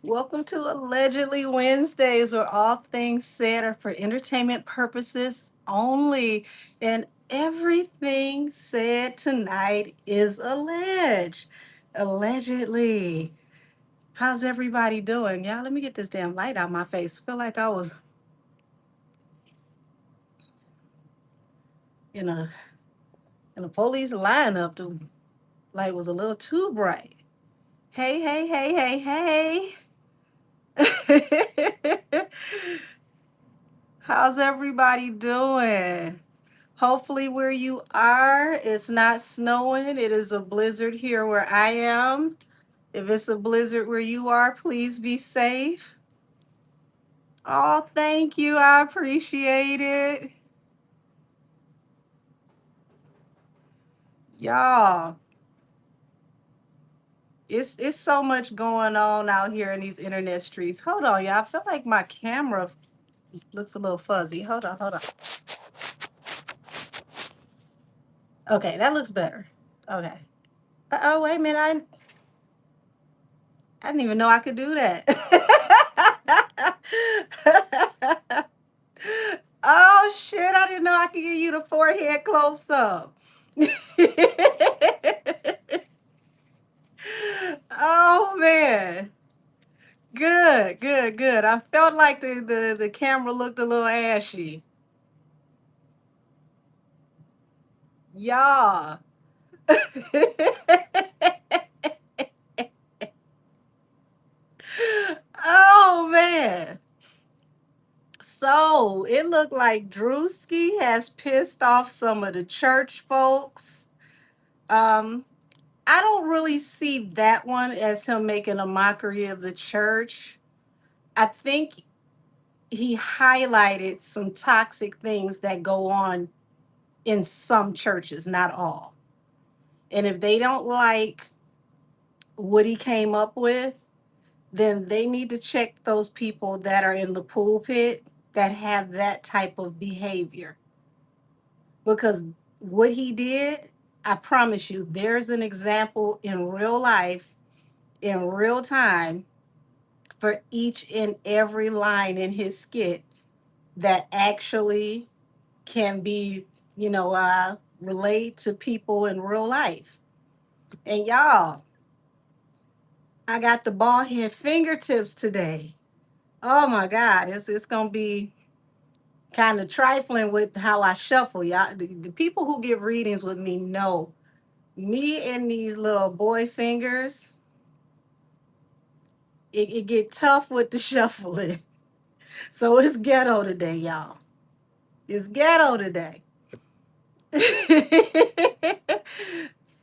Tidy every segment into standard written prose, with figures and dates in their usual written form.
Welcome to Allegedly Wednesdays, where all things said are for entertainment purposes only, and everything said tonight is alleged. Allegedly. How's everybody doing? Y'all, let me get this damn light out my face. Feel like I was in a police lineup. The light was a little too bright. Hey, hey, hey, hey, hey. How's everybody doing? Hopefully, where you are, it's not snowing. It is a blizzard here where I am. If it's a blizzard where you are, please be safe. Oh, thank you. I appreciate it. Y'all, it's so much going on out here in these internet streets. Hold on, y'all. I feel like my camera looks a little fuzzy. Hold on, hold on. Okay, that looks better. Okay. Oh, wait a minute. I didn't even know I could do that. Oh shit, I didn't know I could give you the forehead close up. Oh man. Good, good, good. I felt like the camera looked a little ashy. Yeah. Oh man. So it looked like Drewski has pissed off some of the church folks. Um, I don't really see that one as him making a mockery of the church. I think he highlighted some toxic things that go on in some churches, not all. And if they don't like what he came up with, then they need to check those people that are in the pulpit that have that type of behavior. Because what he did, I promise you, there's an example in real life, in real time, for each and every line in his skit that actually can be, relate to people in real life. And y'all, I got the bald head fingertips today. Oh my God, it's gonna be kind of trifling with how I shuffle, y'all. The people who give readings with me know me and these little boy fingers. It get tough with the shuffling. So it's ghetto today, y'all. It's ghetto today.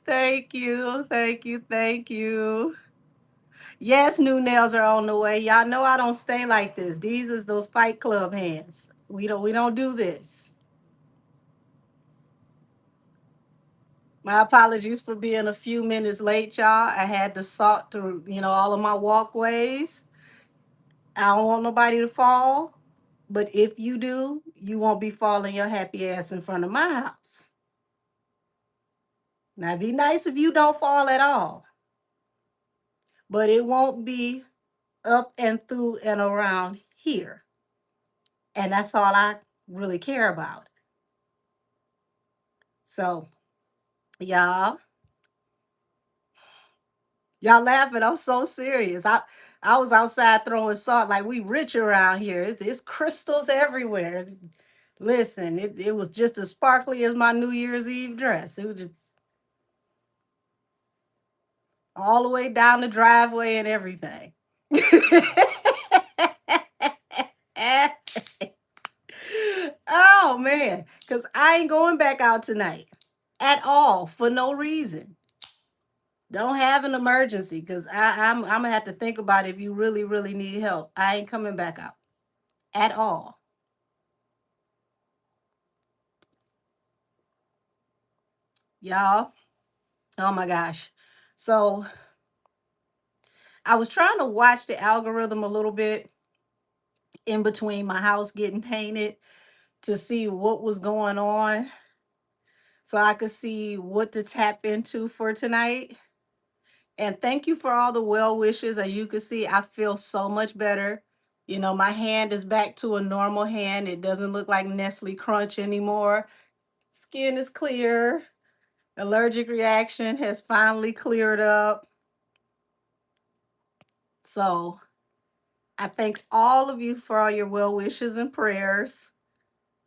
Thank you, thank you, thank you. Yes, new nails are on the way. Y'all know I don't stay like this. These is those Fight Club hands. We don't do this. My apologies for being a few minutes late, y'all. I had to salt through, all of my walkways. I don't want nobody to fall, but if you do, you won't be falling your happy ass in front of my house. Now, it'd be nice if you don't fall at all, but it won't be up and through and around here. And that's all I really care about. So, y'all, y'all laughing. I'm so serious. I was outside throwing salt like we rich around here. It's crystals everywhere. Listen, it was just as sparkly as my New Year's Eve dress. It was just all the way down the driveway and everything. Oh man, because I ain't going back out tonight at all for no reason. Don't have an emergency because I'm gonna have to think about if you really, really need help. I ain't coming back out at all. Y'all. Oh my gosh. So I was trying to watch the algorithm a little bit in between my house getting painted to see what was going on so I could see what to tap into for tonight. And thank you for all the well wishes. As you can see, I feel so much better. You know, my hand is back to a normal hand. It doesn't look like Nestle Crunch anymore. Skin is clear. Allergic reaction has finally cleared up. So I thank all of you for all your well wishes and prayers.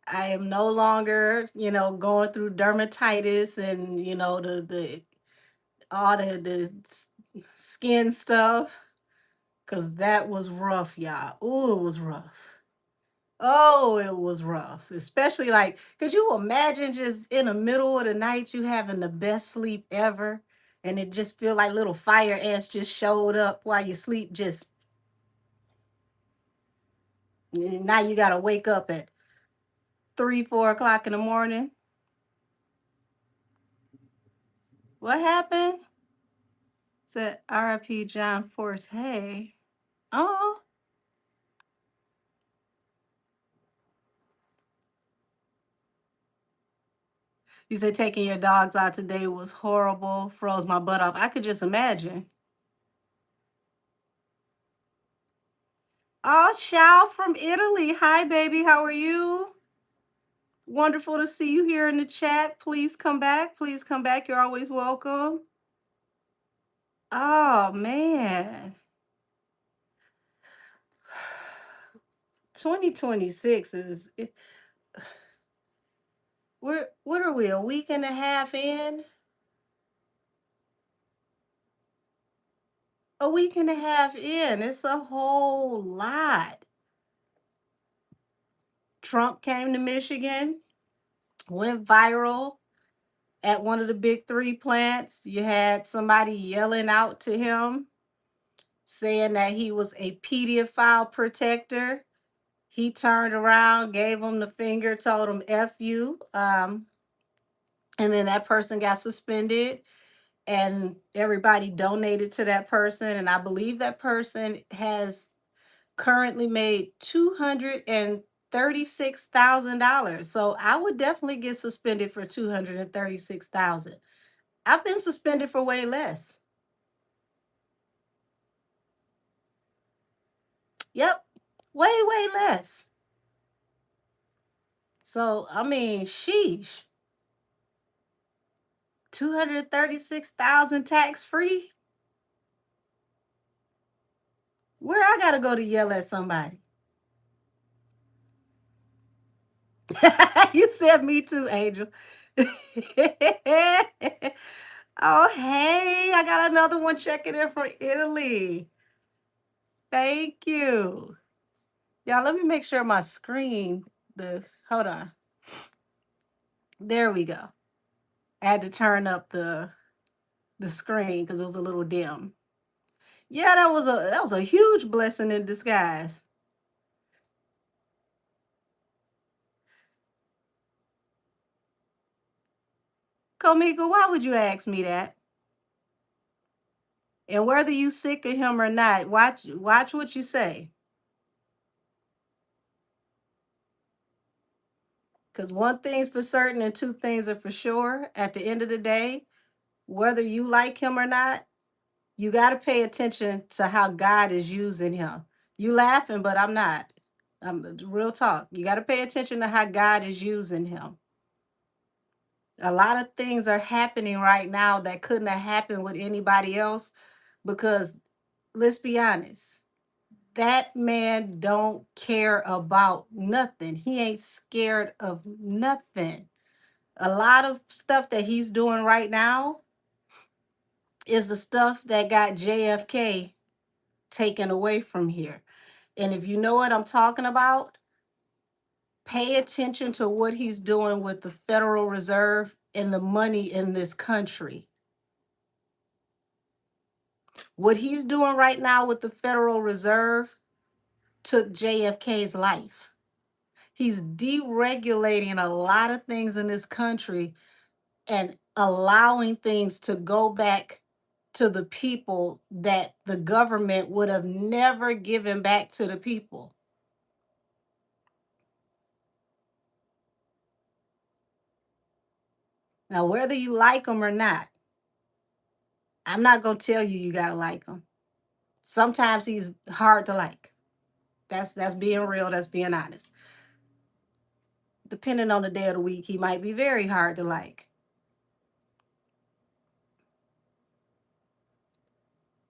I am no longer, going through dermatitis and the all the skin stuff, because that was rough, y'all. Oh, it was rough. Oh, it was rough. Especially like, could you imagine just in the middle of the night you having the best sleep ever, and it just feel like little fire ants just showed up while you sleep, just now you gotta wake up at 3, 4 o'clock in the morning. What happened? Said R.I.P. John Forte. Oh, you said taking your dogs out today was horrible, froze my butt off. I could just imagine. Oh, Shao from Italy. Hi, baby. How are you? Wonderful to see you here in the chat. Please come back. Please come back. You're always welcome. Oh, man. 2026 is, what are we, a week and a half in? A week and a half in. It's a whole lot. Trump came to Michigan, went viral at one of the big three plants. You had somebody yelling out to him saying that he was a pedophile protector. He turned around, gave him the finger, told him F you. And then that person got suspended, and everybody donated to that person. And I believe that person has currently made $236,000. So I would definitely get suspended for 236,000. I've been suspended for way less. Yep, way less. So I mean, sheesh, 236,000 tax free. Where I gotta go to yell at somebody? You said me too, Angel. Oh, hey, I got another one checking in from Italy. Thank you. Y'all, let me make sure my screen, hold on. There we go. I had to turn up the screen because it was a little dim. Yeah, that was a huge blessing in disguise. Komika, why would you ask me that? And whether you sick of him or not, watch what you say. Because one thing's for certain and two things are for sure. At the end of the day, whether you like him or not, you got to pay attention to how God is using him. You laughing, but I'm not. I'm real talk. You got to pay attention to how God is using him. A lot of things are happening right now that couldn't have happened with anybody else, because let's be honest, that man don't care about nothing. He ain't scared of nothing. A lot of stuff that he's doing right now is the stuff that got JFK taken away from here. And if you know what I'm talking about, pay attention to what he's doing with the Federal Reserve and the money in this country. What he's doing right now with the Federal Reserve took JFK's life. He's deregulating a lot of things in this country and allowing things to go back to the people that the government would have never given back to the people. Now, whether you like them or not, I'm not gonna tell you you gotta like him. Sometimes he's hard to like. That's being real. That's being honest. Depending on the day of the week, he might be very hard to like.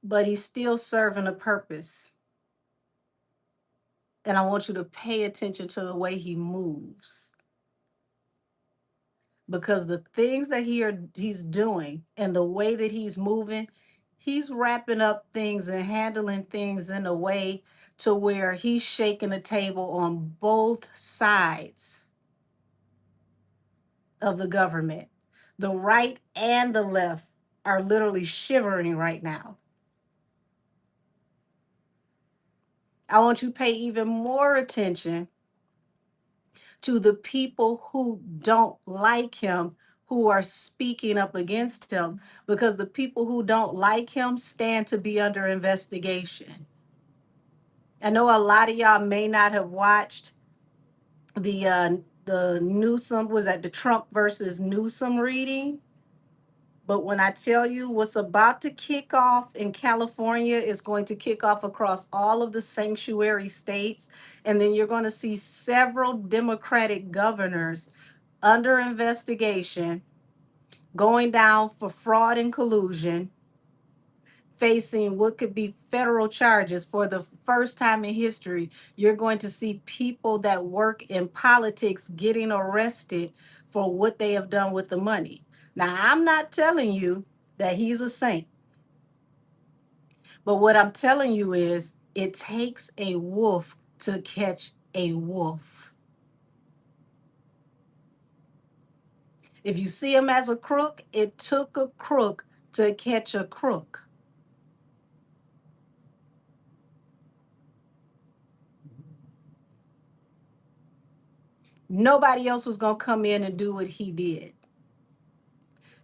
But he's still serving a purpose. And I want you to pay attention to the way he moves. Because the things that he's doing and the way that he's moving, he's wrapping up things and handling things in a way to where he's shaking the table on both sides of the government. The right and the left are literally shivering right now. I want you to pay even more attention to the people who don't like him, who are speaking up against him, because the people who don't like him stand to be under investigation. I know a lot of y'all may not have watched the Newsom, was that the Trump versus Newsom reading? But when I tell you what's about to kick off in California is going to kick off across all of the sanctuary states. And then you're going to see several Democratic governors under investigation, going down for fraud and collusion, facing what could be federal charges. For the first time in history, you're going to see people that work in politics getting arrested for what they have done with the money. Now, I'm not telling you that he's a saint, but what I'm telling you is it takes a wolf to catch a wolf. If you see him as a crook, it took a crook to catch a crook. Nobody else was going to come in and do what he did.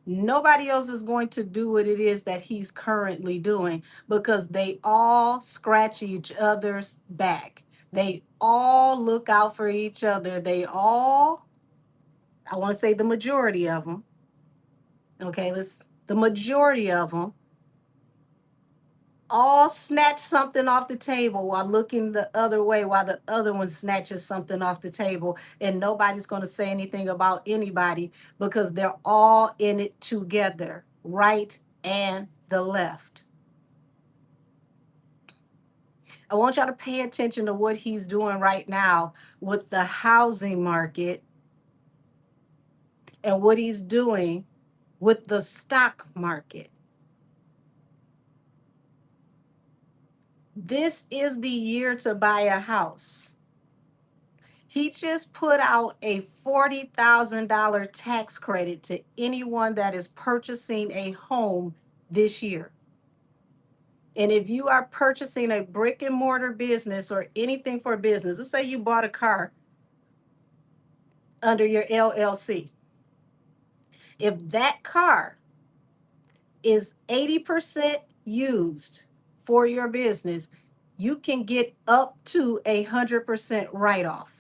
Nobody else is going to do what it is that he's currently doing, because they all scratch each other's back. They all look out for each other. They all, I want to say the majority of them, okay, the majority of them all snatch something off the table while looking the other way while the other one snatches something off the table, and nobody's going to say anything about anybody because they're all in it together, right and the left. I want y'all to pay attention to what he's doing right now with the housing market and what he's doing with the stock market. This is the year to buy a house. He just put out a $40,000 tax credit to anyone that is purchasing a home this year. And if you are purchasing a brick and mortar business or anything for business, let's say you bought a car under your LLC. If that car is 80% used for your business, you can get up to 100% write off.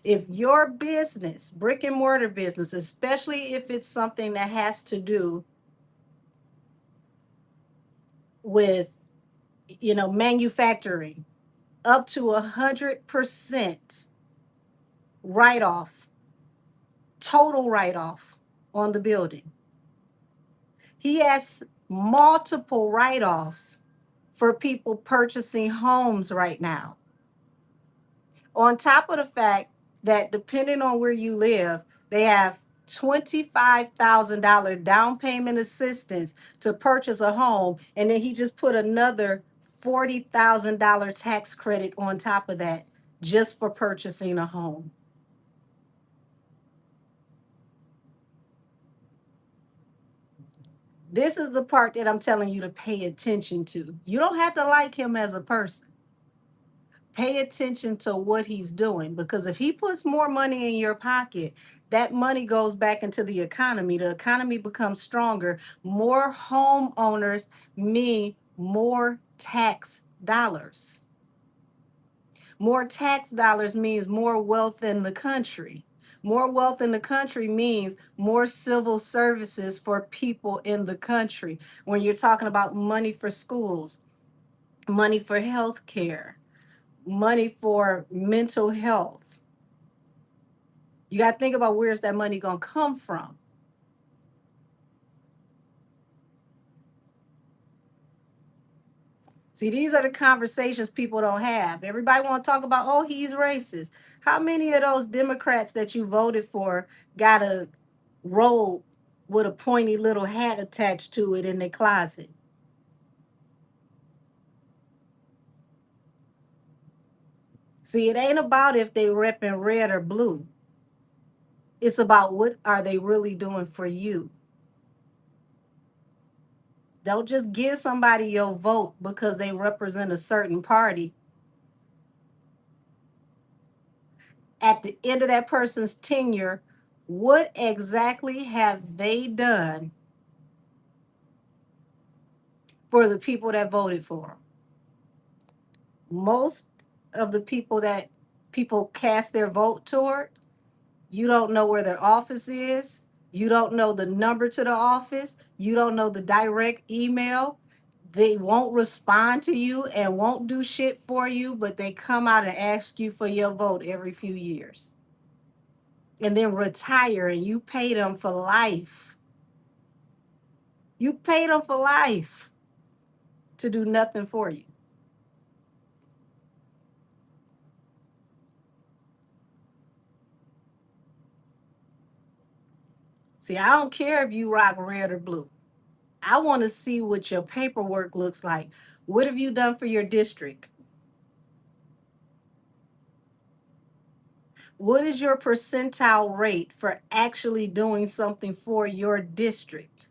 If your business, brick and mortar business, especially if it's something that has to do with, manufacturing, up to 100% write off, total write off on the building. He has multiple write offs for people purchasing homes right now. On top of the fact that depending on where you live, they have $25,000 down payment assistance to purchase a home. And then he just put another $40,000 tax credit on top of that just for purchasing a home. This is the part that I'm telling you to pay attention to. You don't have to like him as a person. Pay attention to what he's doing, because if he puts more money in your pocket, that money goes back into the economy. The economy becomes stronger. More homeowners mean more tax dollars. More tax dollars means more wealth in the country. More wealth in the country means more civil services for people in the country. When you're talking about money for schools, money for health care, money for mental health, you got to think about where's that money going to come from. See, these are the conversations people don't have. Everybody want to talk about, oh, he's racist. How many of those Democrats that you voted for got a robe with a pointy little hat attached to it in their closet? See, it ain't about if they repping red or blue. It's about what are they really doing for you. Don't just give somebody your vote because they represent a certain party. At the end of that person's tenure, what exactly have they done for the people that voted for them? Most of the people that people cast their vote toward, you don't know where their office is. You don't know the number to the office. You don't know the direct email. They won't respond to you and won't do shit for you, but they come out and ask you for your vote every few years and then retire, and you pay them for life. You pay them for life to do nothing for you. See, I don't care if you rock red or blue. I want to see what your paperwork looks like. What have you done for your district? What is your percentile rate for actually doing something for your district?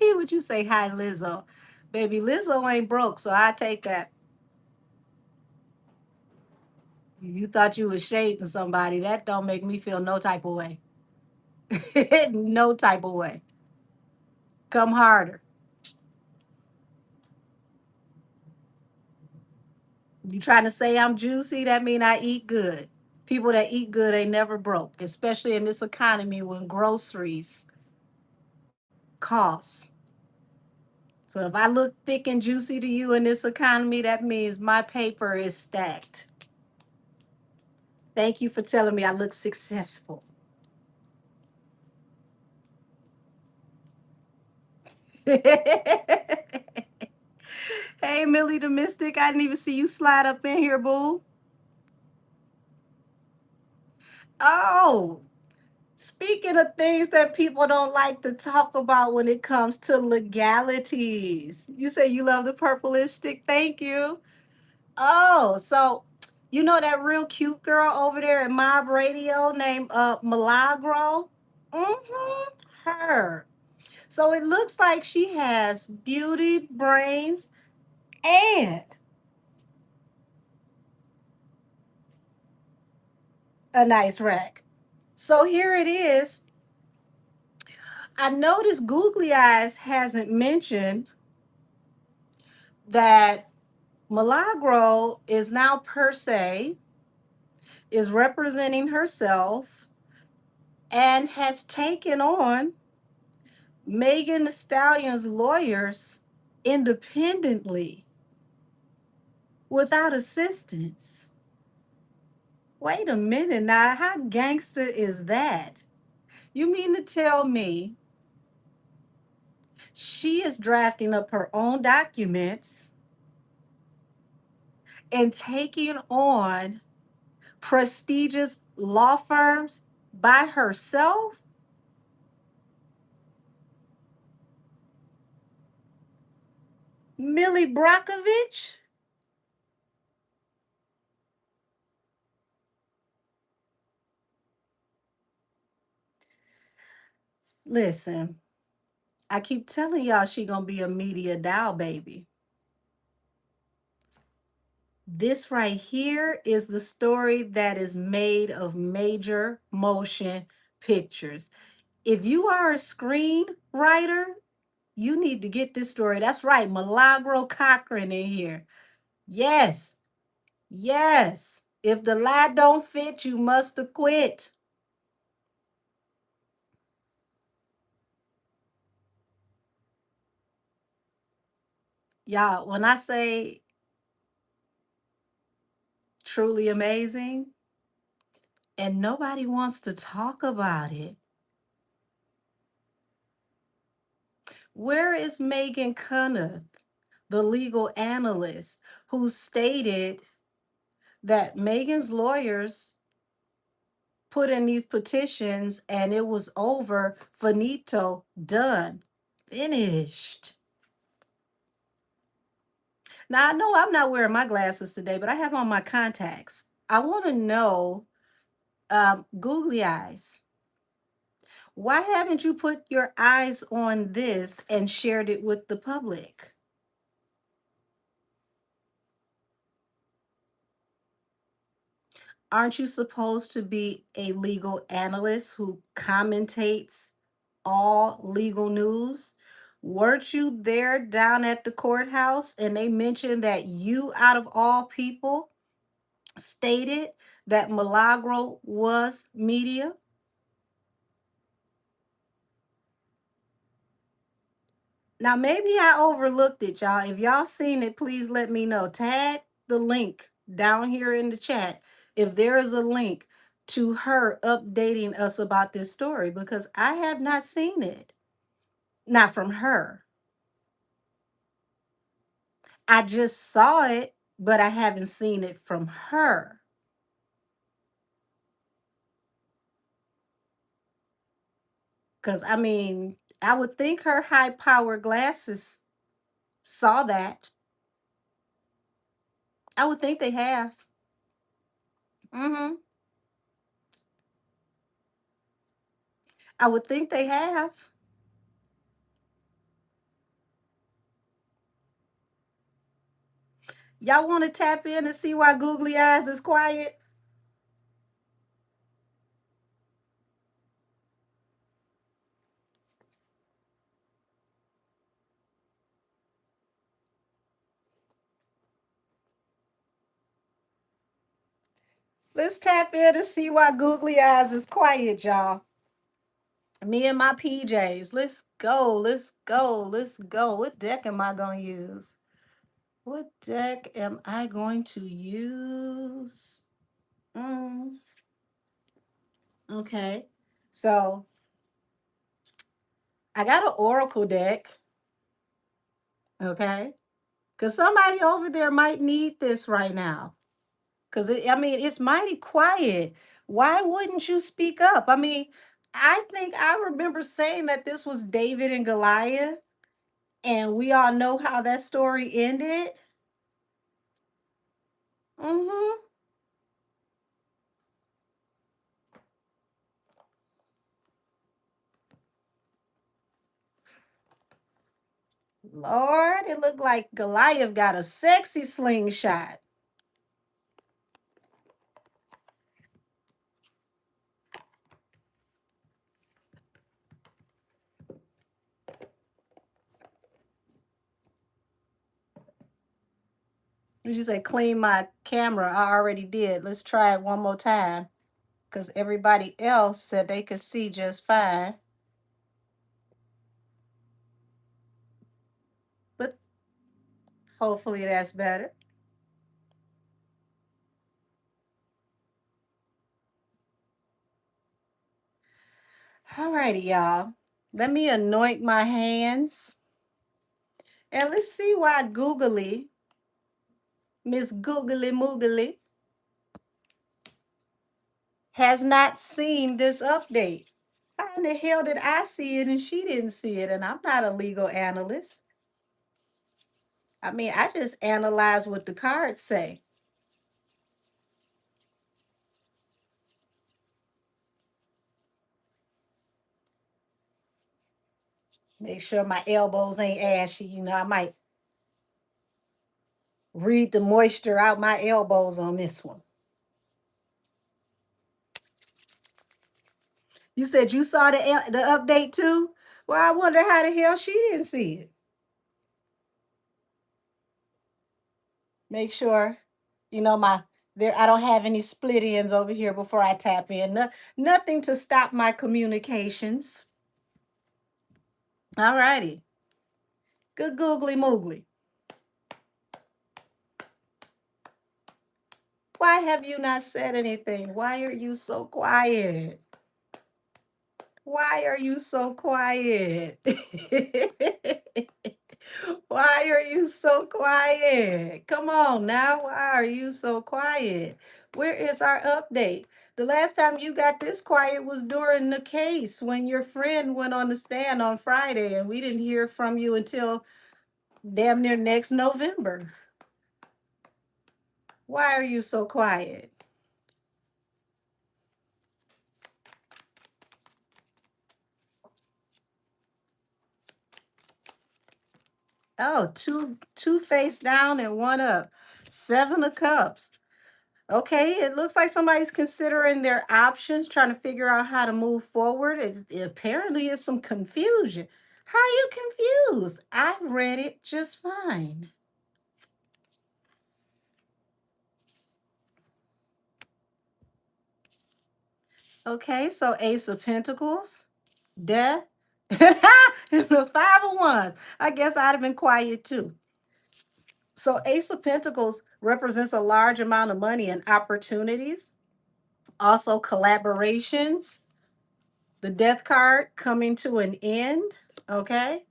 Would you say hi, Lizzo? Baby, Lizzo ain't broke, so I take that. You thought you was shading somebody. That don't make me feel no type of way. No type of way. Come harder. You trying to say I'm juicy? That mean I eat good. People that eat good ain't never broke, especially in this economy when groceries cost. So if I look thick and juicy to you in this economy, that means my paper is stacked. Thank you for telling me I look successful. Hey, Millie the Mystic, I didn't even see you slide up in here, boo. Oh, speaking of things that people don't like to talk about when it comes to legalities, you say you love the purple lipstick. Thank you. Oh, so you know that real cute girl over there at Mob Radio named Milagro? Mm-hmm. Her. So it looks like she has beauty, brains, and a nice rack. So here it is. I noticed Googly Eyes hasn't mentioned that Milagro is now per se, is representing herself, and has taken on Megan Thee Stallion's lawyers independently without assistance. Wait a minute now, how gangster is that? You mean to tell me she is drafting up her own documents and taking on prestigious law firms by herself? Millie Brockovich? Listen, I keep telling y'all she gonna be a media doll baby. This right here is the story that is made of major motion pictures. If you are a screenwriter, you need to get this story. That's right, Milagro Cochran in here. Yes, yes. If the lie don't fit, you must acquit. Y'all, when I say truly amazing, and nobody wants to talk about it, where is Megan Cunningham, the legal analyst, who stated that Megan's lawyers put in these petitions and it was over, finito, done, finished. Now, I know I'm not wearing my glasses today, but I have on my contacts. I want to know, googly eyes, why haven't you put your eyes on this and shared it with the public? Aren't you supposed to be a legal analyst who commentates all legal news? Weren't you there down at the courthouse and they mentioned that you, out of all people, stated that Milagro was media? Now, maybe I overlooked it, y'all. If y'all seen it, please let me know. Tag the link down here in the chat if there is a link to her updating us about this story because I have not seen it. Not from her. I just saw it, but I haven't seen it from her. Because, I mean, I would think her high power glasses saw that. I would think they have. Hmm. I would think they have. Y'all want to tap in and see why Googly Eyes is quiet? Let's tap in and see why Googly Eyes is quiet, y'all. Me and my PJs. Let's go. Let's go. Let's go. What deck am I going to use? What deck am I going to use? Mm, okay. So I got an Oracle deck. Okay. Because somebody over there might need this right now. Because, I mean, it's mighty quiet. Why wouldn't you speak up? I mean, I think I remember saying that this was David and Goliath, and we all know how that story ended. Mm-hmm. Lord, it looked like Goliath got a sexy slingshot. Did you say clean my camera? I already did. Let's try it one more time. Because everybody else said they could see just fine. But hopefully that's better. All righty, y'all. Let me anoint my hands. And let's see why Googly, Miss Googly Moogly, has not seen this update. How in the hell did I see it and she didn't see it? And I'm not a legal analyst. I mean, I just analyze what the cards say. Make sure my elbows ain't ashy. You know, I might read the moisture out my elbows on this one. You said you saw the update too? Well, I wonder how the hell she didn't see it. Make sure, my there. I don't have any split ends over here before I tap in. Nothing to stop my communications. All righty. Good googly moogly. Why have you not said anything? Why are you so quiet? Why are you so quiet? Why are you so quiet? Come on now. Why are you so quiet? Where is our update? The last time you got this quiet was during the case when your friend went on the stand on Friday and we didn't hear from you until damn near next November. Why are you so quiet? Oh, two face down and one up. Seven of cups. Okay, it looks like somebody's considering their options, trying to figure out how to move forward. Apparently it's some confusion. How are you confused? I read it just fine. Okay, so Ace of Pentacles, Death, and the Five of Wands. I guess I'd have been quiet too. So Ace of Pentacles represents a large amount of money and opportunities, also collaborations. The Death card coming to an end. Okay.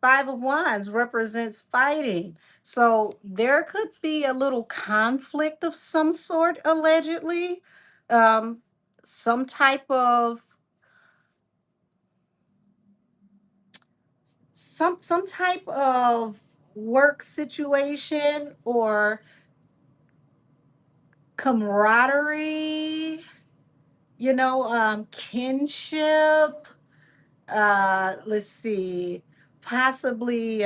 Five of Wands represents fighting. So there could be a little conflict of some sort, allegedly. Um, some type of some type of work situation or camaraderie, kinship. Let's see, possibly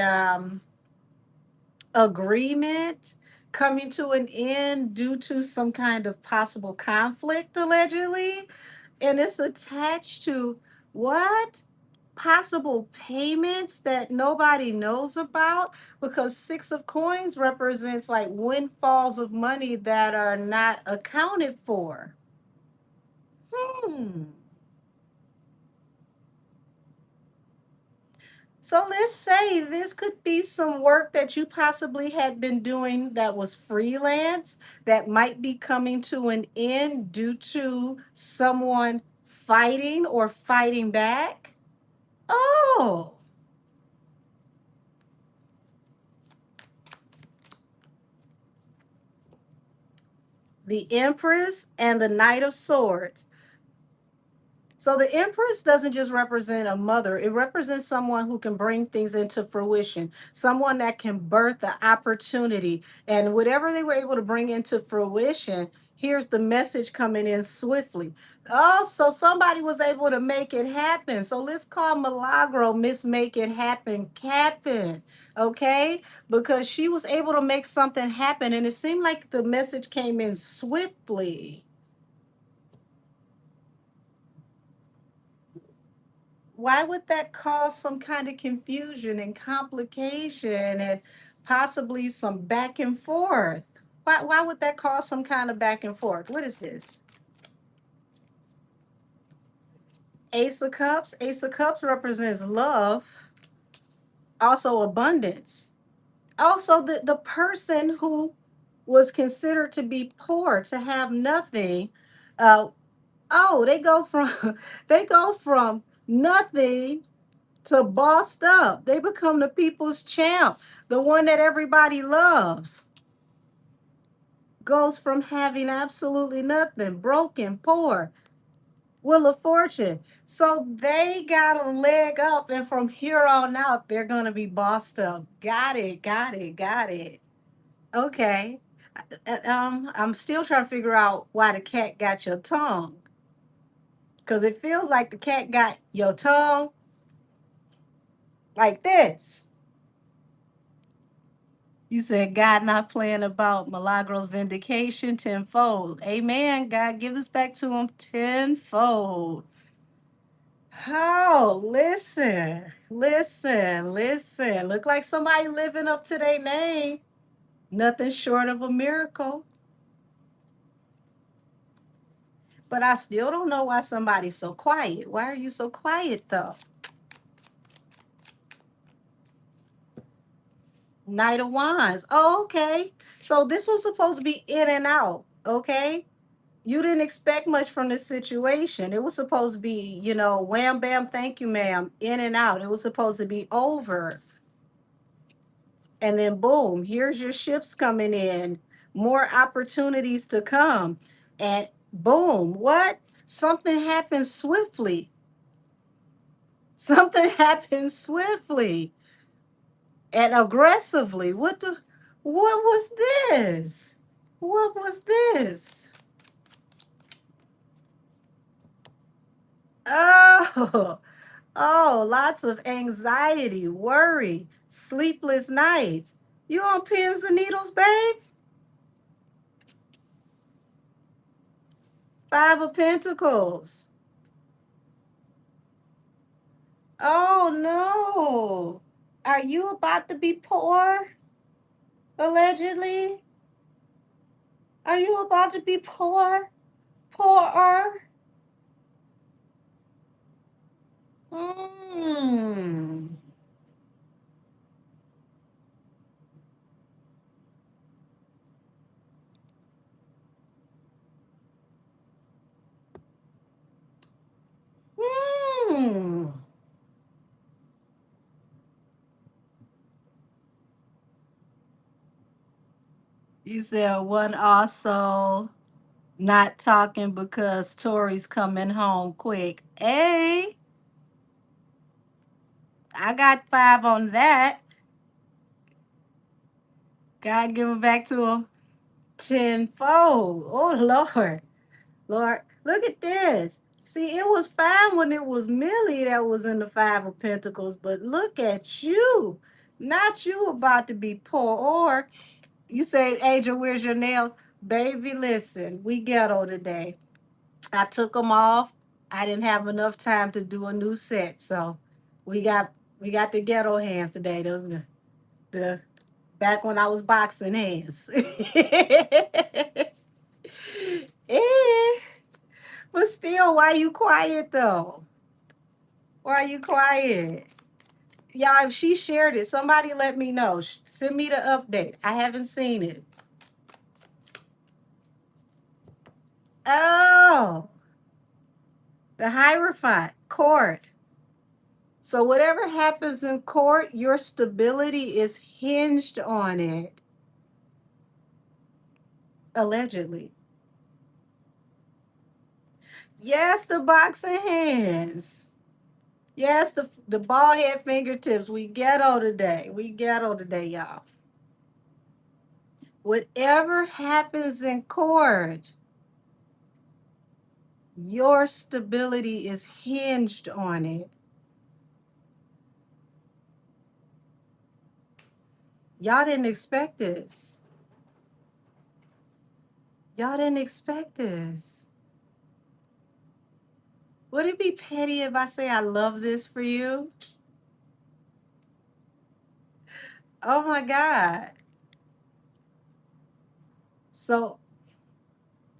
agreement coming to an end due to some kind of possible conflict, allegedly. And it's attached to what? Possible payments that nobody knows about, because Six of Coins represents like windfalls of money that are not accounted for. Hmm. So let's say this could be some work that you possibly had been doing that was freelance that might be coming to an end due to someone fighting or fighting back. Oh, the Empress and the Knight of Swords. So the Empress doesn't just represent a mother, it represents someone who can bring things into fruition, someone that can birth the opportunity. And whatever they were able to bring into fruition, here's the message coming in swiftly. Oh, so somebody was able to make it happen. So let's call Milagro Miss Make It Happen Captain, okay? Because she was able to make something happen, and it seemed like the message came in swiftly. Why would that cause some kind of confusion and complication and possibly some back and forth? Why would that cause some kind of back and forth? What is this? Ace of Cups. Ace of Cups represents love, also abundance. Also, the person who was considered to be poor, to have nothing, uh, oh, they go from they go from nothing to bossed up. They become the people's champ, the one that everybody loves. Goes from having absolutely nothing, broken, poor, Wheel of Fortune. So they got a leg up, and from here on out, they're going to be bossed up. Got it, got it, got it. Okay. I'm still trying to figure out why the cat got your tongue. Because it feels like the cat got your tongue like this. You said God not playing about Milagros vindication tenfold. Amen. God, give this back to him tenfold. Oh, listen. Look like somebody living up to their name. Nothing short of a miracle. But I still don't know why somebody's so quiet. Why are you so quiet though? Knight of Wands. Oh, okay. So this was supposed to be in and out. Okay. You didn't expect much from this situation. It was supposed to be, wham, bam, thank you, ma'am, in and out. It was supposed to be over. And then, boom, here's your ships coming in, more opportunities to come. And boom, what? Something happens swiftly. Something happens swiftly and aggressively. What was this? What was this? Oh, oh, lots of anxiety, worry, sleepless nights. You on pins and needles, babe? Five of Pentacles. Oh no. Are you about to be poor? Allegedly? Are you about to be poor? Poorer? Hmm. Hmm. You said one also not talking because Tori's coming home quick. Hey, I got five on that. God give it back to him tenfold. Oh Lord. Lord, look at this. See, it was fine when it was Millie that was in the Five of Pentacles, but look at you. Not you about to be poor. Or you say, Angel, where's your nails? Baby, listen, we ghetto today. I took them off. I didn't have enough time to do a new set. So we got we got the ghetto hands today. The back when I was boxing hands. Eh. But still, why you quiet though? Why you quiet? Y'all, if she shared it, somebody let me know. Send me the update. I haven't seen it. Oh, the Hierophant, court. So whatever happens in court, your stability is hinged on it. Allegedly. Yes, the boxing hands. Yes, the ball head fingertips. We ghetto today. We ghetto today, y'all. Whatever happens in court, your stability is hinged on it. Y'all didn't expect this. Y'all didn't expect this. Would it be petty if I say I love this for you? Oh my God. So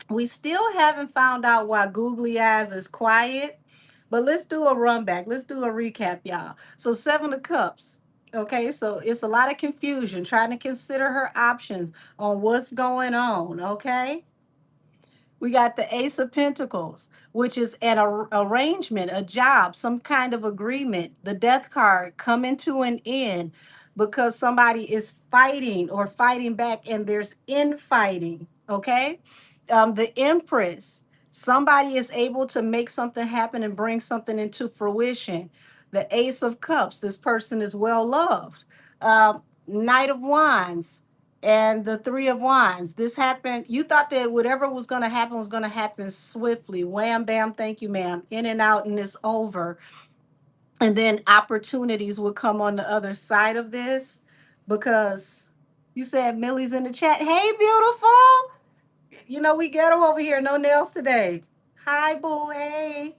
we still haven't found out why Googly Eyes is quiet, but let's do a run back. Let's do a recap, y'all. So, Seven of Cups. Okay, so it's a lot of confusion trying to consider her options on what's going on. Okay. We got the Ace of Pentacles, which is an arrangement, a job, some kind of agreement. The Death card coming to an end because somebody is fighting or fighting back, and there's infighting. Okay. The Empress, somebody is able to make something happen and bring something into fruition. The Ace of Cups, this person is well loved. Knight of Wands, and the Three of Wands. This happened. You thought that whatever was going to happen swiftly. Wham, bam, thank you, ma'am. In and out, and it's over. And then opportunities will come on the other side of this because You said Millie's in the chat. Hey, beautiful. You know, we ghetto over here. No nails today. Hi, boo. Hey.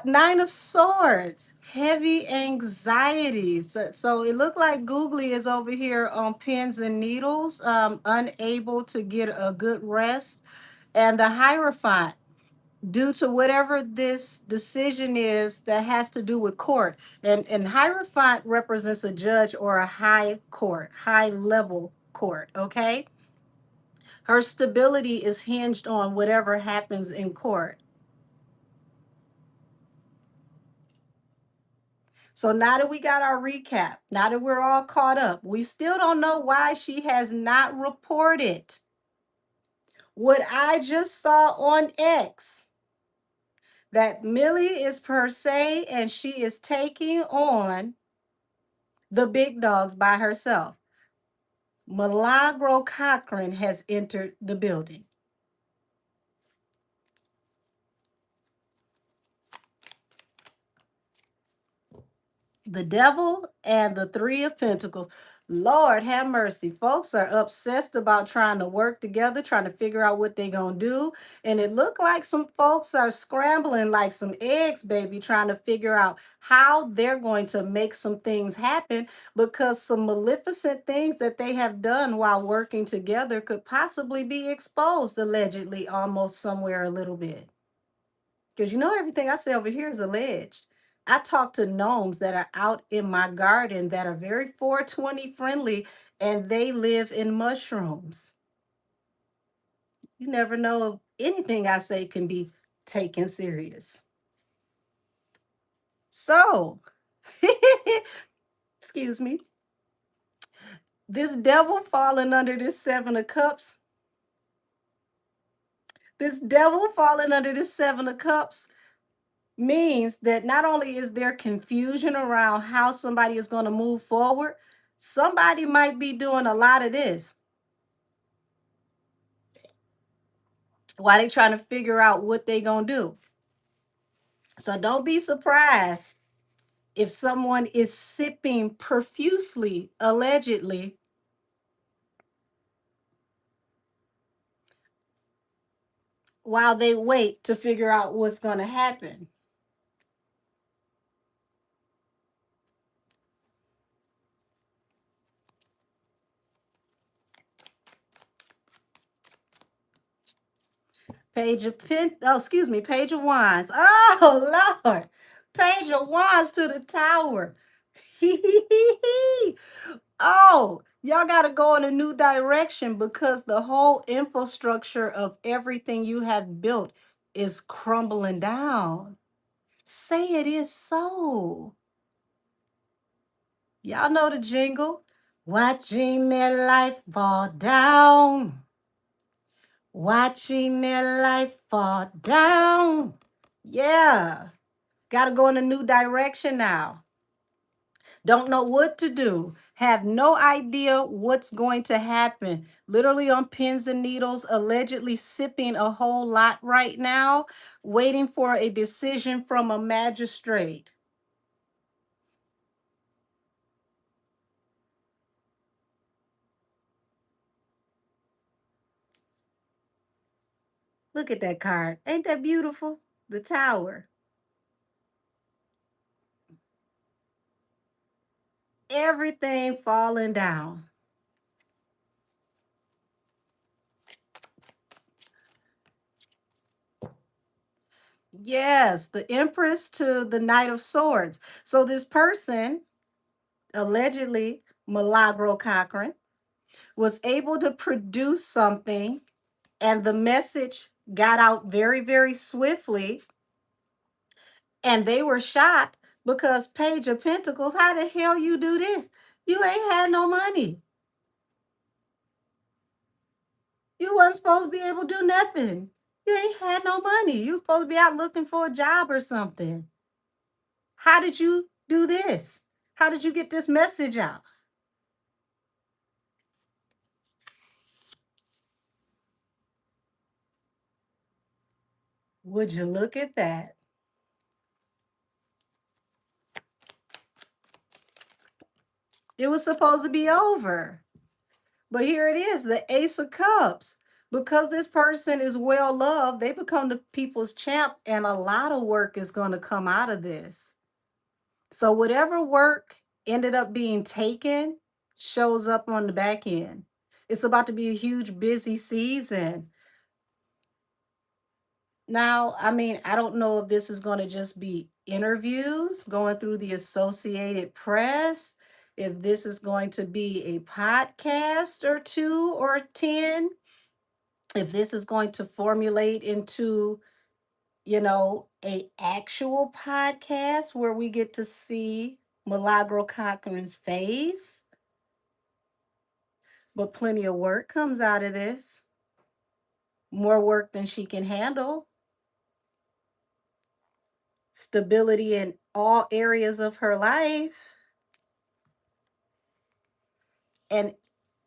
Nine of Swords. Heavy anxieties. So it looked like Googly is over here on pins and needles, unable to get a good rest. And the Hierophant, due to whatever this decision is that has to do with court. And Hierophant represents a judge or a high court, high level court, okay? Her stability is hinged on whatever happens in court. So now that we got our recap, now that we're all caught up, we still don't know why she has not reported what I just saw on X, that Millie is per se and she is taking on the big dogs by herself. Milagro Cochran has entered the building. The Devil and the Three of Pentacles. Lord have mercy. Folks are obsessed about trying to work together, trying to figure out what they're going to do. And it looked like some folks are scrambling like some eggs, baby, trying to figure out how they're going to make some things happen, because some maleficent things that they have done while working together could possibly be exposed, allegedly, almost somewhere a little bit. Because you know, everything I say over here is alleged. I talk to gnomes that are out in my garden that are very 420 friendly, and they live in mushrooms. You never know if anything I say can be taken serious. So, excuse me, this devil falling under this Seven of Cups, means that not only is there confusion around how somebody is going to move forward, somebody might be doing a lot of this while they trying to figure out what they going to do. So don't be surprised if someone is sipping profusely, allegedly, while they wait to figure out what's going to happen. Page of Page of Wands. Oh, Lord. Page of Wands to the Tower. Oh, y'all got to go in a new direction, because the whole infrastructure of everything you have built is crumbling down. Say it is so. Y'all know the jingle. Watching their life fall down. Watching their life fall down. Yeah. Got to go in a new direction now. Don't know what to do. Have no idea what's going to happen. Literally on pins and needles, allegedly sipping a whole lot right now, waiting for a decision from a magistrate. Look at that card. Ain't that beautiful? The Tower. Everything falling down. Yes, the Empress to the Knight of Swords. So this person, allegedly Milagro Cochran, was able to produce something, and the message got out very, very swiftly. And they were shocked because Page of Pentacles, how the hell you do this? You ain't had no money. You wasn't supposed to be able to do nothing. You ain't had no money. You supposed to be out looking for a job or something. How did you do this? How did you get this message out? Would you look at that? It was supposed to be over. But here it is, the Ace of Cups. Because this person is well loved, they become the people's champ, and a lot of work is going to come out of this. So, whatever work ended up being taken shows up on the back end. It's about to be a huge, busy season. Now, I mean, I don't know if this is going to just be interviews going through the Associated Press, if this is going to be a podcast or two or 10, if this is going to formulate into, a actual podcast where we get to see Milagro Cochran's face. But plenty of work comes out of this. More work than she can handle. Stability in all areas of her life. And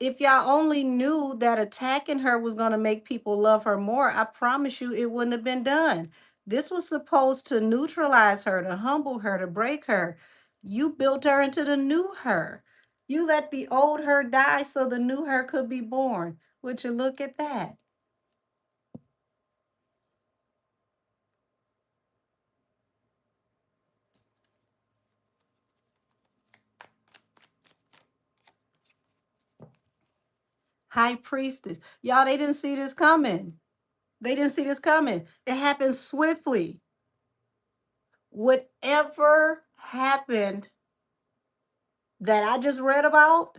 if y'all only knew that attacking her was going to make people love her more, I promise you it wouldn't have been done. This was supposed to neutralize her, to humble her, to break her. You built her into the new her. You let the old her die so the new her could be born. Would you look at that? High priestess. Y'all, they didn't see this coming. They didn't see this coming. It happened swiftly. Whatever happened that I just read about,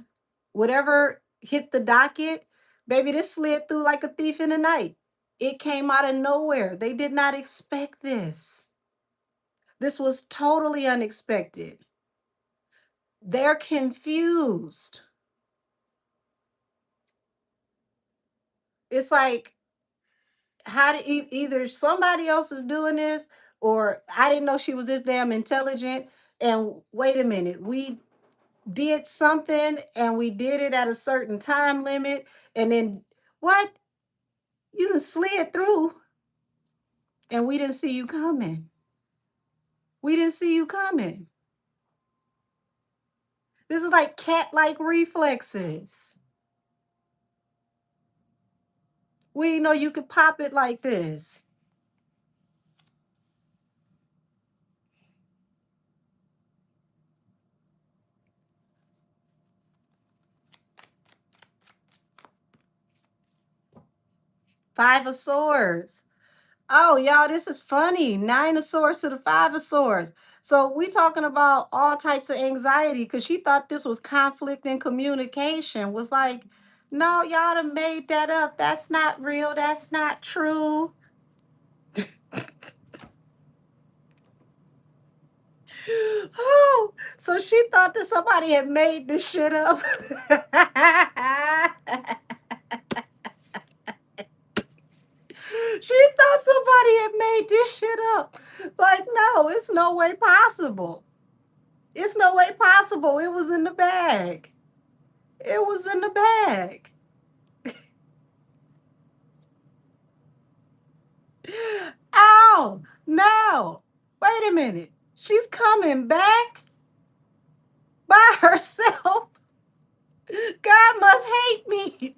whatever hit the docket, baby, this slid through like a thief in the night. It came out of nowhere. They did not expect this. This was totally unexpected. They're confused. It's like, how did either somebody else is doing this, or I didn't know she was this damn intelligent. And wait a minute, we did something and we did it at a certain time limit, and then what? You done slid through and we didn't see you coming. We didn't see you coming. This is like cat-like reflexes. We didn't know you could pop it like this. Five of Swords. Oh, y'all, this is funny. Nine of Swords to the Five of Swords. So we talking about all types of anxiety because she thought this was conflict in communication. Was like, no, y'all done made that up. That's not real. That's not true. Oh, so she thought that somebody had made this shit up. She thought somebody had made this shit up. Like, no, it's no way possible. It's no way possible. It was in the bag. It was in the bag. Ow, no. Wait a minute. She's coming back by herself. God must hate me.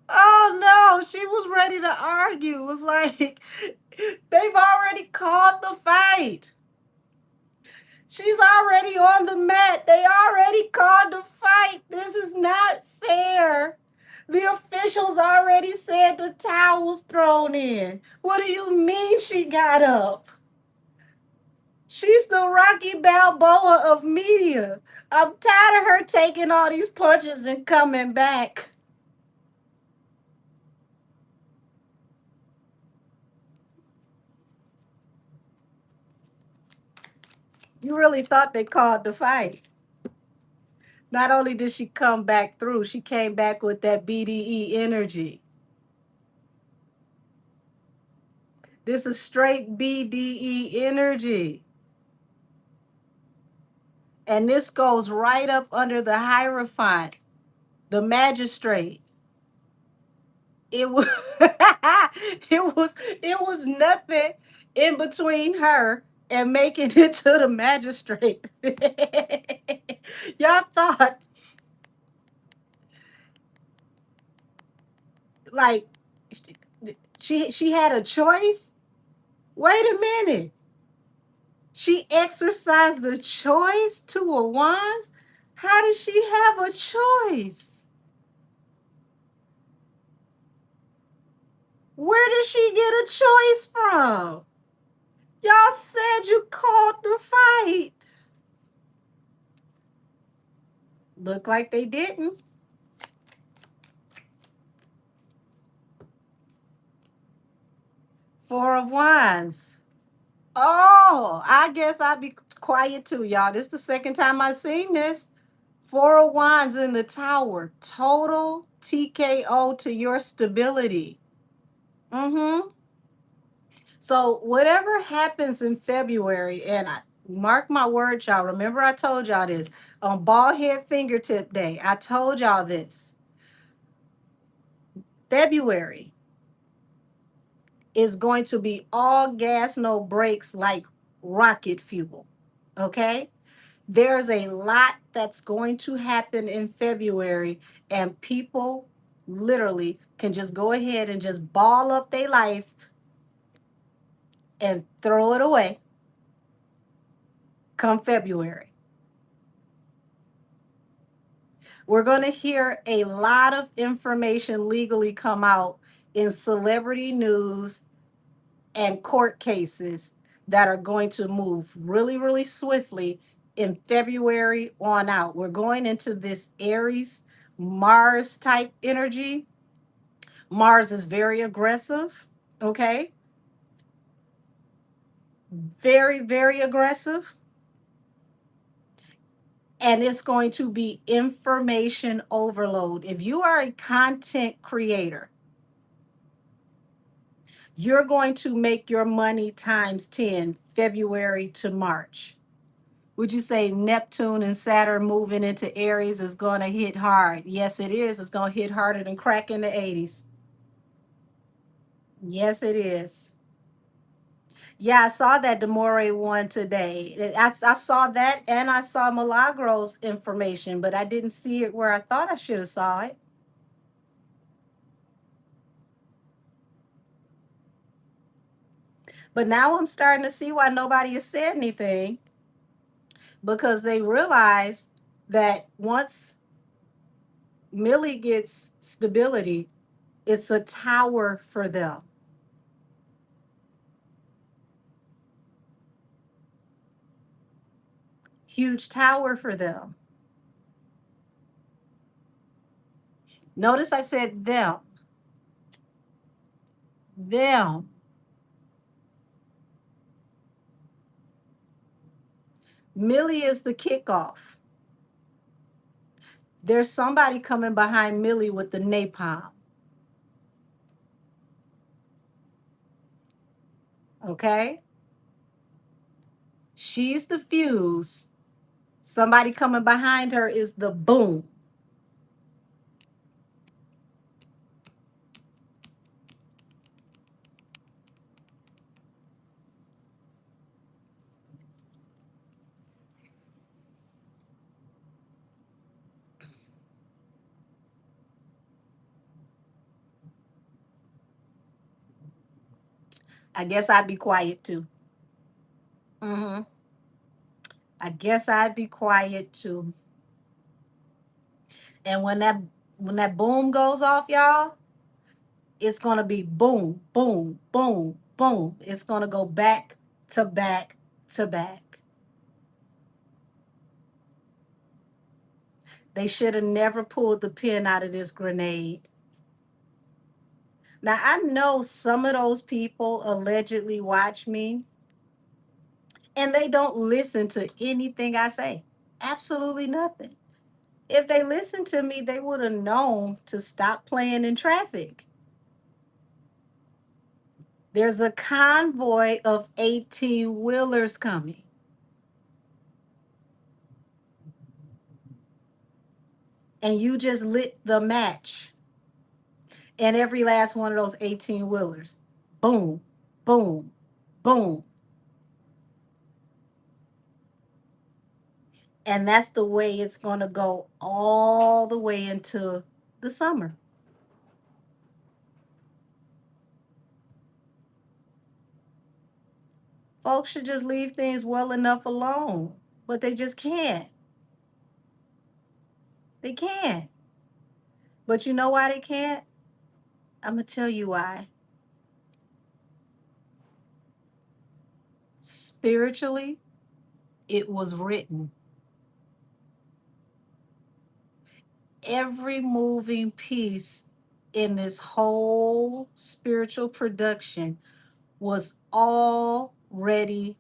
Oh no, she was ready to argue. It was like, they've already called the fight. She's already on the mat. They already called the fight. This is not fair. The officials already said the towel was thrown in. What do you mean she got up? She's the Rocky Balboa of media. I'm tired of her taking all these punches and coming back. You really thought they called the fight. Not only did she come back through, she came back with that BDE energy. This is straight BDE energy. And this goes right up under the Hierophant, the magistrate. It was it was nothing in between her and making it to the magistrate. Y'all thought like she had a choice? Wait a minute. She exercised the choice, Two of Wands? How does she have a choice? Where did she get a choice from? Y'all said you called the fight. Look like they didn't. Four of Wands. Oh, I guess I'll be quiet too, y'all. This is the second time I've seen this. Four of Wands in the Tower. Total TKO to your stability. Mm-hmm. So whatever happens in February, and I mark my words, y'all. Remember I told y'all this on Bald Head Fingertip Day. I told y'all this. February is going to be all gas, no brakes, like rocket fuel. Okay? There's a lot that's going to happen in February, and people literally can just go ahead and just ball up their life and throw it away come February. We're going to hear a lot of information legally come out in celebrity news and court cases that are going to move really, really swiftly in February on out. We're going into this Aries Mars type energy. Mars is very aggressive, okay? Very, very aggressive. And it's going to be information overload. If you are a content creator, you're going to make your money times 10 February to March. Would you say Neptune and Saturn moving into Aries is going to hit hard? Yes, it is. It's going to hit harder than crack in the 80s. Yes, it is. Yeah, I saw that Demore one today. I saw that and I saw Milagros information, but I didn't see it where I thought I should have saw it. But now I'm starting to see why nobody has said anything, because they realize that once Millie gets stability, it's a tower for them. Huge tower for them. Notice I said them. Them. Millie is the kickoff. There's somebody coming behind Millie with the napalm. Okay? She's the fuse. Somebody coming behind her is the boom. I guess I'd be quiet too. Mm-hmm. I guess I'd be quiet too. And when that boom goes off, y'all, it's gonna be boom, boom, boom, boom. It's gonna go back to back to back. They should have never pulled the pin out of this grenade. Now I know some of those people allegedly watch me and they don't listen to anything I say. Absolutely nothing. If they listened to me, they would have known to stop playing in traffic. There's a convoy of 18 wheelers coming. And you just lit the match. And every last one of those 18 wheelers. Boom, boom, boom. And that's the way it's going to go all the way into the summer. Folks should just leave things well enough alone, but they just can't. They can't. But you know why they can't? I'm going to tell you why. Spiritually, it was written. Every moving piece in this whole spiritual production was already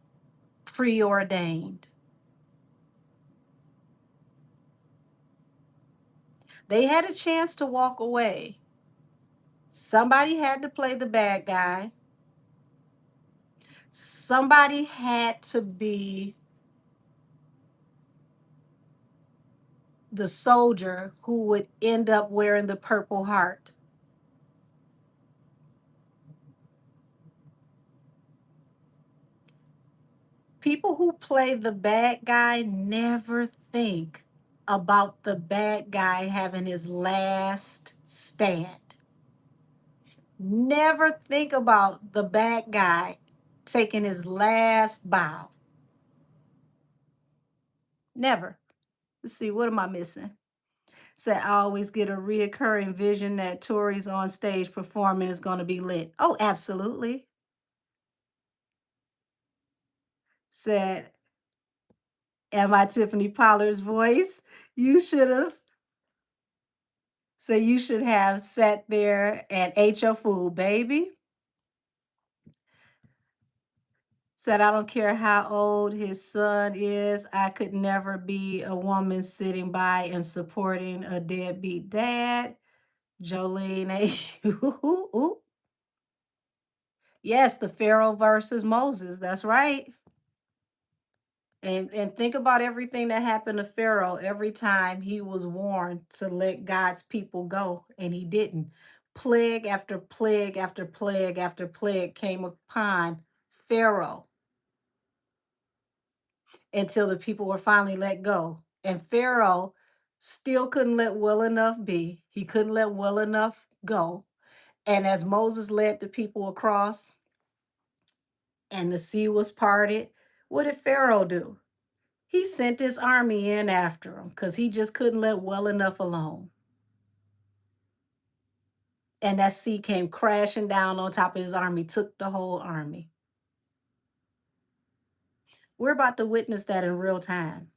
preordained. They had a chance to walk away. Somebody had to play the bad guy. Somebody had to be the soldier who would end up wearing the Purple Heart. People who play the bad guy never think about the bad guy having his last stand. Never think about the bad guy taking his last bow. Never. Let's see, what am I missing? Said I always get a reoccurring vision that Tori's on stage performing is going to be lit. Oh, absolutely. Said, am I Tiffany Pollard's voice? You should have. So you should have sat there and ate your food, baby. Said, I don't care how old his son is. I could never be a woman sitting by and supporting a deadbeat dad. Jolene, ooh. Yes, the Pharaoh versus Moses. That's right. And think about everything that happened to Pharaoh every time he was warned to let God's people go, and he didn't. Plague after plague after plague after plague came upon Pharaoh until the people were finally let go. And Pharaoh still couldn't let well enough be. He couldn't let well enough go. And as Moses led the people across and the sea was parted, what did Pharaoh do? He sent his army in after him because he just couldn't let well enough alone. And that sea came crashing down on top of his army, took the whole army. We're about to witness that in real time.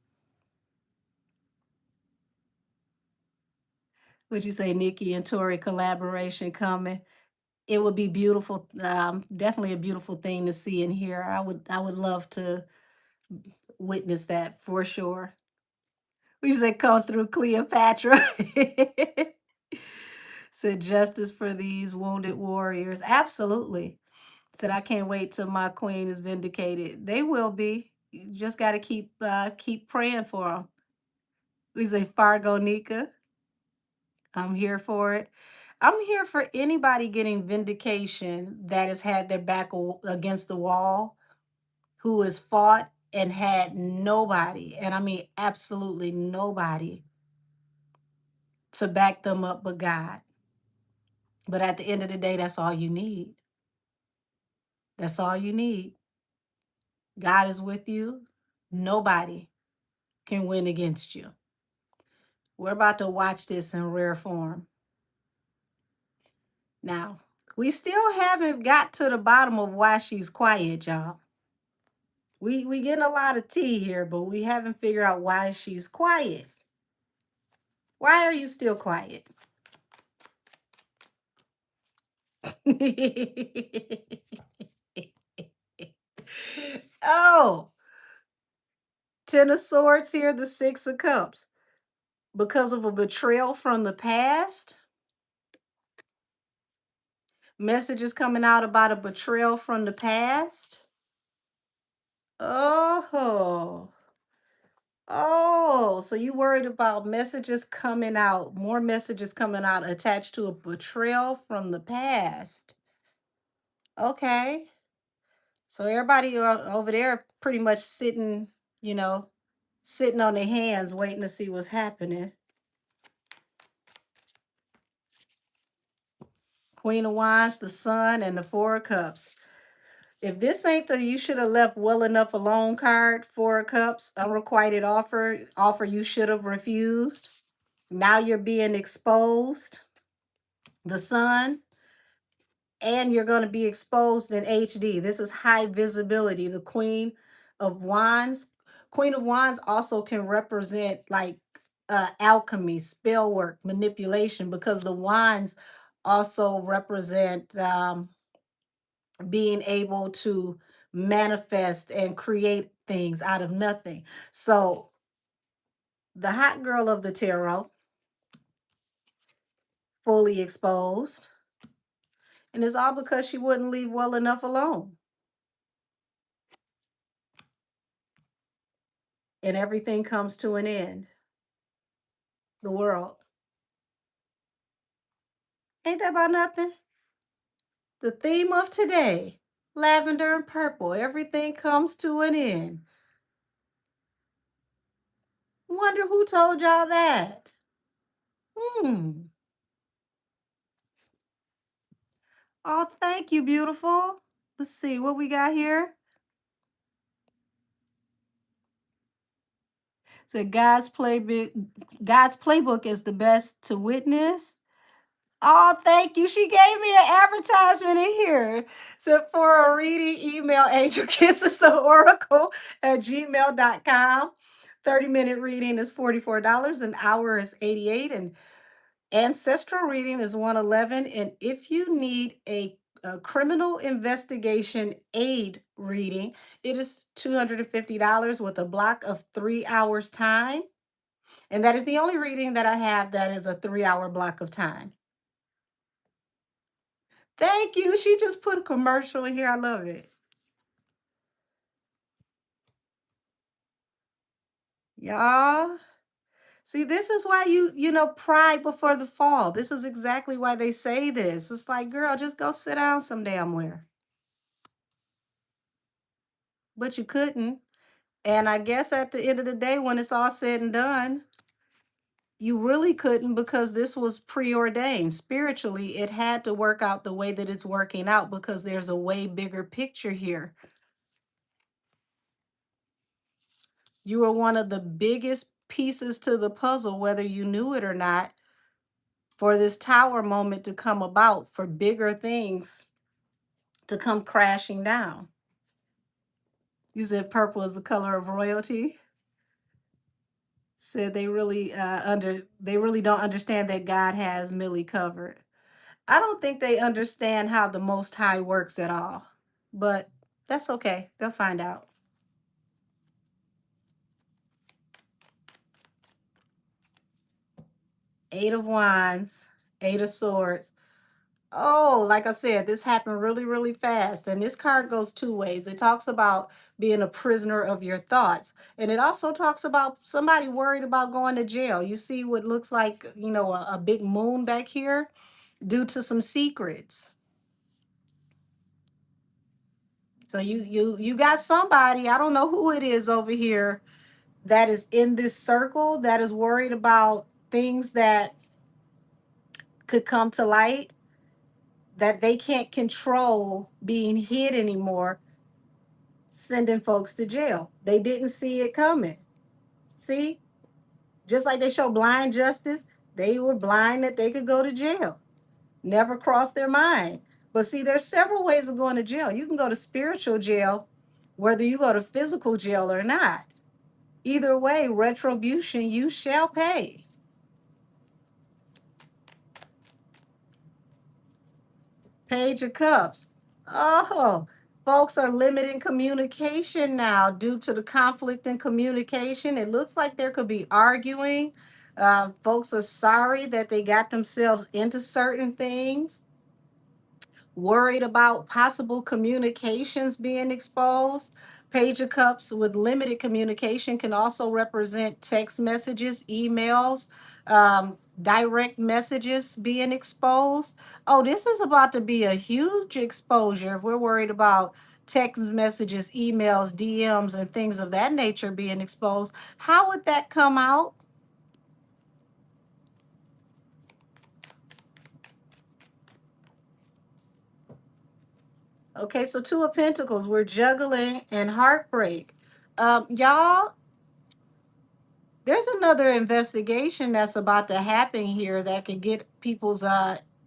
Would you say Nikki and Tori collaboration coming? It would be beautiful. Definitely a beautiful thing to see and hear. I would love to witness that for sure. We say come through Cleopatra. Said justice for these wounded warriors. Absolutely. Said I can't wait till my queen is vindicated. They will be. You just got to keep praying for them. We say Fargo Nika. I'm here for it. I'm here for anybody getting vindication that has had their back against the wall, who has fought and had nobody, and I mean absolutely nobody, to back them up but God. But at the end of the day, that's all you need. That's all you need. God is with you. Nobody can win against you. We're about to watch this in rare form. Now, we still haven't got to the bottom of why she's quiet, y'all. We getting a lot of tea here, but we haven't figured out why she's quiet. Why are you still quiet? Oh, Ten of Swords here, the Six of Cups. Because of a betrayal from the past. Messages coming out about a betrayal from the past. Oh. Oh, so you worried about messages coming out, more messages coming out attached to a betrayal from the past. Okay. So everybody over there pretty much sitting, you know, sitting on their hands waiting to see what's happening. Queen of Wands, the Sun, and the Four of Cups. If this ain't the you should have left well enough alone card, Four of Cups, unrequited offer you should have refused. Now you're being exposed. The Sun, and you're going to be exposed in HD. This is high visibility. The Queen of Wands. Queen of Wands also can represent like alchemy, spell work, manipulation, because the wands also represent being able to manifest and create things out of nothing. So the hot girl of the tarot, fully exposed, and it's all because she wouldn't leave well enough alone. And everything comes to an end. The world. Ain't that about nothing? The theme of today, lavender and purple, everything comes to an end. Wonder who told y'all that? Hmm. Oh, thank you, beautiful. Let's see what we got here. So God's playbook is the best to witness. Oh, thank you. She gave me an advertisement in here. So for a reading, email Angel Kisses the Oracle at gmail.com. 30-minute reading is $44. An hour is $88. And ancestral reading is $111. And if you need a criminal investigation aid reading, it is $250 with a block of 3 hours time. And that is the only reading that I have that is a 3-hour block of time. Thank you. She just put a commercial in here. I love it. Y'all. See, this is why pride before the fall. This is exactly why they say this. It's like, girl, just go sit down some damn where. But you couldn't. And I guess at the end of the day, when it's all said and done, you really couldn't, because this was preordained. Spiritually, it had to work out the way that it's working out, because there's a way bigger picture here. You were one of the biggest pieces to the puzzle, whether you knew it or not, for this tower moment to come about, for bigger things to come crashing down. You said purple is the color of royalty. Said they really don't understand that God has Millie covered. I don't think they understand how the Most High works at all, but that's okay. They'll find out. Eight of Wands, Eight of Swords. Oh, like I said, this happened really, really fast. And this card goes two ways. It talks about being a prisoner of your thoughts. And it also talks about somebody worried about going to jail. You see what looks like, a big moon back here due to some secrets. So you got somebody, I don't know who it is over here, that is in this circle that is worried about things that could come to light that they can't control being hid anymore, sending folks to jail. They didn't see it coming. See, just like they show blind justice, they were blind that they could go to jail. Never crossed their mind. But see, there's several ways of going to jail. You can go to spiritual jail, whether you go to physical jail or not. Either way, retribution you shall pay. Page of Cups. Oh, folks are limiting communication now due to the conflict in communication. It looks like there could be arguing. Folks are sorry that they got themselves into certain things, worried about possible communications being exposed. Page of Cups with limited communication can also represent text messages, emails, direct messages being exposed. Oh, this is about to be a huge exposure if we're worried about text messages, emails, DMs, and things of that nature being exposed, how would that come out? Okay, so Two of Pentacles, we're juggling and heartbreak. Y'all, there's another investigation that's about to happen here that could get people's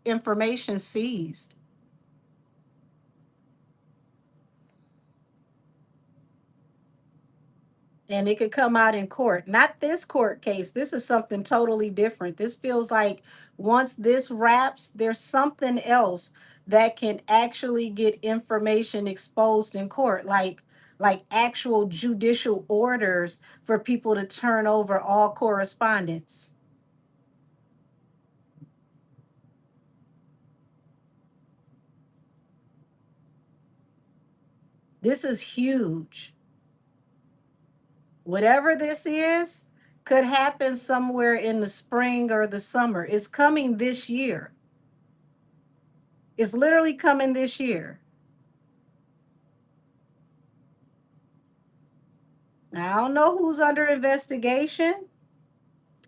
information seized. And it could come out in court. Not this court case. This is something totally different. This feels like once this wraps, there's something else that can actually get information exposed in court, like actual judicial orders for people to turn over all correspondence. This is huge. Whatever this is could happen somewhere in the spring or the summer. It's coming this year. It's literally coming this year. Now, I don't know who's under investigation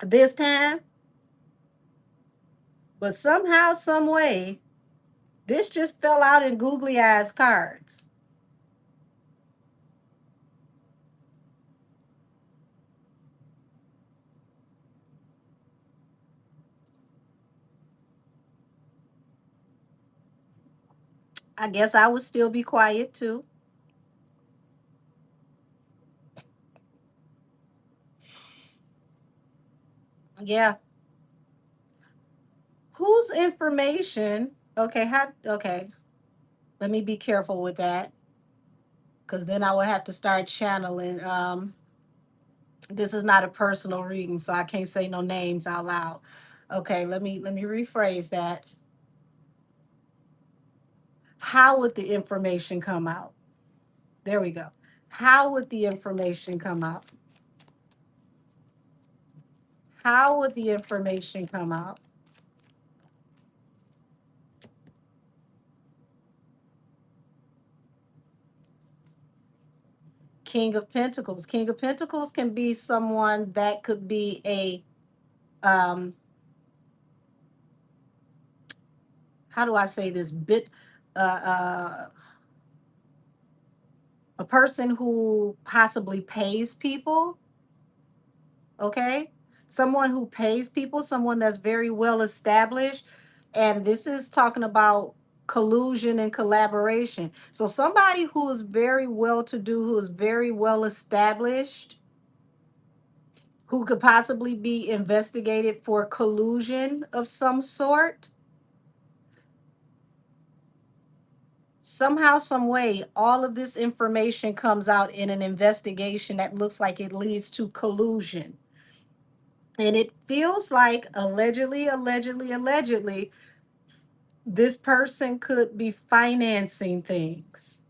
this time, but somehow, some way, this just fell out in googly eyes cards. I guess I would still be quiet too. Yeah. Whose information? Okay, okay. Let me be careful with that because then I would have to start channeling. This is not a personal reading, so I can't say no names out loud. Okay, let me rephrase that. How would the information come out? There we go. How would the information come out? How would the information come out? King of Pentacles. King of Pentacles can be someone that could be um how do I say this? Uh, uh, a person who possibly pays people, okay? Someone who pays people, someone that's very well established. And this is talking about collusion and collaboration. So somebody who is very well to do, who is very well established, who could possibly be investigated for collusion of some sort. Somehow, some way, all of this information comes out in an investigation that looks like it leads to collusion. And it feels like allegedly, this person could be financing things.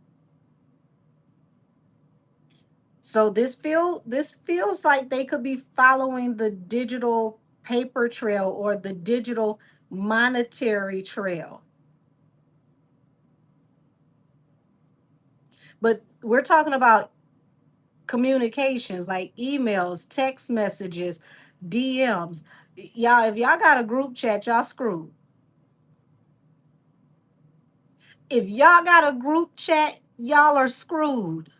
So this feels like they could be following the digital paper trail or the digital monetary trail. But we're talking about communications like emails, text messages, DMs. Y'all, if y'all got a group chat, y'all screwed. If y'all got a group chat, y'all are screwed.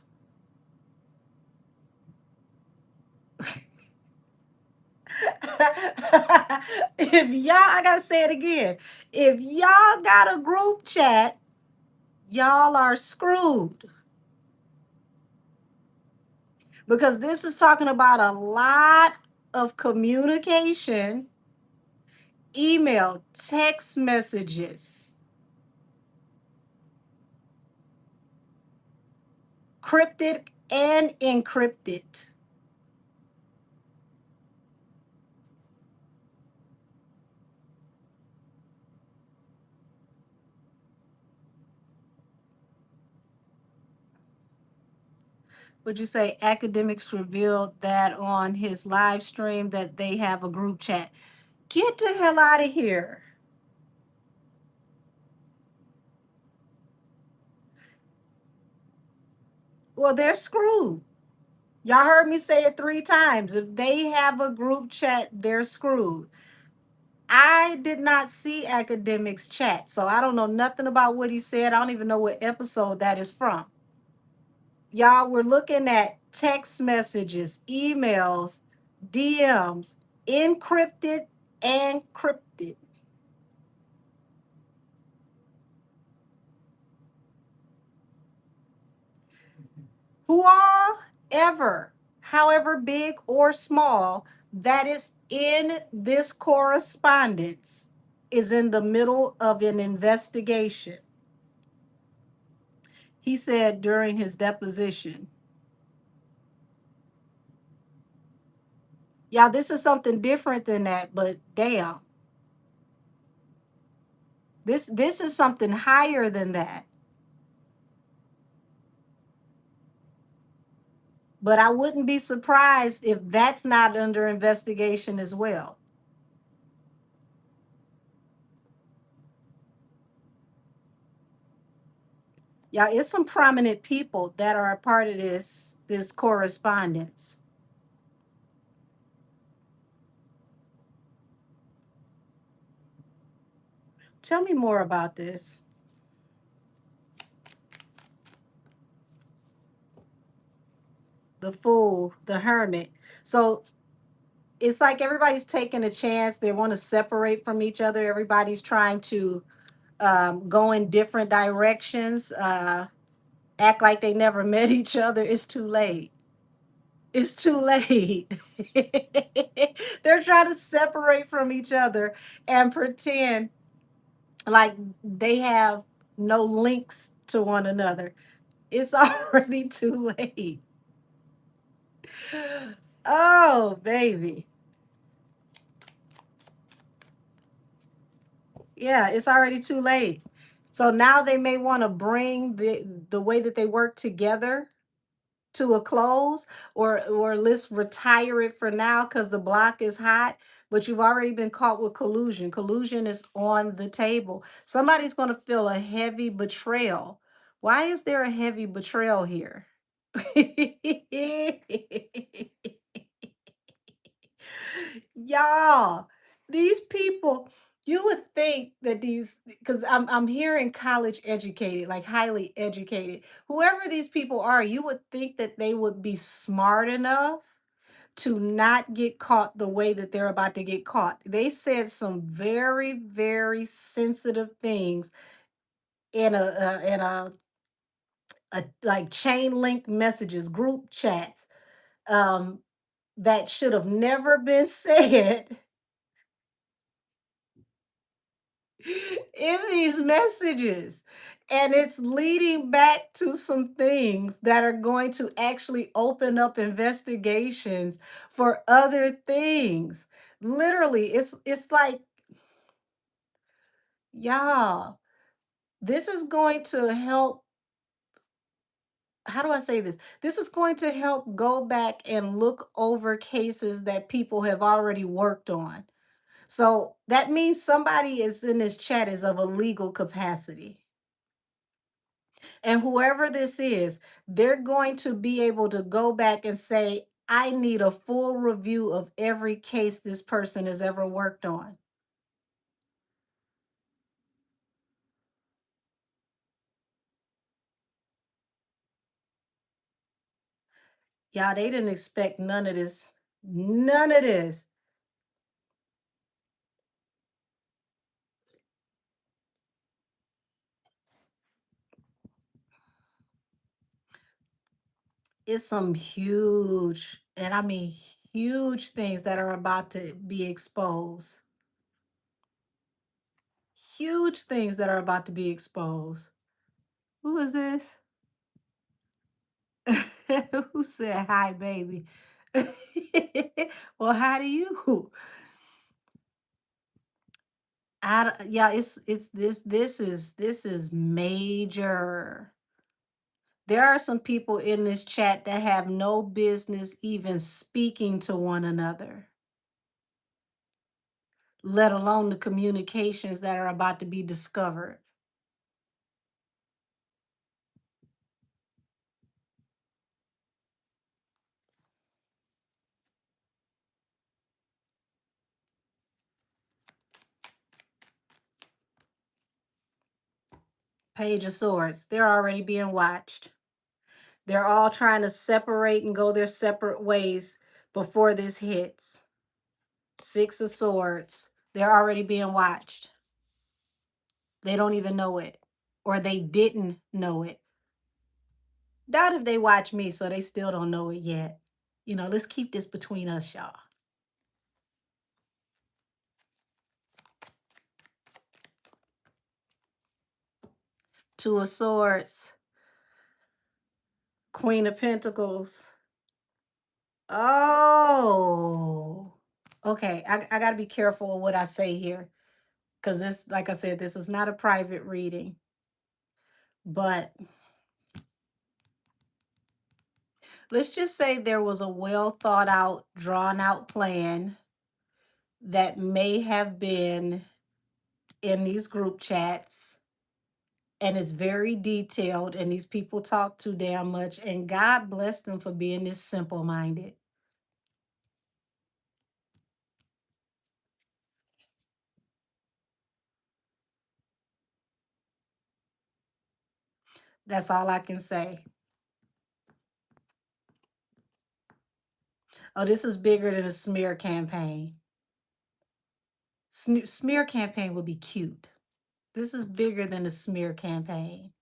If y'all, I gotta say it again. If y'all got a group chat, y'all are screwed. Because this is talking about a lot of communication, email, text messages, cryptic and encrypted. Would you say academics revealed that on his live stream that they have a group chat? Get the hell out of here. Well, they're screwed. Y'all heard me say it 3 times. If they have a group chat, they're screwed. I did not see academics chat, so I don't know nothing about what he said. I don't even know what episode that is from. Y'all were looking at text messages, emails, DMs, encrypted and crypted. Who all ever, however big or small, that is in this correspondence is in the middle of an investigation. He said during his deposition. Yeah, this is something different than that, but damn. This is something higher than that. But I wouldn't be surprised if that's not under investigation as well. Yeah, it's some prominent people that are a part of this correspondence. Tell me more about this. The fool, the hermit. So it's like everybody's taking a chance. They want to separate from each other. Everybody's trying to go in different directions, act like they never met each other. It's too late. It's too late. They're trying to separate from each other and pretend like they have no links to one another. It's already too late. Oh, baby. Yeah, it's already too late. So now they may want to bring the way that they work together to a close, or let's retire it for now because the block is hot. But you've already been caught with collusion. Collusion is on the table. Somebody's going to feel a heavy betrayal. Why is there a heavy betrayal here? Y'all, these people, you would think that these, because I'm hearing college educated, like highly educated. Whoever these people are, you would think that they would be smart enough to not get caught the way that they're about to get caught. They said some very, very sensitive things in a like chain link messages, group chats, um, that should have never been said in these messages. And it's leading back to some things that are going to actually open up investigations for other things. Literally, it's like, y'all, this is going to help. How do I say this? This is going to help go back and look over cases that people have already worked on. So that means somebody is in this chat is of a legal capacity. And whoever this is, they're going to be able to go back and say, I need a full review of every case this person has ever worked on. Y'all, they didn't expect none of this. None of this. It's some huge, and I mean huge things that are about to be exposed. Huge things that are about to be exposed. Who is this? Who said hi, baby? Well, how do you? Yeah, it's this is major. There are some people in this chat that have no business even speaking to one another, let alone the communications that are about to be discovered. Page of Swords. They're already being watched. They're all trying to separate and go their separate ways before this hits. Six of Swords. They're already being watched. They don't even know it, or they didn't know it. Doubt if they watch me, so they still don't know it yet. You know, let's keep this between us, y'all. Two of Swords. Queen of Pentacles. Oh, okay. I got to be careful of what I say here because this, like I said, this is not a private reading. But let's just say there was a well thought out, drawn out plan that may have been in these group chats, and it's very detailed, and these people talk too damn much, and God bless them for being this simple minded. That's all I can say. Oh, this is bigger than a smear campaign. Smear campaign would be cute. This is bigger than a smear campaign.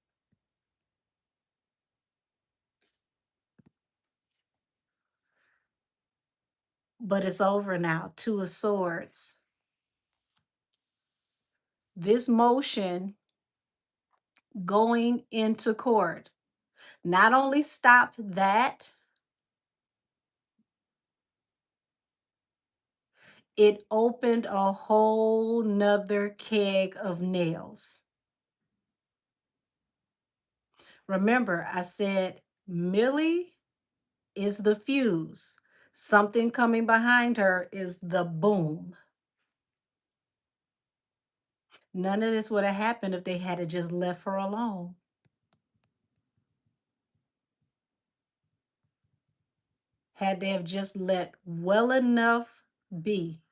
But it's over now. Two of Swords. This motion going into court not only stopped that, it opened a whole nother keg of nails. Remember, I said Millie is the fuse. Something coming behind her is the boom. None of this would have happened if they had just left her alone. Had they have just let well enough be,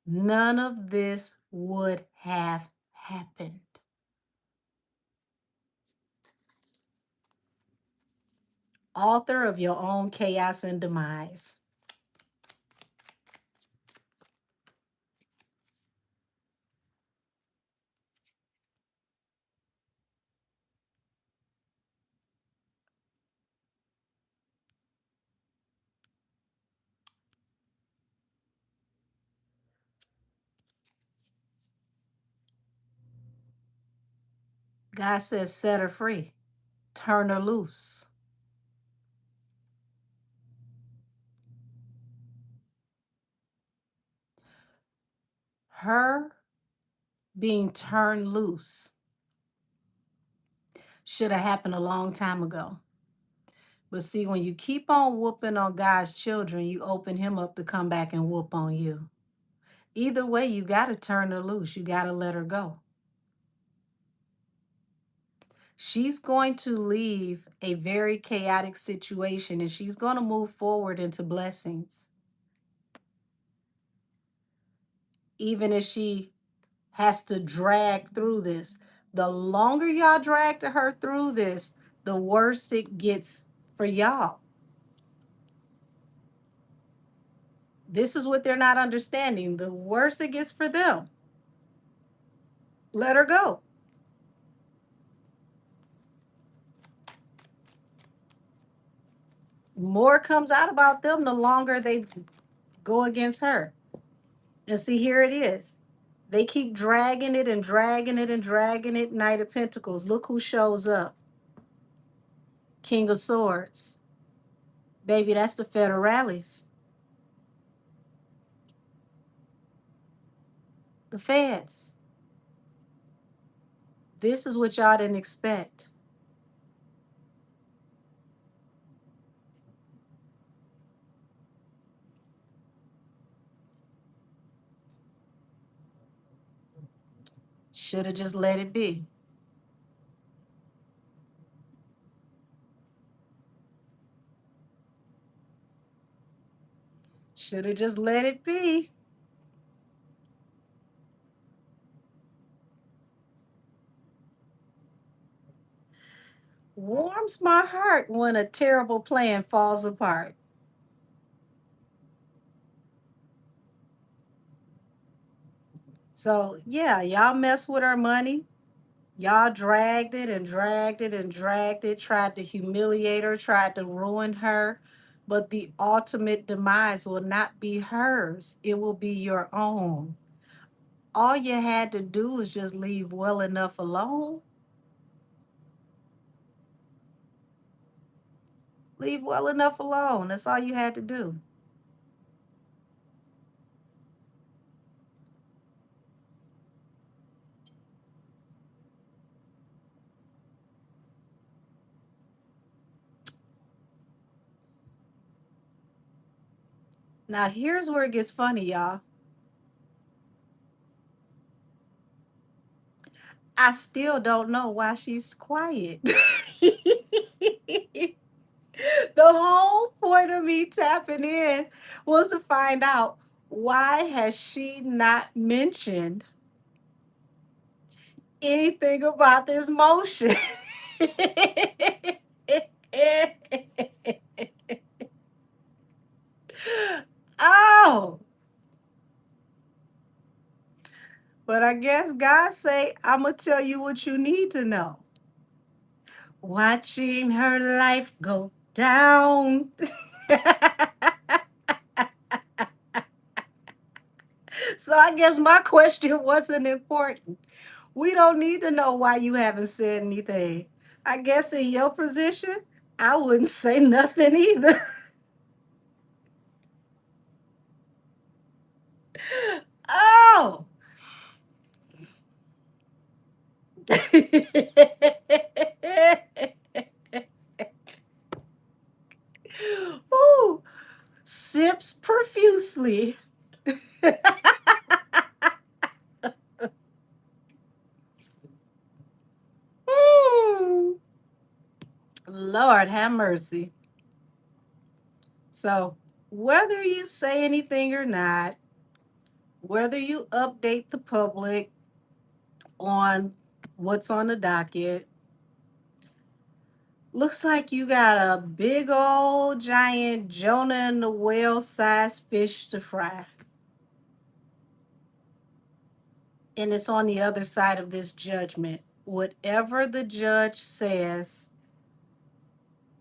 none of this would have happened. Author of your own chaos and demise. God says, set her free, turn her loose. Her being turned loose should have happened a long time ago. But see, when you keep on whooping on God's children, you open him up to come back and whoop on you. Either way, you got to turn her loose. You got to let her go. She's going to leave a very chaotic situation and she's going to move forward into blessings. Even if she has to drag through this. The longer y'all drag her through this, the worse it gets for y'all. This is what they're not understanding. The worse it gets for them. Let her go. More comes out about them the longer they go against her. And see, here it is. They keep dragging it and dragging it and dragging it. Knight of Pentacles. Look who shows up. King of Swords. Baby, that's the federales. The feds. This is what y'all didn't expect. Should have just let it be. Should have just let it be. Warms my heart when a terrible plan falls apart. So, yeah, y'all mess with her money. Y'all dragged it and dragged it and dragged it, tried to humiliate her, tried to ruin her. But the ultimate demise will not be hers, it will be your own. All you had to do was just leave well enough alone. Leave well enough alone. That's all you had to do. Now, here's where it gets funny, y'all. I still don't know why she's quiet. The whole point of me tapping in was to find out, why has she not mentioned anything about this motion? Oh, but I guess God say, I'm gonna tell you what you need to know. Watching her life go down. So I guess my question wasn't important. We don't need to know why you haven't said anything. I guess in your position, I wouldn't say nothing either. Oh. Ooh, sips profusely. Mm. Lord have mercy. So, whether you say anything or not, whether you update the public on what's on the docket, looks like you got a big old giant Jonah and the whale sized fish to fry. And it's on the other side of this judgment. Whatever the judge says,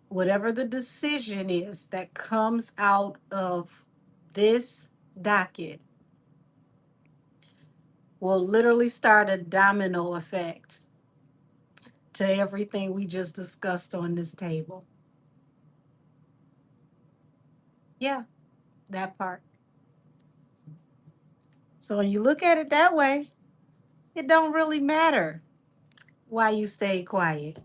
whatever the decision is that comes out of this docket, will literally start a domino effect to everything we just discussed on this table. Yeah, that part. So when you look at it that way, it don't really matter why you stay quiet.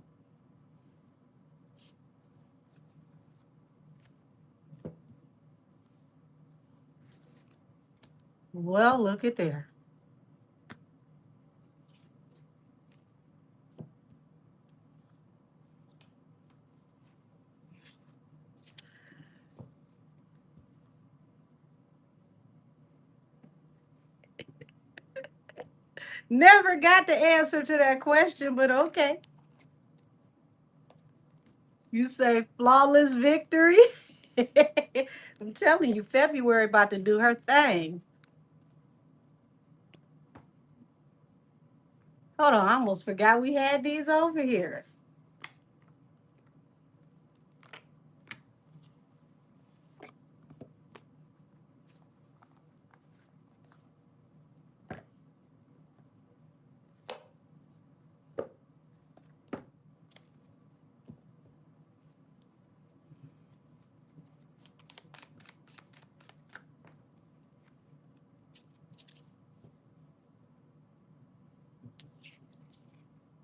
Well, look at there. Never got the answer to that question, but okay. You say flawless victory? I'm telling you, February about to do her thing. Hold on, I almost forgot we had these over here.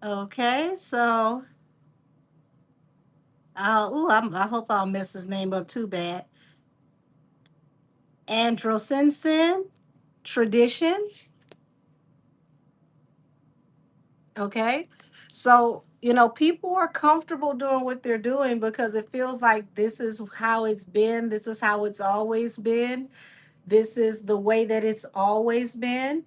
Okay, so I hope I'll mess his name up too bad. Androsensen tradition. Okay. So, people are comfortable doing what they're doing because it feels like this is how it's been. This is how it's always been. This is the way that it's always been.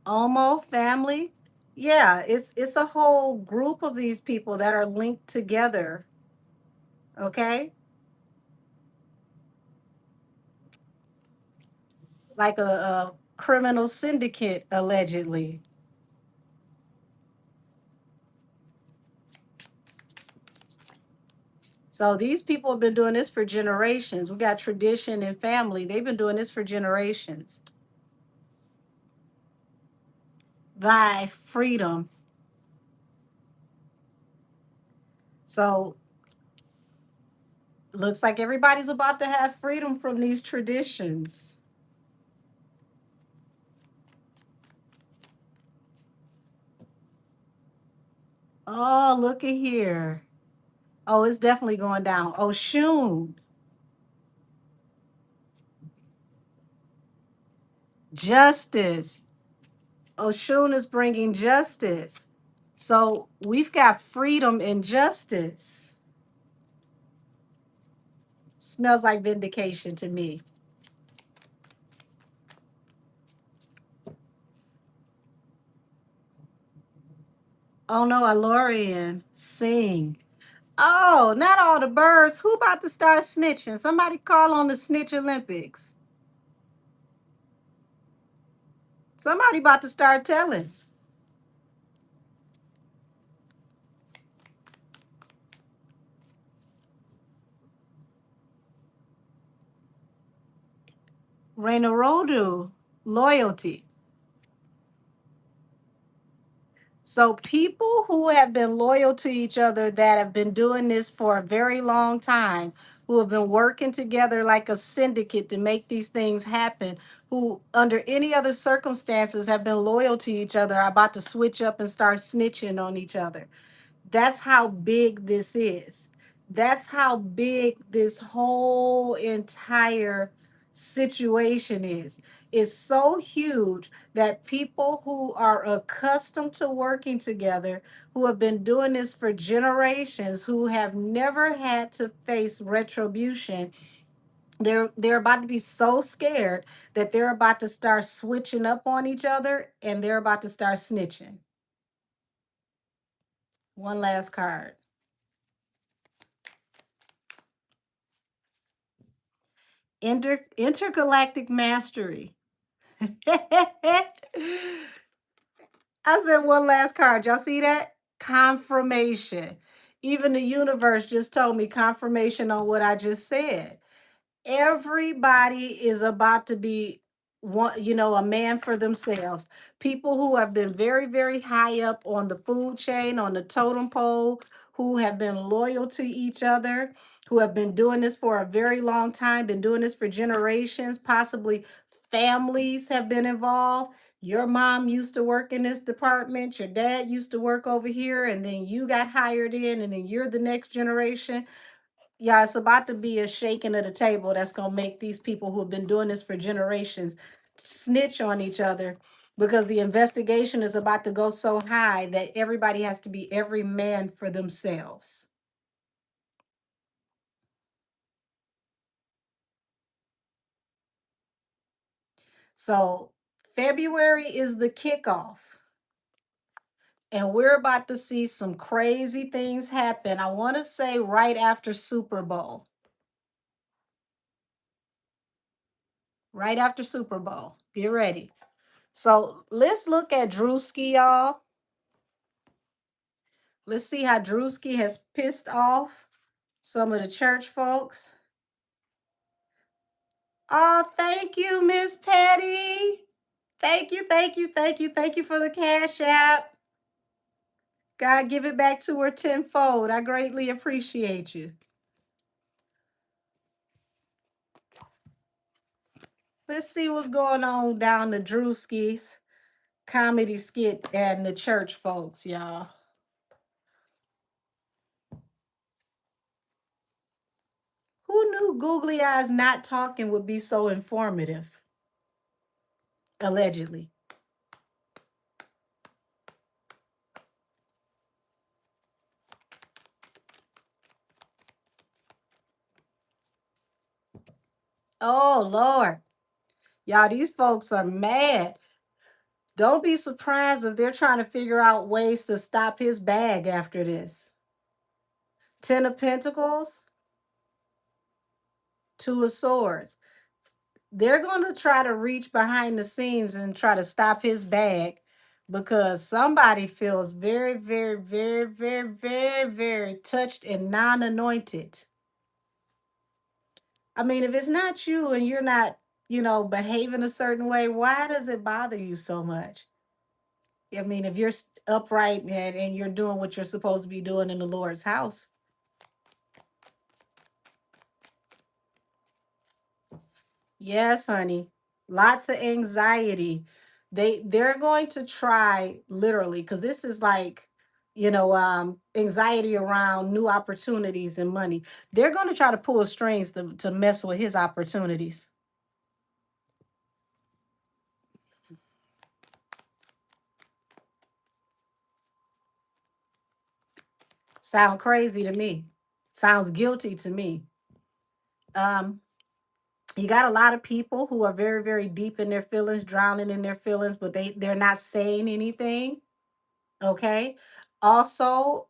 Omo family. Yeah, it's a whole group of these people that are linked together. Okay, like a criminal syndicate allegedly. So these people have been doing this for generations. We got tradition and family. They've been doing this for generations. By freedom. So looks like everybody's about to have freedom from these traditions. Oh, look at here. Oh, it's definitely going down. Oh, Shun. Justice. Oshun is bringing justice. So we've got freedom and justice. Smells like vindication to me. Oh no, Alorian, sing. Oh, not all the birds. Who about to start snitching? Somebody call on the Snitch Olympics. Somebody about to start telling. Reina Rodu, loyalty. So people who have been loyal to each other that have been doing this for a very long time, who have been working together like a syndicate to make these things happen, who under any other circumstances have been loyal to each other, are about to switch up and start snitching on each other. That's how big this is. That's how big this whole entire situation is. It's so huge that people who are accustomed to working together, who have been doing this for generations, who have never had to face retribution, they're about to be so scared that they're about to start switching up on each other and they're about to start snitching. One last card. Intergalactic mastery. I said one last card. Y'all see that? Confirmation. Even the universe just told me confirmation on what I just said. Everybody is about to be one, a man for themselves. People who have been very, very high up on the food chain, on the totem pole, who have been loyal to each other, who have been doing this for a very long time, been doing this for generations, possibly families have been involved. Your mom used to work in this department, your dad used to work over here, and then you got hired in, and then you're the next generation. Yeah, it's about to be a shaking of the table that's going to make these people who have been doing this for generations snitch on each other, because the investigation is about to go so high that everybody has to be every man for themselves. So, February is the kickoff, and we're about to see some crazy things happen. I want to say right after Super Bowl. Right after Super Bowl. Get ready. So, let's look at Drewski, y'all. Let's see how Drewski has pissed off some of the church folks. Oh, thank you, Miss Patty. Thank you, thank you, thank you, thank you for the cash app. God, give it back to her tenfold. I greatly appreciate you. Let's see what's going on down the Drewski's comedy skit and the church folks, y'all. Who knew Googly Eyes not talking would be so informative? Allegedly. Oh, Lord. Y'all, these folks are mad. Don't be surprised if they're trying to figure out ways to stop his bag after this. Ten of Pentacles, Two of Swords. They're going to try to reach behind the scenes and try to stop his bag because somebody feels very, very, very, very, very, very touched and non anointed. I mean, if it's not you and you're not, behaving a certain way, why does it bother you so much? I mean, if you're upright and you're doing what you're supposed to be doing in the Lord's house. Yes, honey. Lots of anxiety. They're going to try literally because this is like, anxiety around new opportunities and money. They're going to try to pull strings to mess with his opportunities. Sound crazy to me. Sounds guilty to me. Um, you got a lot of people who are very, very deep in their feelings, drowning in their feelings, but they're not saying anything. Okay. Also,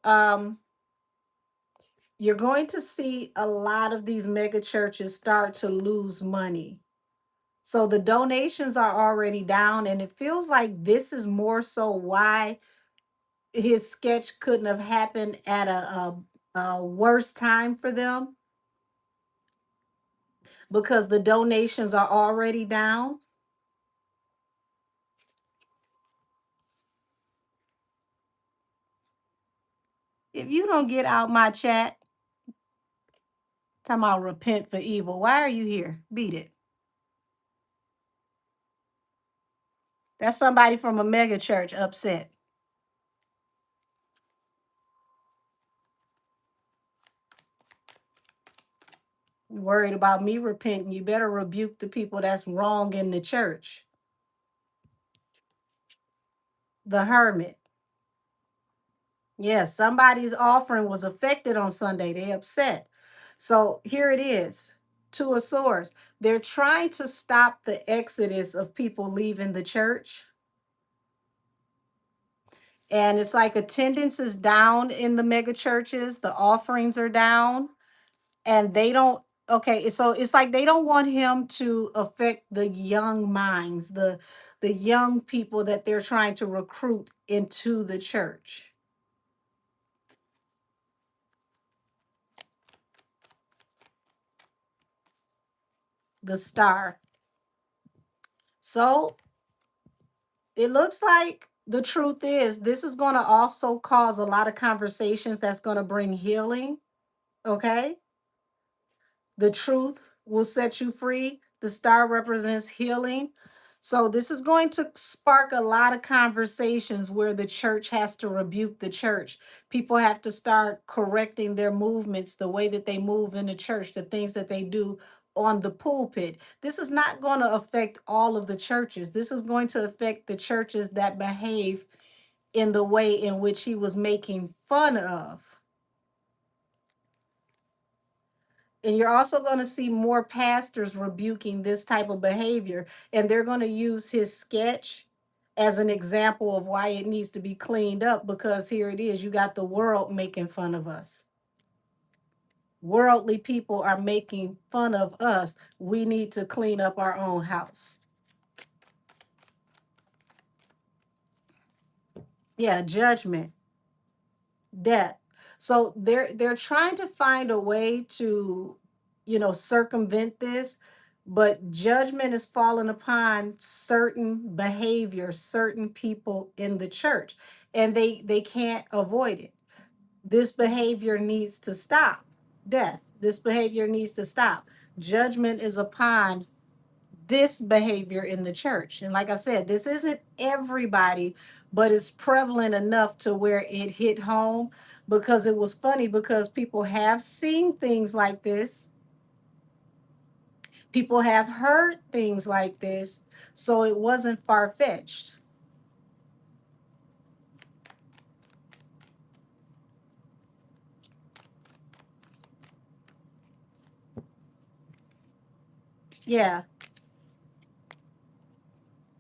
you're going to see a lot of these mega churches start to lose money. So the donations are already down, and it feels like this is more so why his sketch couldn't have happened at a worse time for them because the donations are already down. If you don't get out my chat, talking about repent for evil, why are you here? Beat it. That's somebody from a mega church upset. You worried about me repenting, you better rebuke the people that's wrong in the church. The Hermit. Yes, somebody's offering was affected on Sunday. They upset. So here it is. Two of Swords. They're trying to stop the exodus of people leaving the church. And it's like attendance is down in the mega churches. The offerings are down. And they don't, okay, so it's like they don't want him to affect the young minds, the young people that they're trying to recruit into the church. The Star. So it looks like the truth is this is going to also cause a lot of conversations that's going to bring healing. Okay. The truth will set you free. The star represents healing. So this is going to spark a lot of conversations where the church has to rebuke the church. People have to start correcting their movements, the way that they move in the church, the things that they do on the pulpit. This is not going to affect all of the churches. This is going to affect the churches that behave in the way in which he was making fun of. And you're also going to see more pastors rebuking this type of behavior. And they're going to use his sketch as an example of why it needs to be cleaned up because here it is. You got the world making fun of us. Worldly people are making fun of us. We need to clean up our own house. Yeah, judgment, death. So they're trying to find a way to, circumvent this, but judgment is falling upon certain behavior, certain people in the church, and they can't avoid it. This behavior needs to stop. Death. This behavior needs to stop. Judgment is upon this behavior in the church. And like I said, this isn't everybody, but it's prevalent enough to where it hit home because it was funny because people have seen things like this. People have heard things like this. So it wasn't far fetched. Yeah.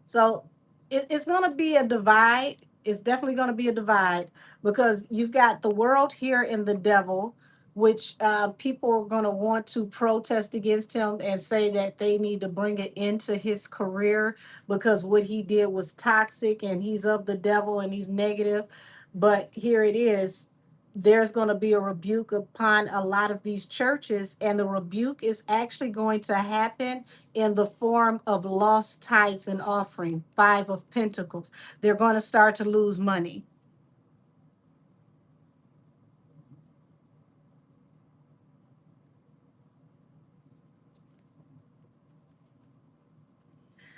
So it's going to be a divide. It's definitely going to be a divide because you've got the world here and the devil, which people are going to want to protest against him and say that they need to bring it into his career because what he did was toxic and he's of the devil and he's negative. But here it is. There's going to be a rebuke upon a lot of these churches, and the rebuke is actually going to happen in the form of lost tithes and offering, five of pentacles. They're going to start to lose money.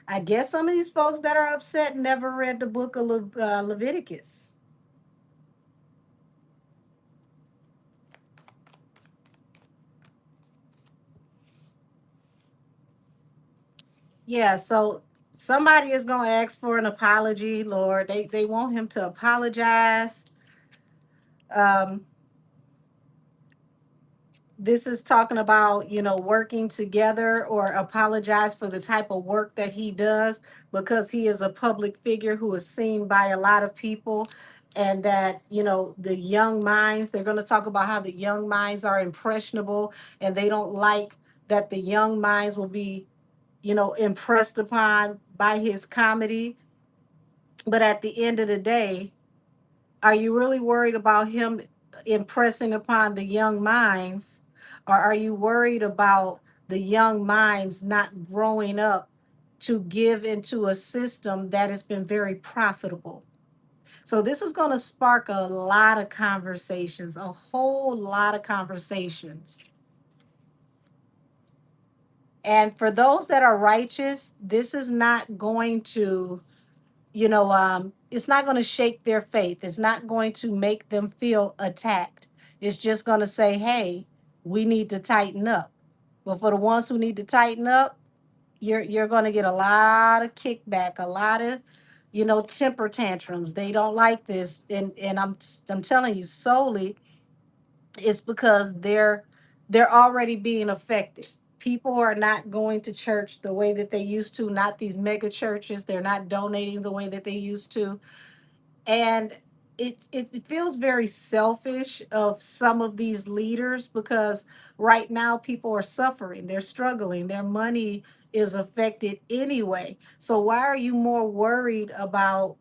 I guess some of these folks that are upset never read the book of Leviticus. Yeah, so somebody is going to ask for an apology, Lord. They want him to apologize. Um, this is talking about, working together or apologize for the type of work that he does because he is a public figure who is seen by a lot of people. And that, the young minds, they're going to talk about how the young minds are impressionable and they don't like that the young minds will be, impressed upon by his comedy. But at the end of the day, are you really worried about him impressing upon the young minds, or are you worried about the young minds not growing up to give into a system that has been very profitable? So this is going to spark a lot of conversations, a whole lot of conversations. And for those that are righteous, this is not going to, it's not going to shake their faith. It's not going to make them feel attacked. It's just going to say, hey, we need to tighten up. But for the ones who need to tighten up, you're going to get a lot of kickback, a lot of, temper tantrums. They don't like this, and I'm telling you solely, it's because they're already being affected. People are not going to church the way that they used to, not these mega churches. They're not donating the way that they used to. And it feels very selfish of some of these leaders because right now people are suffering, they're struggling, their money is affected anyway. So why are you more worried about,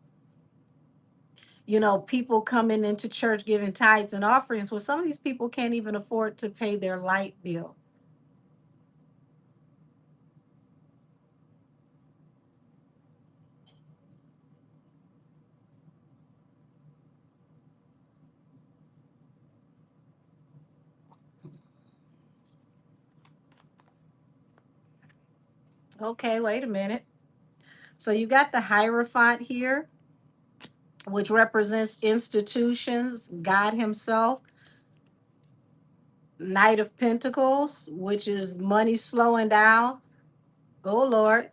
people coming into church giving tithes and offerings when some of these people can't even afford to pay their light bill? Okay, wait a minute. So you got the Hierophant here, which represents institutions, God Himself. Knight of Pentacles, which is money slowing down. Oh Lord.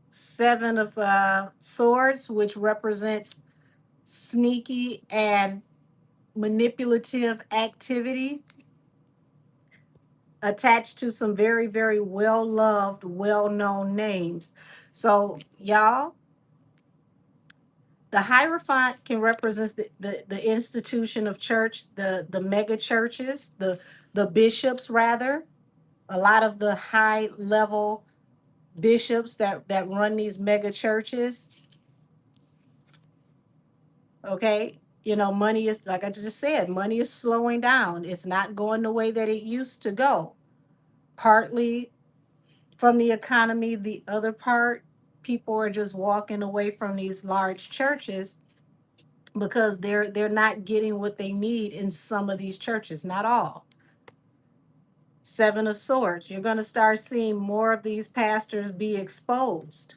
Seven of Swords, which represents sneaky and manipulative activity attached to some very, very well loved, well known names. So, y'all, the Hierophant can represent the institution of church, the mega churches, the bishops, rather. A lot of the high level bishops that run these mega churches. Okay, money is, like I just said, money is slowing down. It's not going the way that it used to go. Partly from the economy, the other part, people are just walking away from these large churches because they're not getting what they need in some of these churches, not all. Seven of Swords, you're going to start seeing more of these pastors be exposed.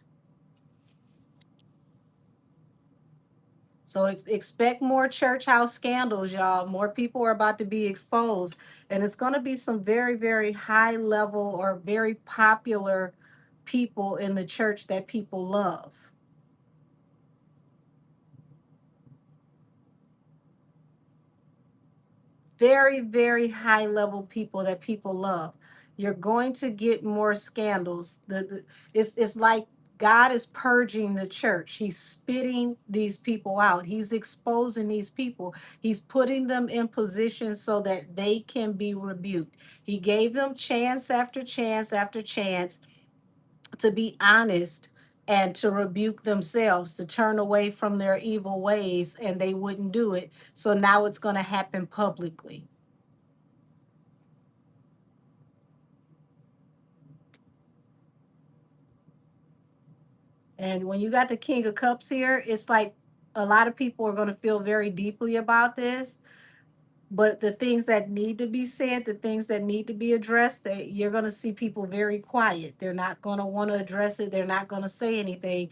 So expect more church house scandals, y'all. More people are about to be exposed. And it's going to be some very, very high level or very popular people in the church that people love. Very, very high level people that people love. You're going to get more scandals. It's like God is purging the church. He's spitting these people out. He's exposing these people. He's putting them in position so that they can be rebuked. He gave them chance after chance after chance to be honest and to rebuke themselves, to turn away from their evil ways, and they wouldn't do it. So now it's going to happen publicly. And when you got the King of Cups here, it's like a lot of people are going to feel very deeply about this. But the things that need to be said, the things that need to be addressed, that you're going to see people very quiet. They're not going to want to address it. They're not going to say anything.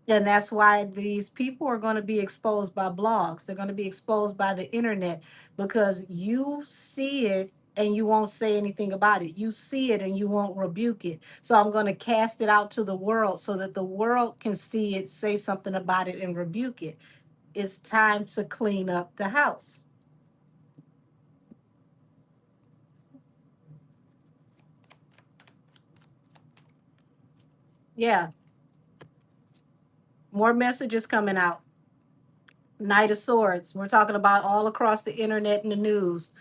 And that's why these people are going to be exposed by blogs. They're going to be exposed by the internet because you see it and you won't say anything about it. You see it and you won't rebuke it. So I'm going to cast it out to the world so that the world can see it, say something about it, and rebuke it. It's time to clean up the house. Yeah, more messages coming out. Knight of Swords. We're talking about all across the internet and the news.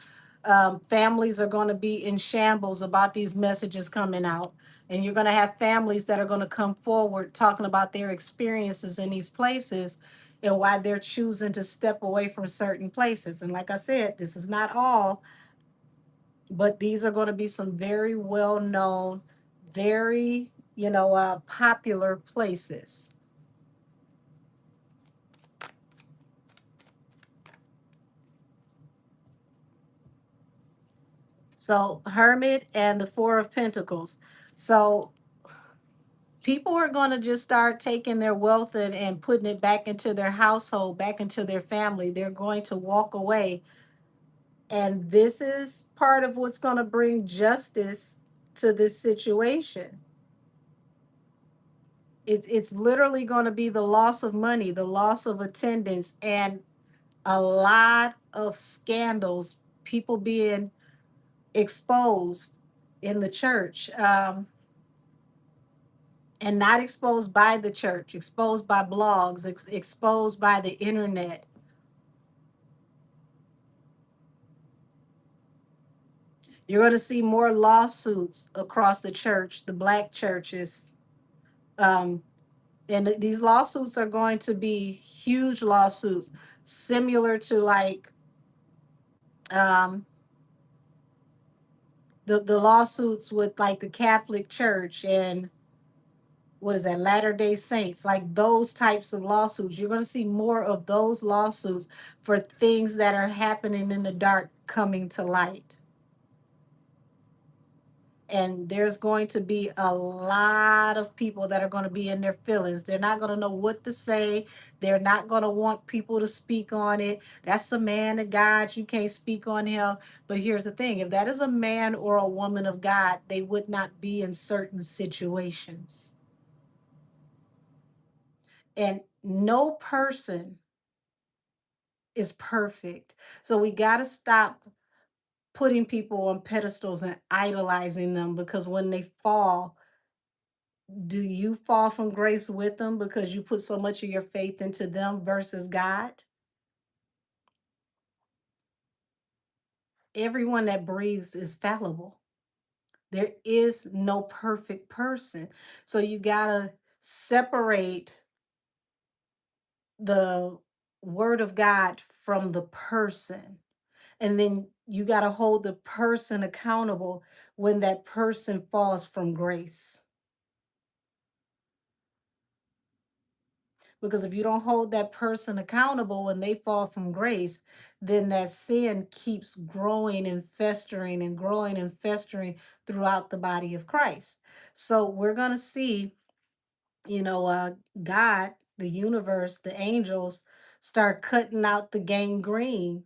Families are going to be in shambles about these messages coming out. And you're going to have families that are going to come forward talking about their experiences in these places and why they're choosing to step away from certain places. And like I said, this is not all, but these are going to be some very well known, very, popular places. So, Hermit and the Four of Pentacles. So, people are going to just start taking their wealth and putting it back into their household, back into their family. They're going to walk away. And this is part of what's going to bring justice to this situation. It's literally going to be the loss of money, the loss of attendance, and a lot of scandals, people being exposed in the church. And not exposed by the church, exposed by blogs, exposed by the internet. You're going to see more lawsuits across the church, the black churches. Um, and these lawsuits are going to be huge lawsuits, similar to like um, the lawsuits with like the Catholic Church and what is that, Latter Day Saints, like those types of lawsuits. You're going to see more of those lawsuits for things that are happening in the dark coming to light. And there's going to be a lot of people that are going to be in their feelings. They're not going to know what to say. They're not going to want people to speak on it. That's a man of God. You can't speak on him. But here's the thing, if that is a man or a woman of God, they would not be in certain situations. And no person is perfect. So we got to stop putting people on pedestals and idolizing them, because when they fall, do you fall from grace with them because you put so much of your faith into them versus God? Everyone that breathes is fallible. There is no perfect person. So you got to separate the word of God from the person. And then you got to hold the person accountable when that person falls from grace. Because if you don't hold that person accountable when they fall from grace, then that sin keeps growing and festering and growing and festering throughout the body of Christ. So we're going to see, you know, uh, God, the universe, the angels start cutting out the gangrene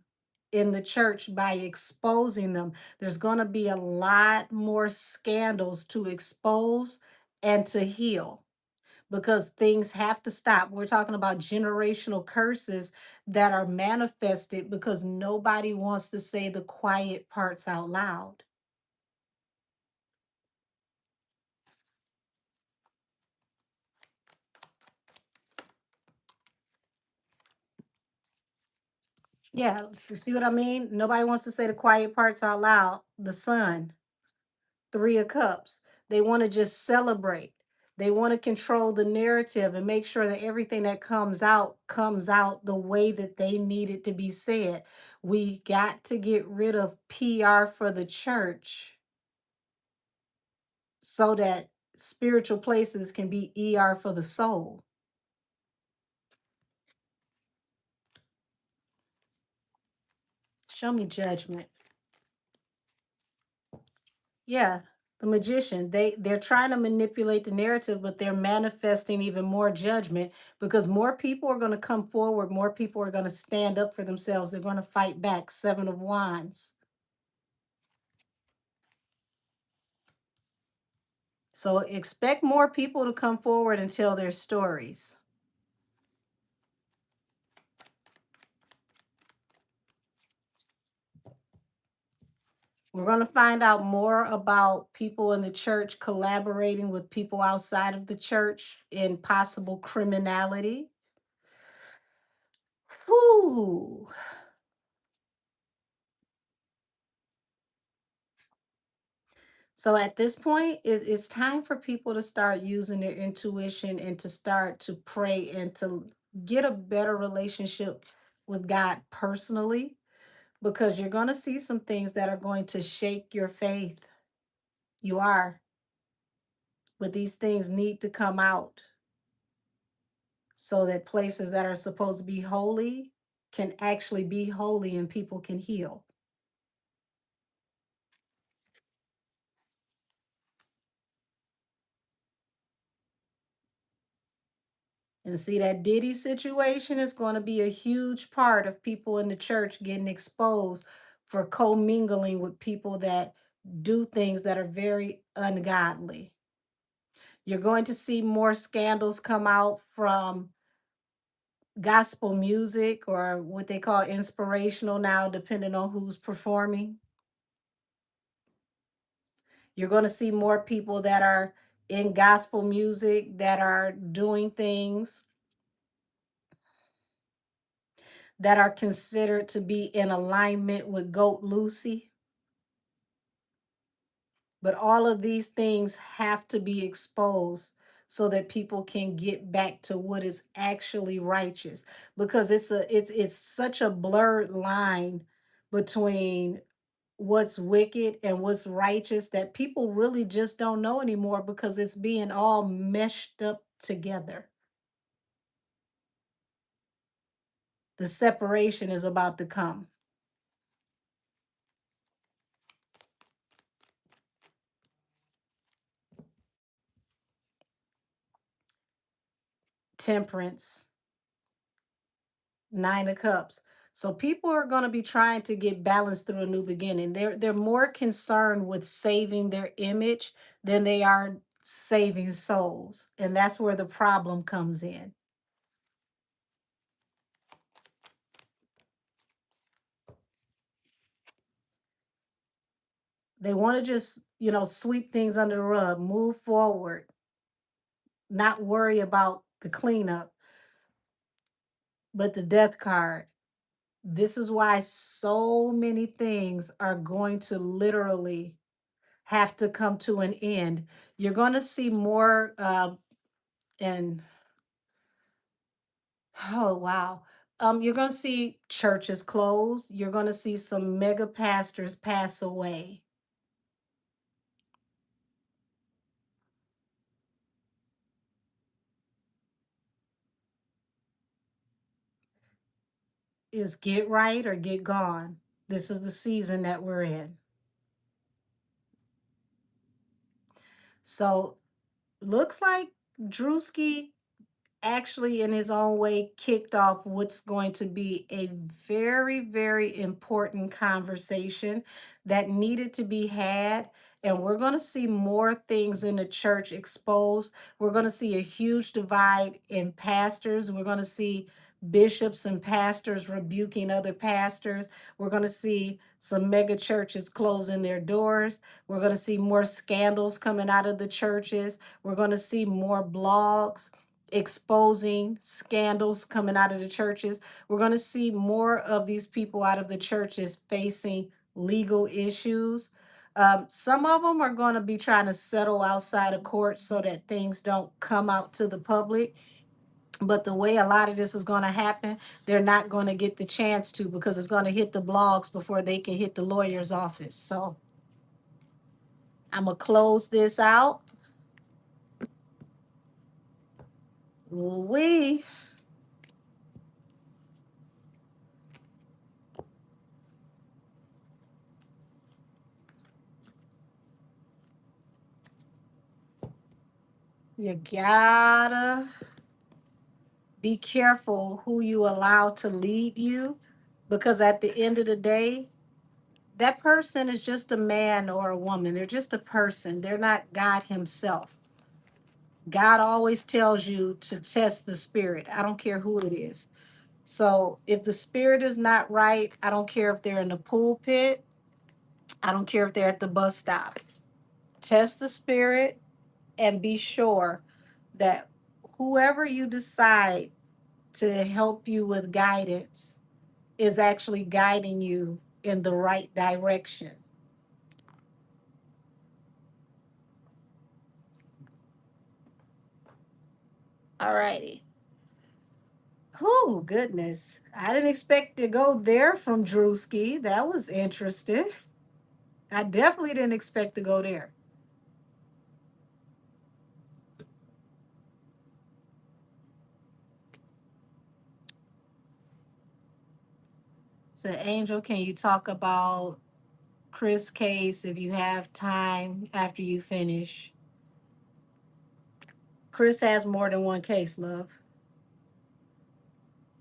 in the church by exposing them. There's going to be a lot more scandals to expose and to heal, because things have to stop. We're talking about generational curses that are manifested because nobody wants to say the quiet parts out loud. Yeah, see what I mean? Nobody wants to say the quiet parts out loud. The sun, Three of Cups. They want to just celebrate. They want to control the narrative and make sure that everything that comes out the way that they need it to be said. We got to get rid of PR for the church so that spiritual places can be ER for the soul. Show me judgment. Yeah, the magician. They're trying to manipulate the narrative, but they're manifesting even more judgment because more people are going to come forward, more people are going to stand up for themselves. They're going to fight back. Seven of Wands. So expect more people to come forward and tell their stories. We're going to find out more about people in the church collaborating with people outside of the church in possible criminality. Whew. So at this point, it's time for people to start using their intuition and to start to pray and to get a better relationship with God personally, because you're going to see some things that are going to shake your faith. You are, but these things need to come out so that places that are supposed to be holy can actually be holy and people can heal. And see, that Diddy situation is going to be a huge part of people in the church getting exposed for commingling with people that do things that are very ungodly. You're going to see more scandals come out from gospel music, or what they call inspirational now, depending on who's performing. You're going to see more people that are in gospel music that are doing things that are considered to be in alignment with Goat Lucy. But all of these things have to be exposed so that people can get back to what is actually righteous, because it's such a blurred line between what's wicked and what's righteous that people really just don't know anymore because it's being all meshed up together. The separation is about to come. Temperance, Nine of Cups. So people are going to be trying to get balance through a new beginning. They're more concerned with saving their image than they are saving souls. And that's where the problem comes in. They want to just, sweep things under the rug, move forward, not worry about the cleanup. But the Death card, this is why so many things are going to literally have to come to an end. You're going to see more, and oh wow, you're going to see churches close. You're going to see some mega pastors pass away. Is get right or get gone. This is the season that we're in. So looks like Drewski actually in his own way kicked off what's going to be a very, very important conversation that needed to be had. And we're going to see more things in the church exposed. We're going to see a huge divide in pastors. We're going to see bishops and pastors rebuking other pastors. We're going to see some mega churches closing their doors. We're going to see more scandals coming out of the churches. We're going to see more blogs exposing scandals coming out of the churches. We're going to see more of these people out of the churches facing legal issues. Some of them are going to be trying to settle outside of court so that things don't come out to the public. But the way a lot of this is going to happen, they're not going to get the chance to, because it's going to hit the blogs before they can hit the lawyer's office. So I'm going to close this out. We You gotta be careful who you allow to lead you, because at the end of the day, that person is just a man or a woman. They're just a person. They're not God Himself. God always tells you to test the spirit. I don't care who it is. So if the spirit is not right, I don't care if they're in the pulpit, I don't care if they're at the bus stop. Test the spirit and be sure that whoever you decide to help you with guidance is actually guiding you in the right direction. All righty. Oh, goodness. I didn't expect to go there from Drewski. That was interesting. I definitely didn't expect to go there. So, Angel, can you talk about Chris' case if you have time after you finish? Chris has more than one case, love.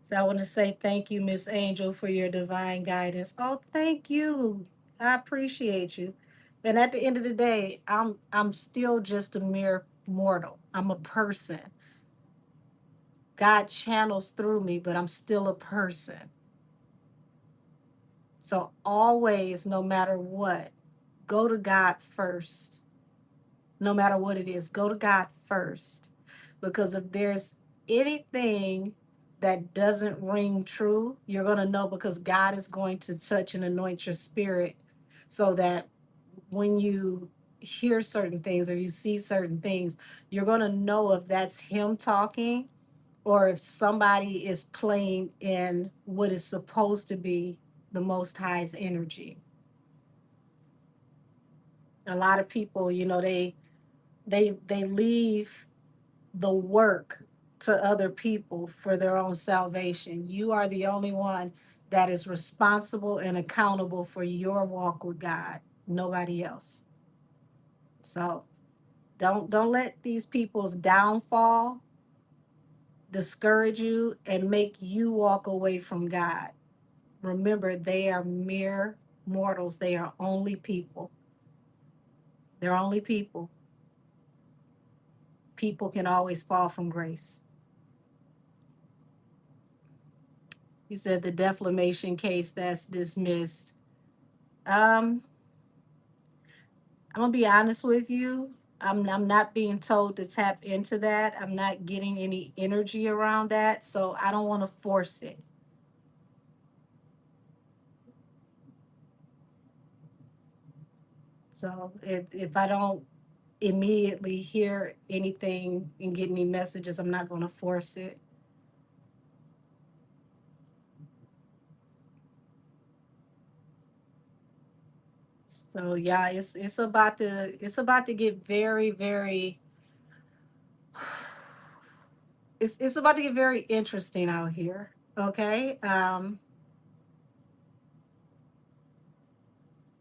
So I want to say thank you, Miss Angel, for your divine guidance. Oh, thank you. I appreciate you. And at the end of the day, I'm still just a mere mortal. I'm a person. God channels through me, but I'm still a person. So always, no matter what, go to God first. No matter what it is, go to God first. Because if there's anything that doesn't ring true, you're going to know, because God is going to touch and anoint your spirit so that when you hear certain things or you see certain things, you're going to know if that's Him talking or if somebody is playing in what is supposed to be the Most High's energy. A lot of people, they leave the work to other people for their own salvation. You are the only one that is responsible and accountable for your walk with God, nobody else. So don't let these people's downfall discourage you and make you walk away from God. Remember, they are mere mortals. They are only people. They're only people. People can always fall from grace. You said the defamation case that's dismissed. Um, I'm gonna be honest with you. I'm not being told to tap into that. I'm not getting any energy around that, so I don't want to force it. So if I don't immediately hear anything and get any messages, I'm not going to force it. So yeah, it's about to get very very it's about to get very interesting out here. Okay.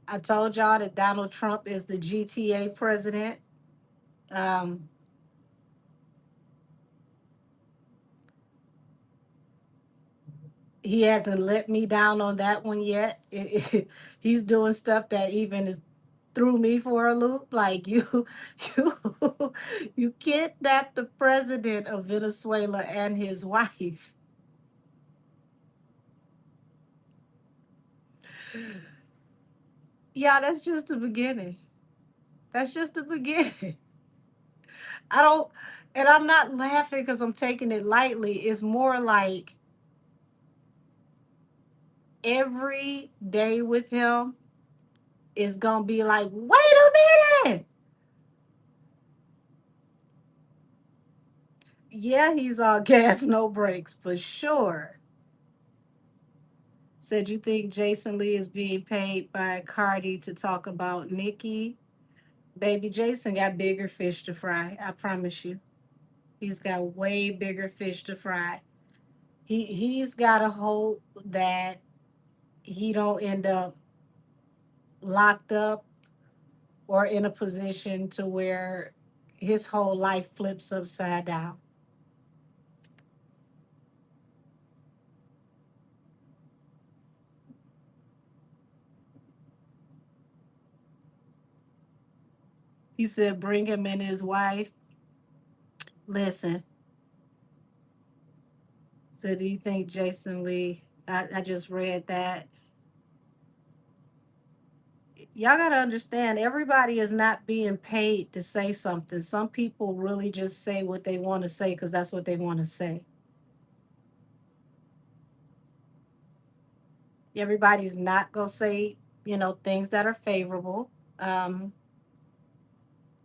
I told y'all that Donald Trump is the GTA president. Um, he hasn't let me down on that one yet. He's doing stuff that even is threw me for a loop. Like you, you kidnapped the president of Venezuela and his wife. Yeah, that's just the beginning. That's just the beginning. I don't. And I'm not laughing because I'm taking it lightly. It's more like every day with him is going to be like, wait a minute. Yeah, he's all gas, no brakes for sure. Said you think Jason Lee is being paid by Cardi to talk about Nicki? Baby, Jason got bigger fish to fry. I promise you. He's got way bigger fish to fry. He's got to hope that he don't end up locked up or in a position to where his whole life flips upside down. He said, bring him and his wife. Listen, so do you think Jason Lee? I just read that. Y'all got to understand, everybody is not being paid to say something. Some people really just say what they want to say because that's what they want to say. Everybody's not going to say, things that are favorable. Um,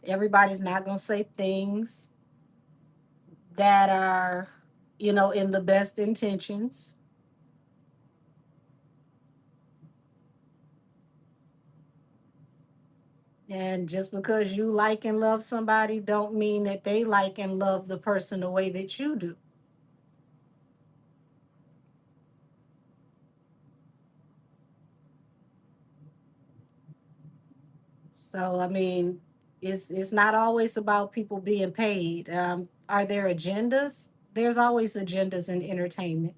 everybody's not going to say things that are, in the best intentions. And just because you like and love somebody don't mean that they like and love the person the way that you do. So I mean, it's not always about people being paid. Are there agendas? There's always agendas in entertainment.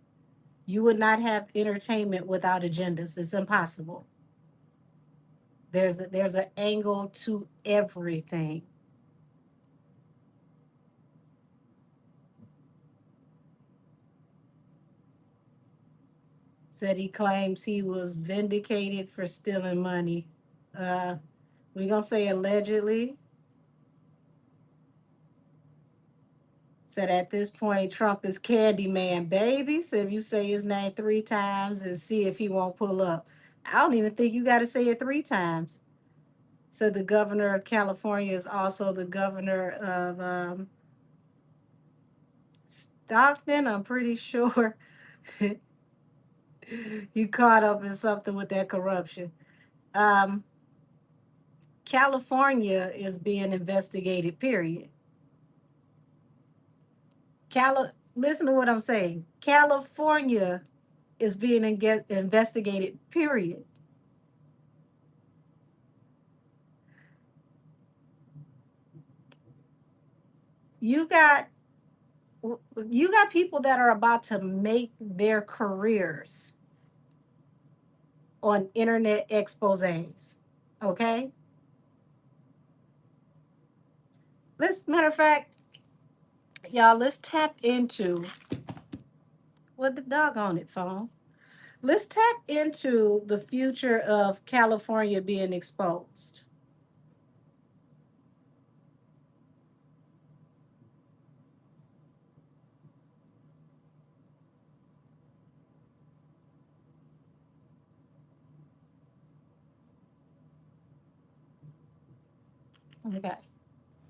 You would not have entertainment without agendas. It's impossible. There's an angle to everything. Said he claims he was vindicated for stealing money. Uh, we gonna say allegedly. Said at this point, Trump is Candyman, baby. So if you say his name 3 times and see if he won't pull up. I don't even think you got to say it 3 times. So the governor of California is also the governor of Stockton. I'm pretty sure you caught up in something with that corruption. Um, California is being investigated, period. Listen to what I'm saying. California is being investigated, period. You got you got people that are about to make their careers on internet exposés. Okay? Let's matter of fact, y'all, let's tap into what the dog on it phone. Let's tap into the future of California being exposed. Okay.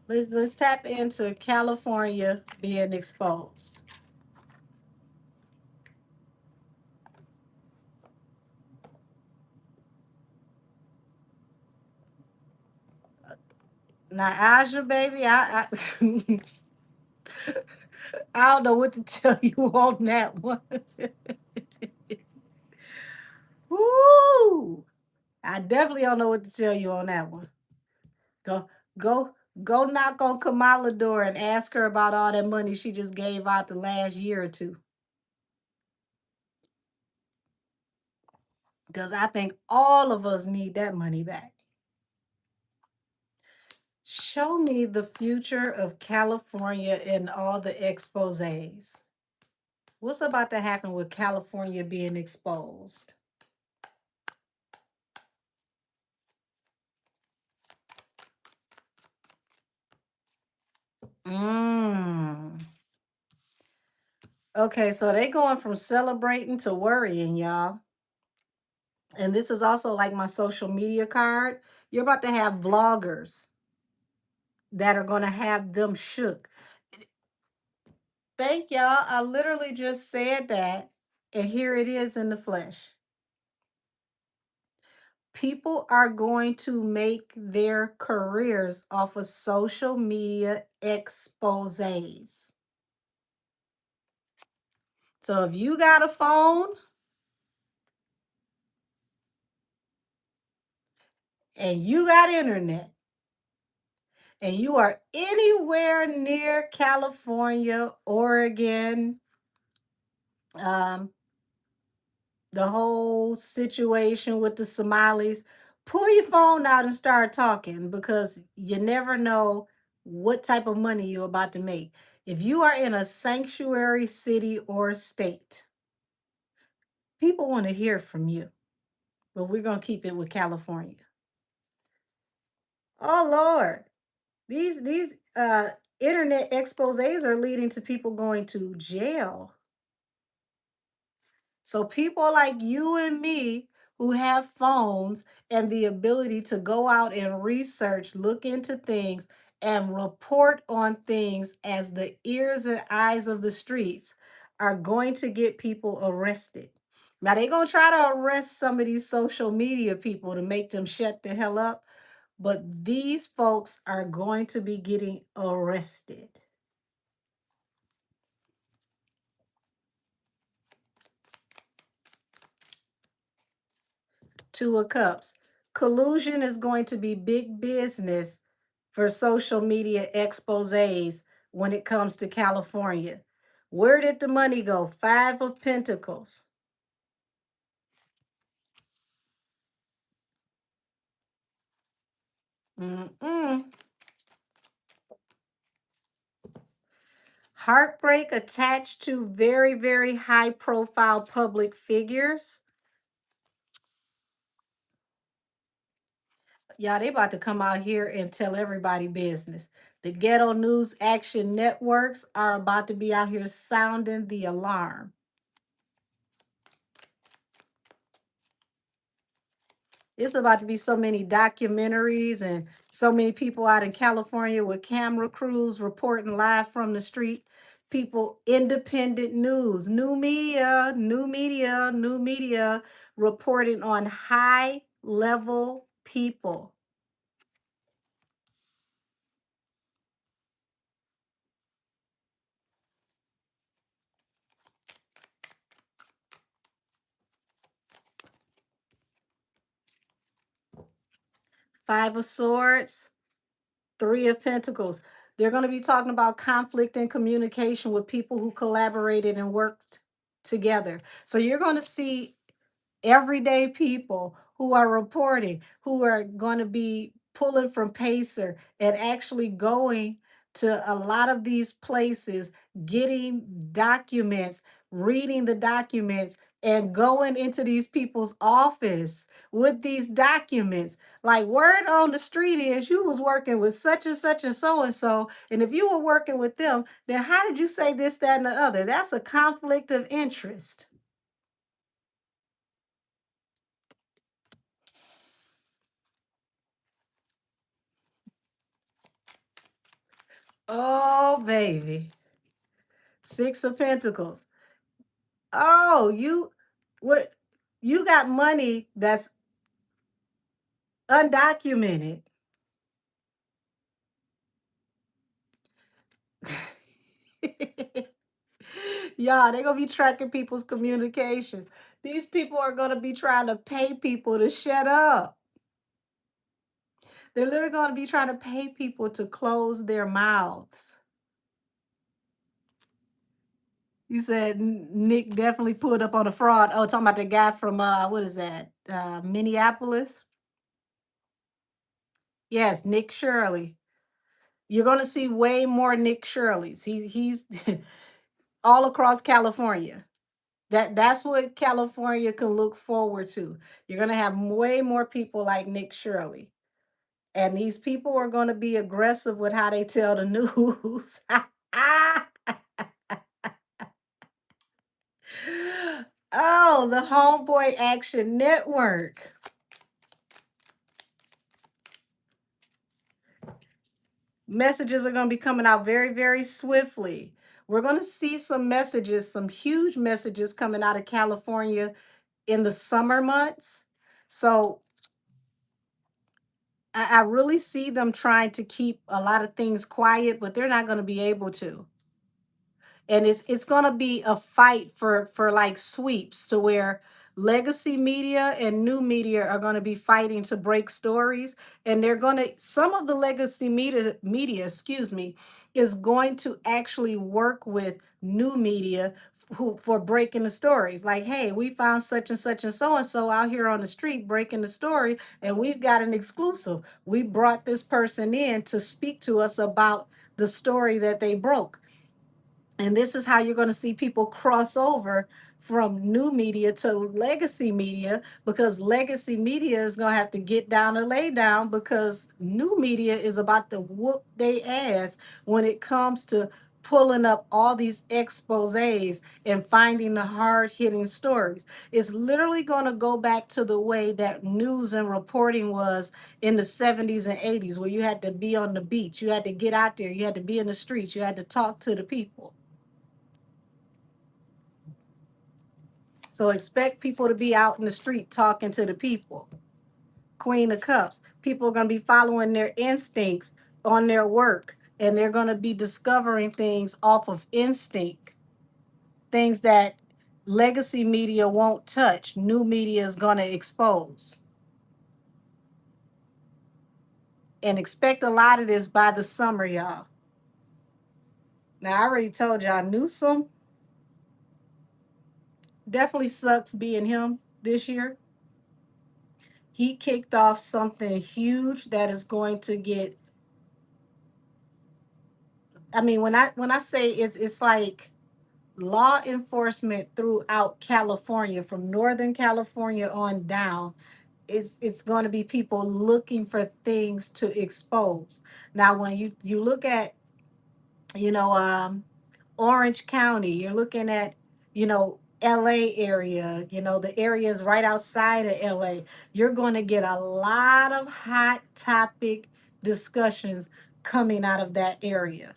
Let's tap into California being exposed. Now, Aja, baby, I I don't know what to tell you on that one. Woo! I definitely don't know what to tell you on that one. Go, go, go knock on Kamala door and ask her about all that money she just gave out the last year or two. Because I think all of us need that money back. Show me the future of California and all the exposés. What's about to happen with California being exposed? Mmm. Okay, so they going from celebrating to worrying, y'all. And this is also like my social media card. You're about to have vloggers that are going to have them shook. Thank y'all. I literally just said that, and here it is in the flesh. People are going to make their careers off of social media exposes. So if you got a phone and you got internet and you are anywhere near California, Oregon, um, the whole situation with the Somalis, pull your phone out and start talking because you never know what type of money you're about to make. If you are in a sanctuary city or state, people want to hear from you, but we're going to keep it with California. Oh Lord, these internet exposés are leading to people going to jail. So people like you and me who have phones and the ability to go out and research, look into things, and report on things as the ears and eyes of the streets are going to get people arrested. Now they're gonna try to arrest some of these social media people to make them shut the hell up, but these folks are going to be getting arrested. Two of Cups. Collusion is going to be big business for social media exposes when it comes to California. Where did the money go? Five of Pentacles. Mm-mm. Heartbreak attached to very, very high profile public figures. Y'all, they about to come out here and tell everybody business. The Ghetto News Action Networks are about to be out here sounding the alarm. It's about to be so many documentaries and so many people out in California with camera crews reporting live from the street. People, independent news, new media reporting on high level people. Five of Swords, Three of Pentacles. They're going to be talking about conflict and communication with people who collaborated and worked together. So you're going to see everyday people who are reporting, who are going to be pulling from Pacer and actually going to a lot of these places, getting documents, reading the documents, and going into these people's office with these documents. Like word on the street is you was working with such and such and so and so. And if you were working with them, then how did you say this, that, and the other? That's a conflict of interest. Oh, baby. Six of Pentacles. Oh, what you got money that's undocumented. Yeah, they're gonna be tracking people's communications. These people are gonna be trying to pay people to shut up. They're literally gonna be trying to pay people to close their mouths. You said Nick definitely pulled up on a fraud. Oh, talking about the guy from what is that? Minneapolis? Yes, Nick Shirley. You're going to see way more Nick Shirleys. He's all across California. That's what California can look forward to. You're going to have way more people like Nick Shirley. And these people are going to be aggressive with how they tell the news. Oh, the Homeboy Action Network. Messages are going to be coming out very, very swiftly. We're going to see some messages, some huge messages coming out of California in the summer months. So I really see them trying to keep a lot of things quiet, but they're not going to be able to. And it's going to be a fight for like sweeps to where legacy media and new media are going to be fighting to break stories, and they're going to some of the legacy media, excuse me, is going to actually work with new media who for breaking the stories. Like, hey, we found such and so out here on the street breaking the story, and we've got an exclusive. We brought this person in to speak to us about the story that they broke. And this is how you're going to see people cross over from new media to legacy media, because legacy media is going to have to get down or lay down, because new media is about to whoop their ass when it comes to pulling up all these exposés and finding the hard hitting stories. It's literally going to go back to the way that news and reporting was in the 70s and 80s, where you had to be on the beach, you had to get out there, you had to be in the streets, you had to talk to the people. So expect people to be out in the street talking to the people. Queen of Cups. People are going to be following their instincts on their work, and they're going to be discovering things off of instinct, things that legacy media won't touch. New media is going to expose. And expect a lot of this by the summer, y'all. Now, I already told y'all, Newsom definitely sucks being him this year. He kicked off something huge that is going to get, I mean, when I say it's like law enforcement throughout California, from Northern California on down. It's going to be people looking for things to expose. Now, when you look at, you know, Orange County, you're looking at, LA area, the areas right outside of LA, you're going to get a lot of hot topic discussions coming out of that area.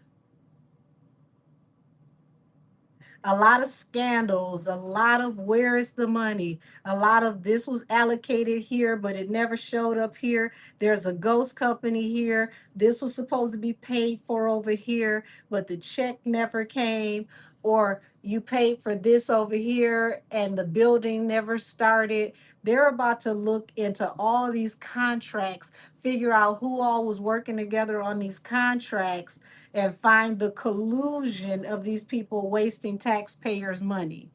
A lot of scandals, a lot of where is the money, a lot of this was allocated here, but it never showed up here. There's a ghost company here. This was supposed to be paid for over here, but the check never came. Or you paid for this over here and the building never started. They're about to look into all these contracts, figure out who all was working together on these contracts, and find the collusion of these people wasting taxpayers' money.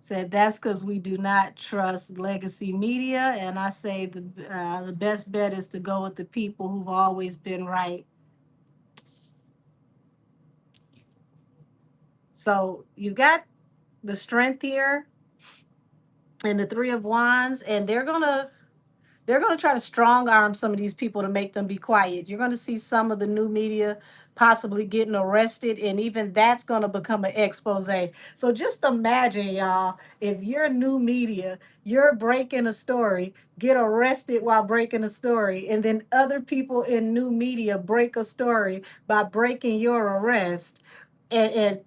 Said that's because we do not trust legacy media, and I say the best bet is to go with the people who've always been right. So you've got the Strength here and the Three of Wands, and they're going to try to strong arm some of these people to make them be quiet. You're going to see some of the new media possibly getting arrested, and even that's going to become an expose. So just imagine, y'all, if you're new media, you're breaking a story, get arrested while breaking a story, and then other people in new media break a story by breaking your arrest, and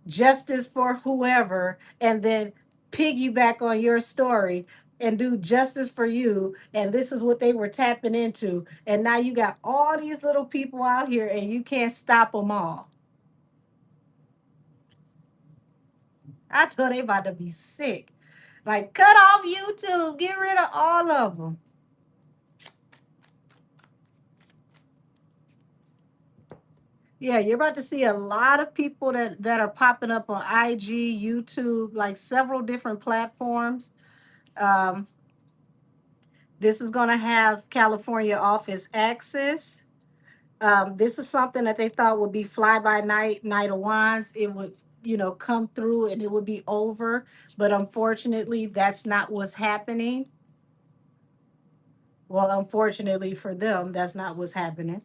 justice for whoever, and then piggyback on your story and do justice for you. And this is what they were tapping into. And now you got all these little people out here and you can't stop them all. I thought they about to be sick. Like, cut off YouTube, get rid of all of them. Yeah, you're about to see a lot of people that are popping up on IG, YouTube, like several different platforms. Um, this is going to have California office access. This is something that they thought would be fly by night, Night of Wands. It would, come through and it would be over. But unfortunately, that's not what's happening. Well, unfortunately for them, that's not what's happening.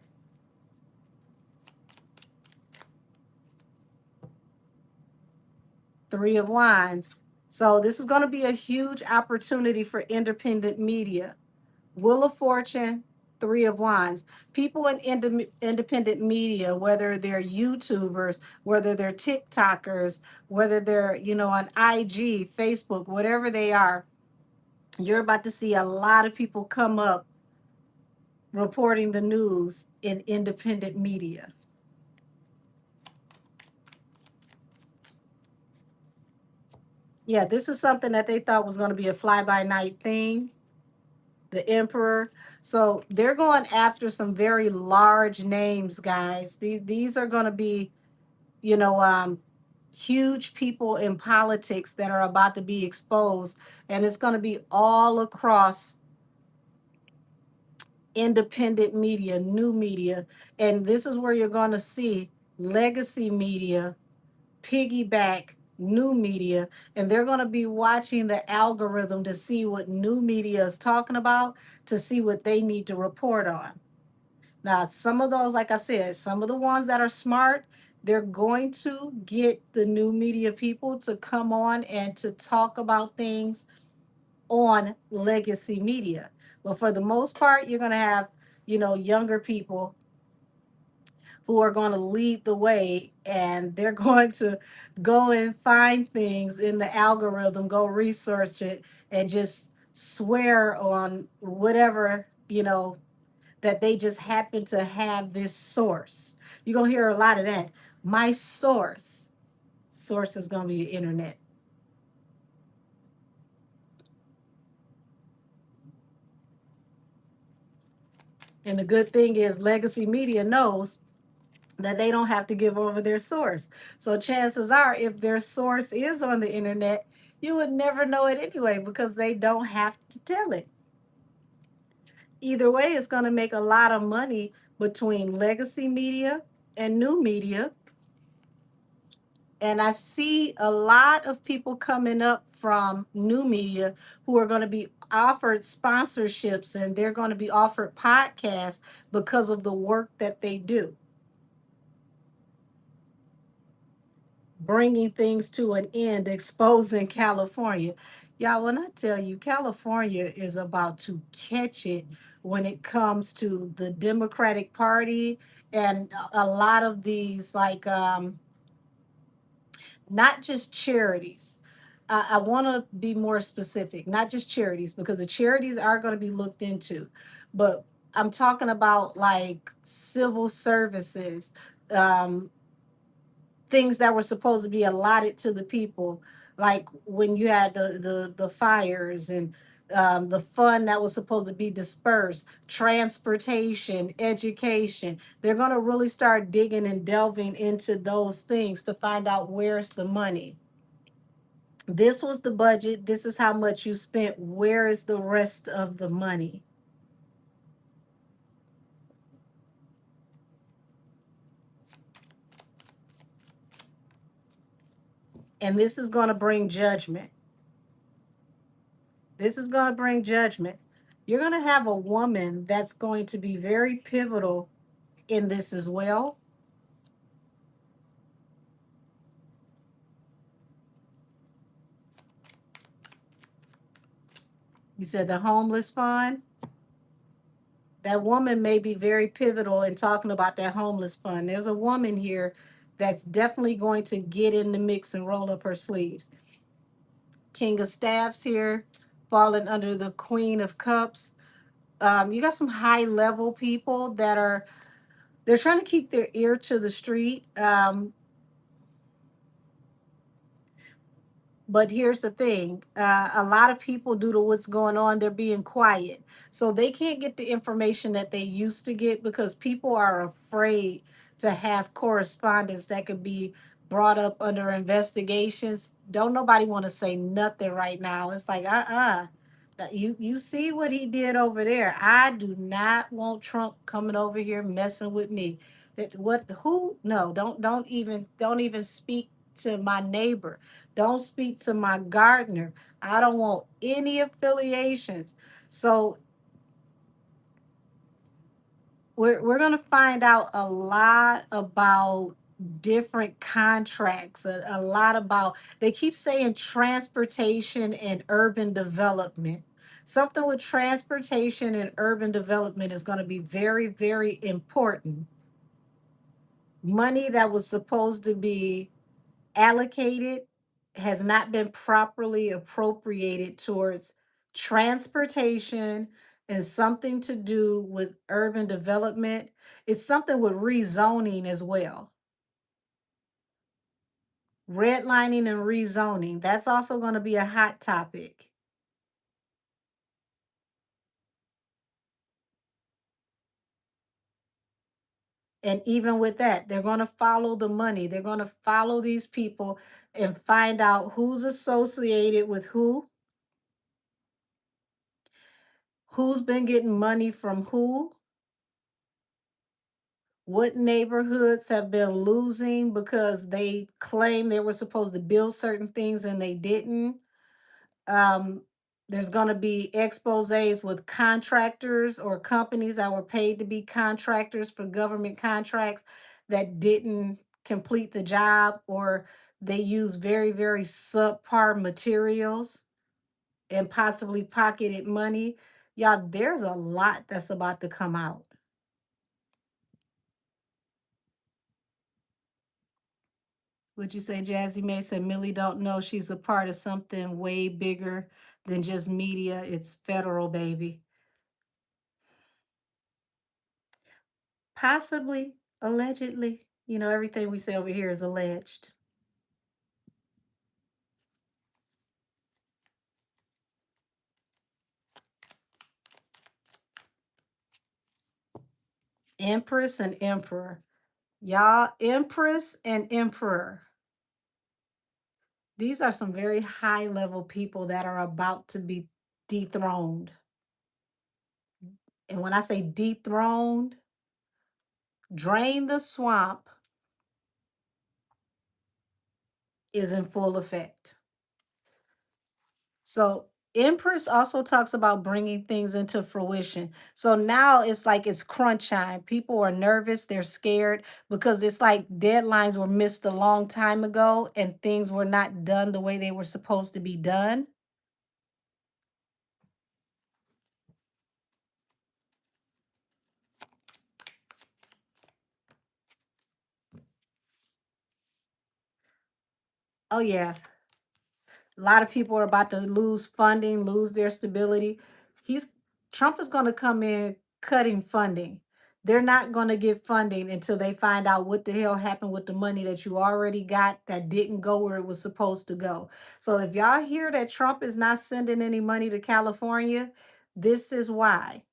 Three of Wands. So this is going to be a huge opportunity for independent media. Wheel of Fortune, Three of Wands. People in independent media, whether they're YouTubers, whether they're TikTokers, whether they're, on IG, Facebook, whatever they are, you're about to see a lot of people come up reporting the news in independent media. Yeah, this is something that they thought was going to be a fly by night thing, the Emperor. So they're going after some very large names, guys. These are going to be, you know, um, huge people in politics that are about to be exposed. And it's going to be all across independent media, new media. And this is where you're going to see legacy media piggyback new media, and they're going to be watching the algorithm to see what new media is talking about, to see what they need to report on. Now, some of those, like I said, some of the ones that are smart, they're going to get the new media people to come on and to talk about things on legacy media. But for the most part, you're going to have, younger people who are going to lead the way, and they're going to go and find things in the algorithm, go research it, and just swear on whatever, that they just happen to have this source. You're going to hear a lot of that. My source is going to be the internet. And the good thing is legacy media knows that they don't have to give over their source. So chances are, if their source is on the internet, you would never know it anyway because they don't have to tell it. Either way, it's going to make a lot of money between legacy media and new media. And I see a lot of people coming up from new media who are going to be offered sponsorships, and they're going to be offered podcasts because of the work that they do, bringing things to an end, exposing California. Y'all, when I tell you, California is about to catch it when it comes to the Democratic Party and a lot of these, like, not just charities. I want to be more specific, not just charities, because the charities are going to be looked into, but I'm talking about like civil services, um, things that were supposed to be allotted to the people, like when you had the fires and the fund that was supposed to be dispersed, transportation, education. They're going to really start digging and delving into those things to find out where's the money. This was the budget. This is how much you spent. Where is the rest of the money? And this is going to bring judgment. This is going to bring judgment. You're going to have a woman that's going to be very pivotal in this as well. You said the homeless fund. That woman may be very pivotal in talking about that homeless fund. There's a woman here that's definitely going to get in the mix and roll up her sleeves. King of Staffs here, falling under the Queen of Cups. You got some high level people that are, they're trying to keep their ear to the street. But here's the thing, a lot of people, due to what's going on, they're being quiet. So they can't get the information that they used to get because people are afraid to have correspondence that could be brought up under investigations. Don't nobody want to say nothing right now. It's like, You see what he did over there. I do not want Trump coming over here messing with me. That what who no, don't even speak to my neighbor. Don't speak to my gardener. I don't want any affiliations. So we're going to find out a lot about different contracts, a lot about, they keep saying transportation and urban development. Something with transportation and urban development is going to be very, very important. Money that was supposed to be allocated has not been properly appropriated towards transportation and something to do with urban development. It's something with rezoning as well. Redlining and rezoning. That's also going to be a hot topic. And even with that, they're going to follow the money. They're going to follow these people and find out who's associated with who's been getting money from who, what neighborhoods have been losing because they claim they were supposed to build certain things and they didn't. Um, there's going to be exposés with contractors or companies that were paid to be contractors for government contracts that didn't complete the job, or they use very, very subpar materials and possibly pocketed money. Y'all, there's a lot that's about to come out. Would you say Jazzy May said Millie don't know she's a part of something way bigger than just media? It's federal, baby. Possibly, allegedly. You know, everything we say over here is alleged. Empress and Emperor. Y'all, Empress and Emperor. These are some very high level people that are about to be dethroned. And when I say dethroned, drain the swamp is in full effect. So Empress also talks about bringing things into fruition. So now it's like it's crunch time. People are nervous, they're scared because it's like deadlines were missed a long time ago and things were not done the way they were supposed to be done. Oh yeah, a lot of people are about to lose funding, lose their stability. He's Trump is going to come in cutting funding. They're not going to get funding until they find out what the hell happened with the money that you already got that didn't go where it was supposed to go. So if y'all hear that Trump is not sending any money to California, this is why.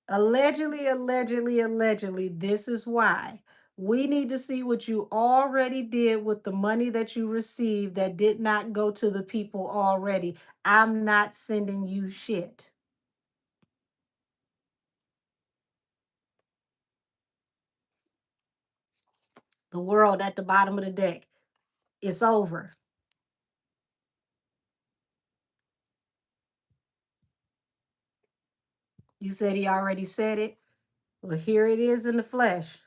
Allegedly, allegedly, allegedly, this is why. We need to see what you already did with the money that you received that did not go to the people already. I'm not sending you shit. The world at the bottom of the deck. It's over. You said he already said it. Well, here it is in the flesh.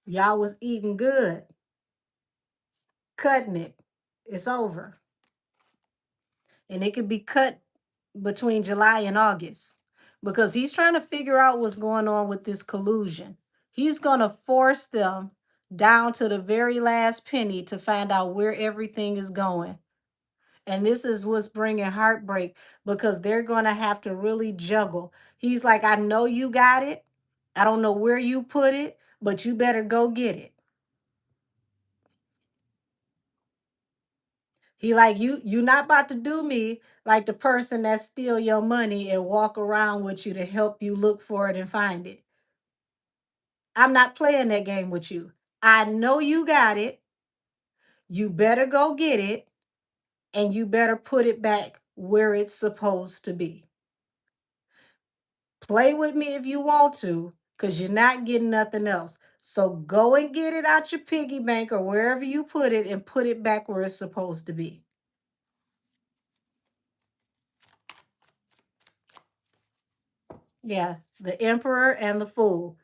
Y'all was eating good, cutting it. It's over. And it could be cut between July and August because he's trying to figure out what's going on with this collusion. He's going to force them down to the very last penny to find out where everything is going. And this is what's bringing heartbreak because they're going to have to really juggle. He's like, I know you got it. I don't know where you put it, but you better go get it. He like, you not about to do me like the person that steal your money and walk around with you to help you look for it and find it. I'm not playing that game with you. I know you got it. You better go get it and you better put it back where it's supposed to be. Play with me if you want to, because you're not getting nothing else. So go and get it out your piggy bank or wherever you put it and put it back where it's supposed to be. Yeah, the emperor and the fool.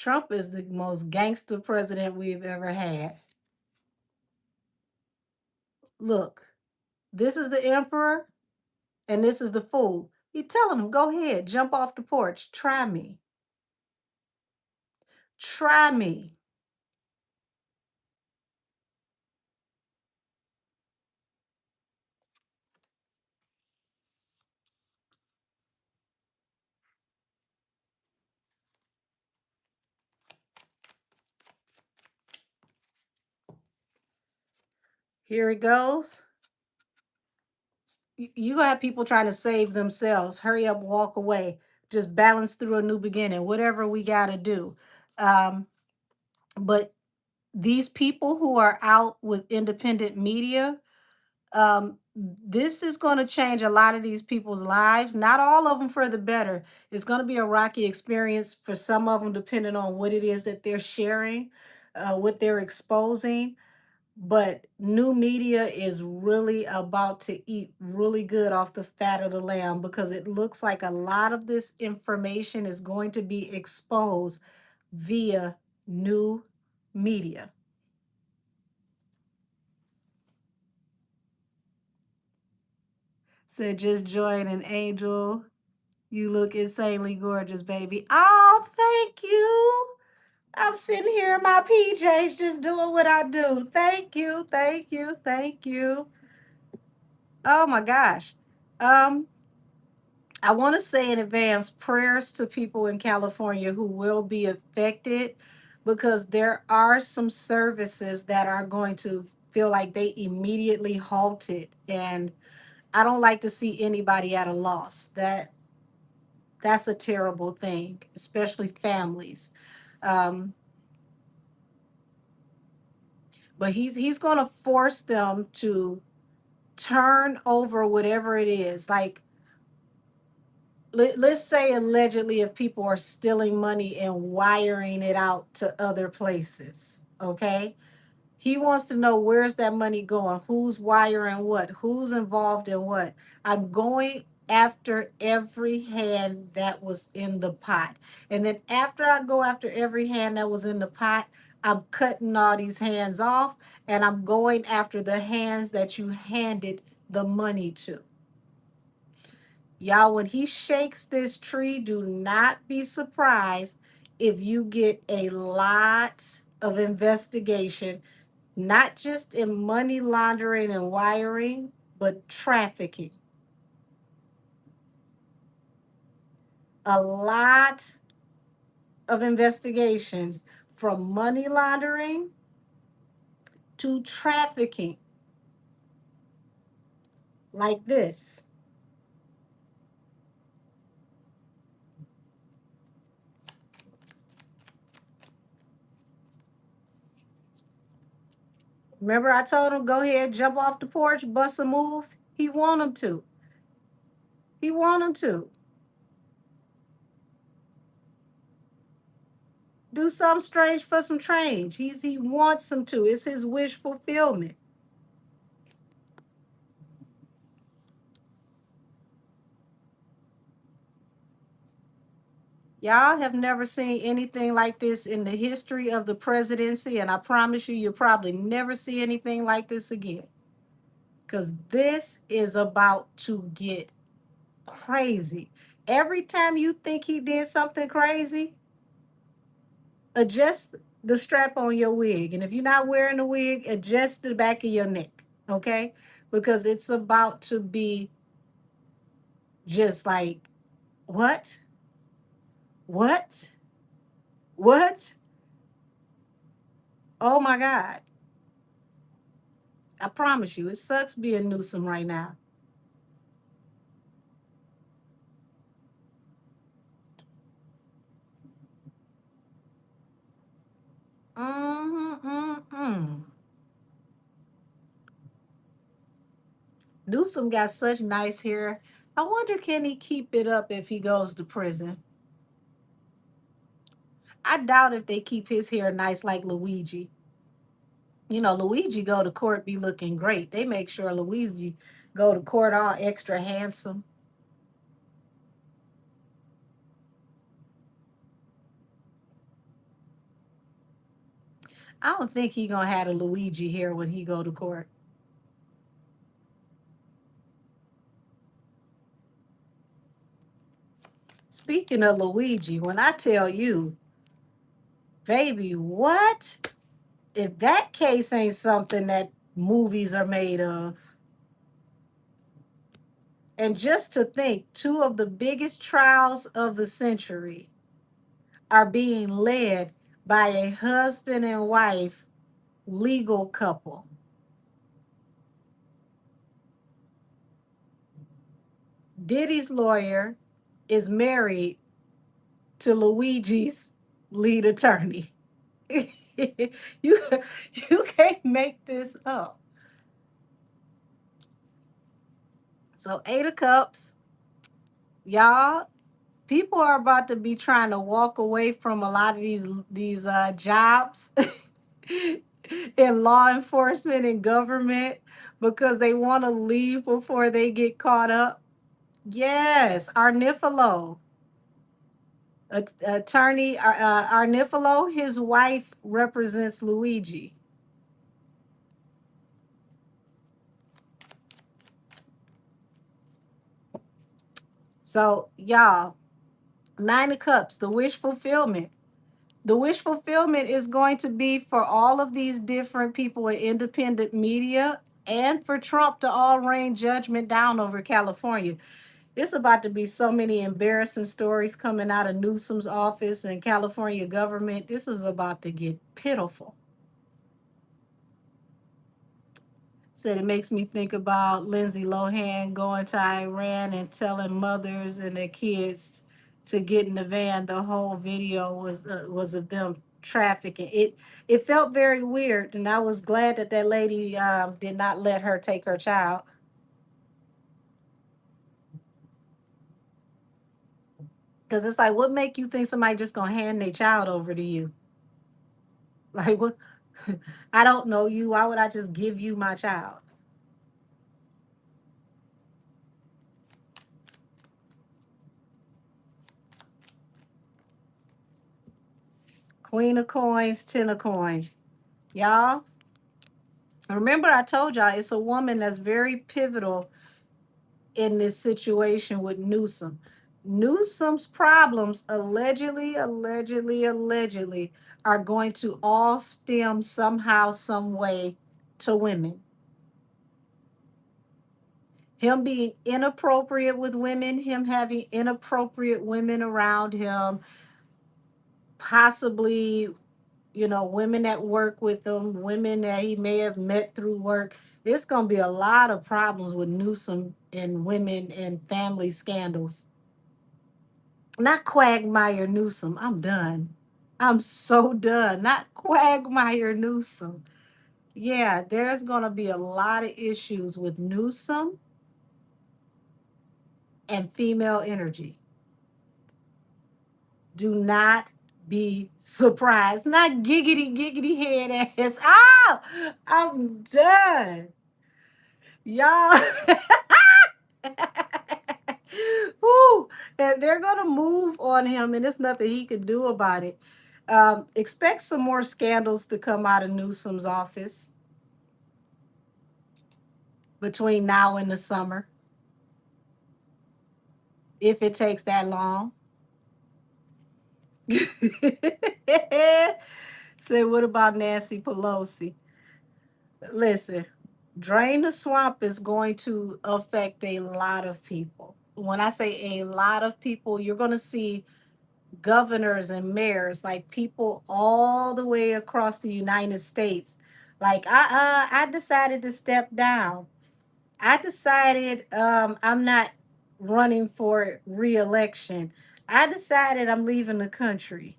Trump is the most gangster president we've ever had. Look, this is the emperor and this is the fool. He telling him, go ahead, jump off the porch, try me. Try me. Here it goes. You gonna have people trying to save themselves. Hurry up, walk away. Just balance through a new beginning, whatever we gotta do. Um, but these people who are out with independent media, this is going to change a lot of these people's lives. Not all of them for the better. It's going to be a rocky experience for some of them, depending on what it is that they're sharing, what they're exposing. But new media is really about to eat really good off the fat of the lamb, because it looks like a lot of this information is going to be exposed via new media. Said just join an angel. You look insanely gorgeous, baby. Oh, thank you. I'm sitting here in my PJs just doing what I do. Thank you, thank you, thank you. Oh my gosh. Um, I want to say in advance prayers to people in California who will be affected, because there are some services that are going to feel like they immediately halted, and I don't like to see anybody at a loss. That's a terrible thing, especially families. Um, but he's going to force them to turn over whatever it is. Like, let's say allegedly, if people are stealing money and wiring it out to other places, okay? He wants to know, where's that money going? Who's wiring what? Who's involved in what? I'm going after every hand that was in the pot. And then after I go after every hand that was in the pot, I'm cutting all these hands off, and I'm going after the hands that you handed the money to. Y'all, when he shakes this tree, do not be surprised if you get a lot of investigation, not just in money laundering and wiring, but trafficking. A lot of investigations, from money laundering to trafficking, like this. Remember I told him, go ahead, jump off the porch, bust a move? He want him to. He want him to. Do something strange for some change. He wants him to. It's his wish fulfillment. Y'all have never seen anything like this in the history of the presidency, and I promise you, you'll probably never see anything like this again. Because this is about to get crazy. Every time you think he did something crazy, adjust the strap on your wig. And if you're not wearing a wig, adjust the back of your neck, okay? Because it's about to be just like, what? What? What? Oh my God. I promise you, it sucks being Newsom right now. Mm-hmm, mm-hmm. Newsom got such nice hair. I wonder, can he keep it up if he goes to prison? I doubt if they keep his hair nice like Luigi. You know, Luigi go to court be looking great. They make sure Luigi go to court all extra handsome. I don't think he gonna have a Luigi here when he go to court. Speaking of Luigi, when I tell you, baby, what? If that case ain't something that movies are made of, and just to think, two of the biggest trials of the century are being led by a husband and wife legal couple. Diddy's lawyer is married to Luigi's lead attorney. you you can't make this up. So Eight of Cups, y'all, people are about to be trying to walk away from a lot of these jobs in law enforcement and government because they want to leave before they get caught up. Yes, Arnifalo, attorney Arnifalo, his wife represents Luigi. So y'all, Nine of Cups, the wish fulfillment. The wish fulfillment is going to be for all of these different people in independent media and for Trump to all rain judgment down over California. It's about to be so many embarrassing stories coming out of Newsom's office and California government. This is about to get pitiful. Said it makes me think about Lindsay Lohan going to Iran and telling mothers and their kids to get in the van. The whole video was of them trafficking. It felt very weird, and I was glad that that lady did not let her take her child. Because it's like, what make you think somebody just gonna hand their child over to you? Like what? I don't know you. Why would I just give you my child? Queen of coins, ten of coins. Y'all, remember I told y'all it's a woman that's very pivotal in this situation with Newsom. Newsom's problems allegedly are going to all stem somehow, some way to women. Him being inappropriate with women, him having inappropriate women around him, possibly, women that work with him, women that he may have met through work. There's going to be a lot of problems with Newsom and women and family scandals. Not Quagmire Newsom. I'm done. I'm so done. Not Quagmire Newsom. Yeah, there's going to be a lot of issues with Newsom and female energy. Do not be surprised. Not giggity head ass. Oh, I'm done. Y'all. Woo. And they're going to move on him, and there's nothing he could do about it. Expect some more scandals to come out of Newsom's office between now and the summer, if it takes that long. Say, what about Nancy Pelosi? Listen, drain the swamp is going to affect a lot of people. When I say a lot of people, you're going to see governors and mayors, like people all the way across the United States. Like I decided to step down. I decided I'm not running for re-election. I decided I'm leaving the country.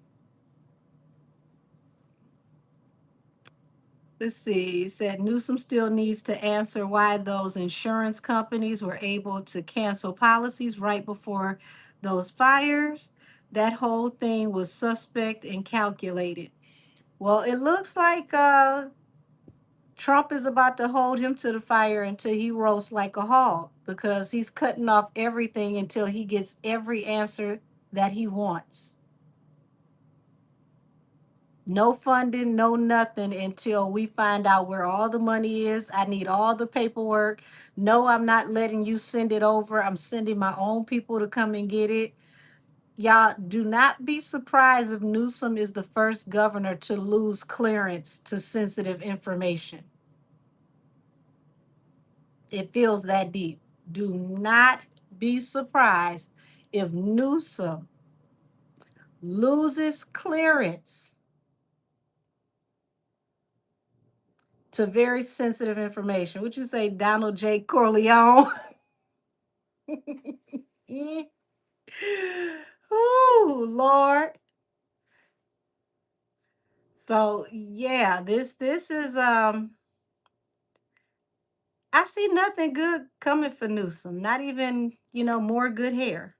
Let's see. It said Newsom still needs to answer why those insurance companies were able to cancel policies right before those fires. That whole thing was suspect and calculated. Well, it looks like Trump is about to hold him to the fire until he roasts like a hog because he's cutting off everything until he gets every answer that he wants. No funding, no nothing until we find out where all the money is. I need all the paperwork. No, I'm not letting you send it over. I'm sending my own people to come and get it. Y'all, do not be surprised if Newsom is the first governor to lose clearance to sensitive information. It feels that deep. Do not be surprised if Newsom loses clearance to very sensitive information. Would you say Donald J. Corleone? Oh, Lord. So yeah, this is I see nothing good coming for Newsom. Not even, more good hair.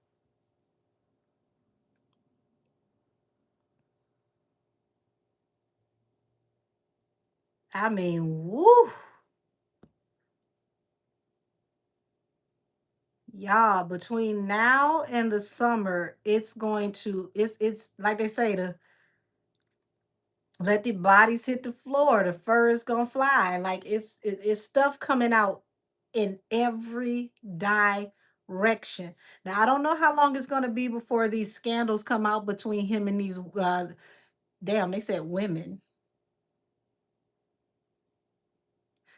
I mean, woo. Yeah, between now and the summer, it's like they say, to let the bodies hit the floor, the fur is gonna fly. Like it's stuff coming out in every direction. Now I don't know how long it's gonna be before these scandals come out between him and these damn, they said women.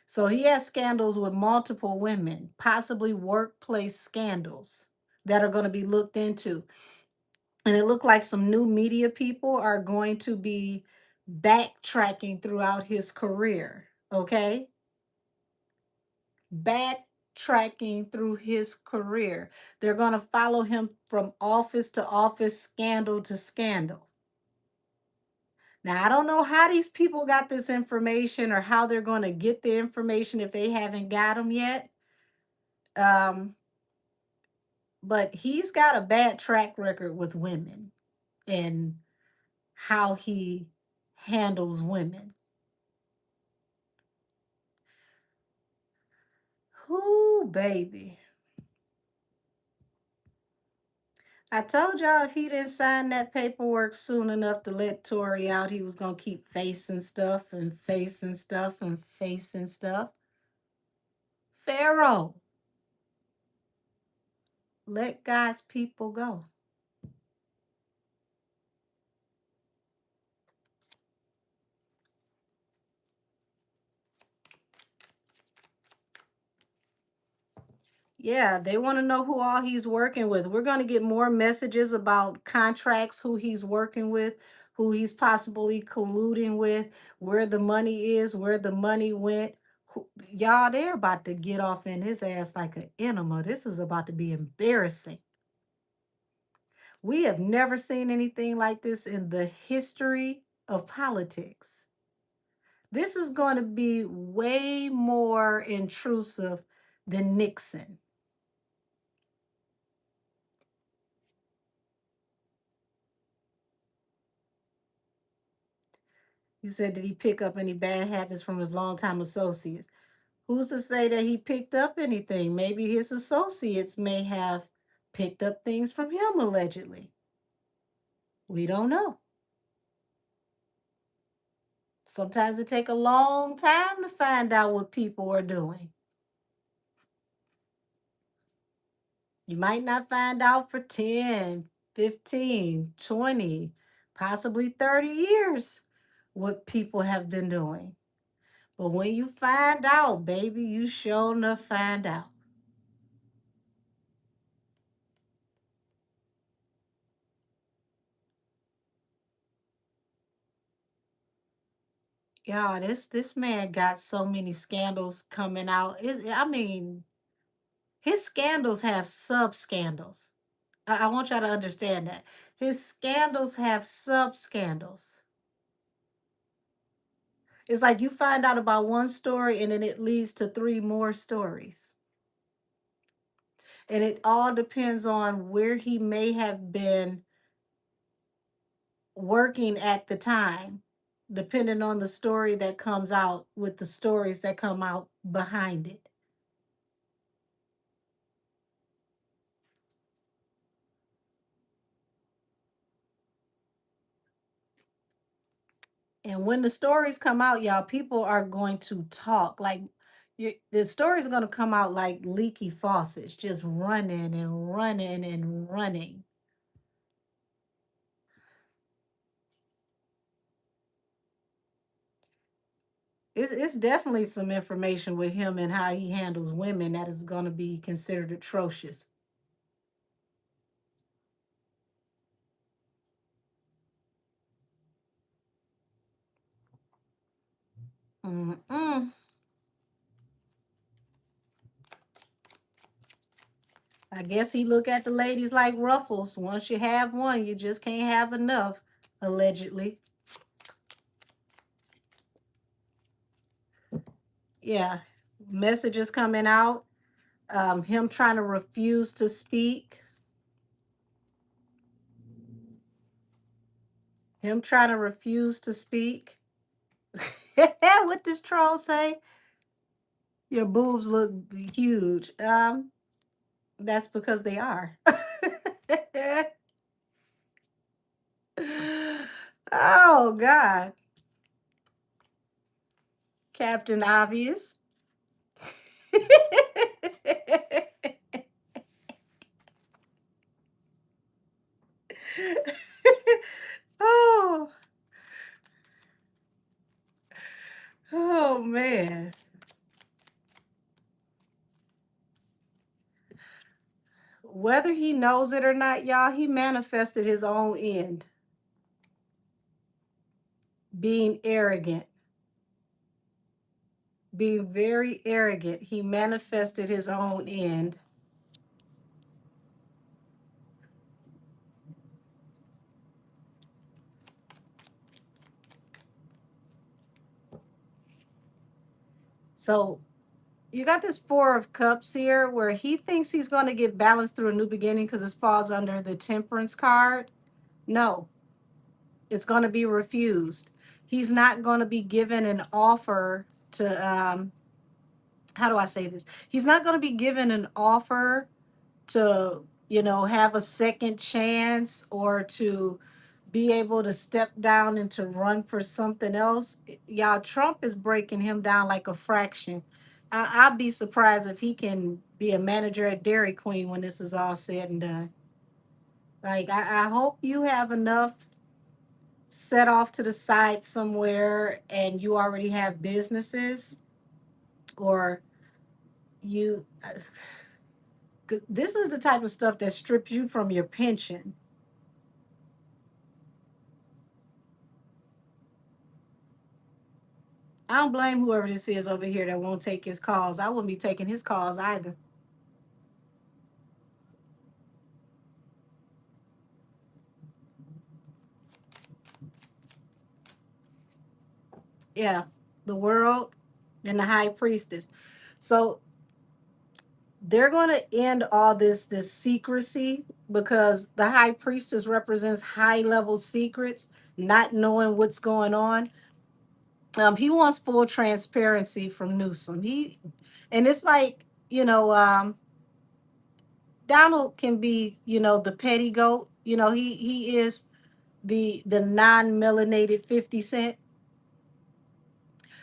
So he has scandals with multiple women, possibly workplace scandals that are going to be looked into. And it looked like some new media people are going to be backtracking throughout his career. Okay? Backtracking through his career. They're going to follow him from office to office, scandal to scandal. Now, I don't know how these people got this information or how they're going to get the information if they haven't got them yet. Um, but he's got a bad track record with women and how he handles women. Whoo, baby. I told y'all if he didn't sign that paperwork soon enough to let Tory out, he was going to keep facing stuff and facing stuff and facing stuff. Pharaoh, let God's people go. Yeah, they want to know who all he's working with. We're going to get more messages about contracts, who he's working with, who he's possibly colluding with, where the money is, where the money went. Y'all, they're about to get off in his ass like an enema. This is about to be embarrassing. We have never seen anything like this in the history of politics. This is going to be way more intrusive than Nixon. You said, did he pick up any bad habits from his longtime associates? Who's to say that he picked up anything? Maybe his associates may have picked up things from him allegedly. We don't know. Sometimes it take a long time to find out what people are doing. You might not find out for 10, 15, 20, possibly 30 years what people have been doing. But when you find out, baby, you sure enough find out. Yeah, this man got so many scandals coming out. I mean, his scandals have sub scandals. I want y'all to understand that. His scandals have sub scandals. It's like you find out about one story and then it leads to three more stories. And it all depends on where he may have been working at the time, depending on the story that comes out with the stories that come out behind it. And when the stories come out, y'all, people are going to talk. Like the stories are going to come out like leaky faucets, just running and running and running. It's definitely some information with him and how he handles women that is going to be considered atrocious. Mm-mm. I guess he look at the ladies like ruffles. Once you have one, you just can't have enough, allegedly. Yeah. Messages coming out. Him trying to refuse to speak. Him trying to refuse to speak. What does troll say? Your boobs look huge. That's because they are. Oh God. Captain Obvious. Oh, oh man. Whether he knows it or not, y'all, he manifested his own end. Being arrogant. Being very arrogant. He manifested his own end. So you got this Four of Cups here where he thinks he's going to get balanced through a new beginning because it falls under the Temperance card. No, it's going to be refused. He's not going to be given an offer to, how do I say this? He's not going to be given an offer to, have a second chance or to be able to step down and to run for something else. Y'all, Trump is breaking him down like a fraction. I'll be surprised if he can be a manager at Dairy Queen when this is all said and done. Like, I hope you have enough set off to the side somewhere and you already have businesses or you. This is the type of stuff that strips you from your pension. I don't blame whoever this is over here that won't take his calls. I wouldn't be taking his calls either. Yeah, the world and the high priestess. So they're going to end all this secrecy because the high priestess represents high level secrets, not knowing what's going on. He wants full transparency from Newsom. And it's like, Donald can be, the petty goat. He is the non-melanated 50 Cent.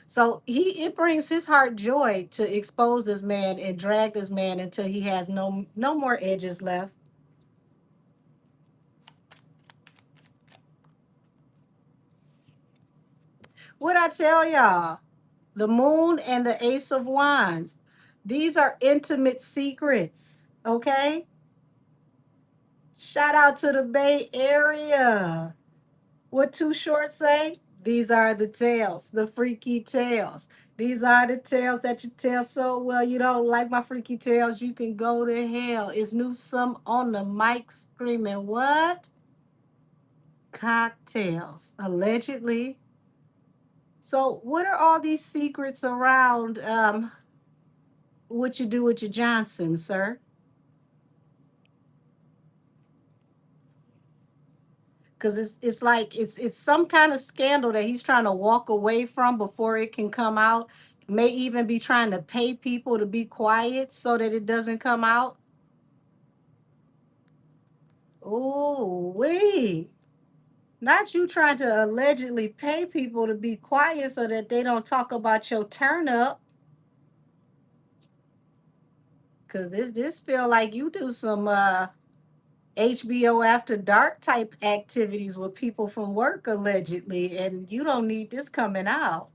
So it brings his heart joy to expose this man and drag this man until he has no more edges left. What I tell y'all, the moon and the ace of wands, these are intimate secrets. Okay. Shout out to the Bay Area. What Too Short say? These are the tales, the freaky tales. These are the tales that you tell so well. You don't like my freaky tales, you can go to hell. Is Newsome on the mic screaming, what? Cocktails, allegedly. So, what are all these secrets around what you do with your Johnson, sir? Because it's like it's some kind of scandal that he's trying to walk away from before it can come out. May even be trying to pay people to be quiet so that it doesn't come out. Oh, wait. Not you trying to allegedly pay people to be quiet so that they don't talk about your turn up. Cause this feel like you do some HBO after dark type activities with people from work allegedly, and you don't need this coming out.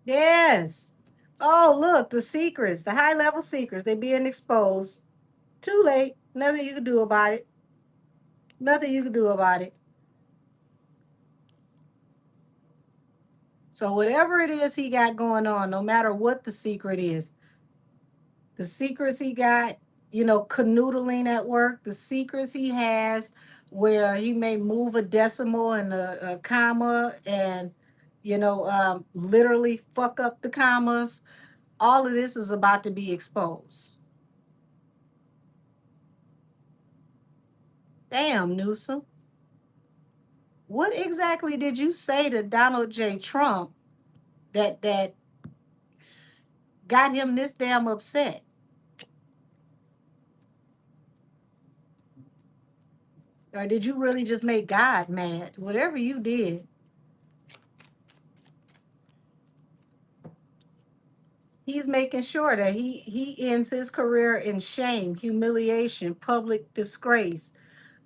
Yes. Oh, look, the secrets, the high level secrets, they being exposed. Too late. Nothing you can do about it. Nothing you can do about it. So whatever it is he got going on, no matter what the secret is, the secrets he got, canoodling at work, the secrets he has where he may move a decimal and a comma and, literally fuck up the commas. All of this is about to be exposed. Damn, Newsom. What exactly did you say to Donald J. Trump that got him this damn upset? Or did you really just make God mad? Whatever you did. He's making sure that he ends his career in shame, humiliation, public disgrace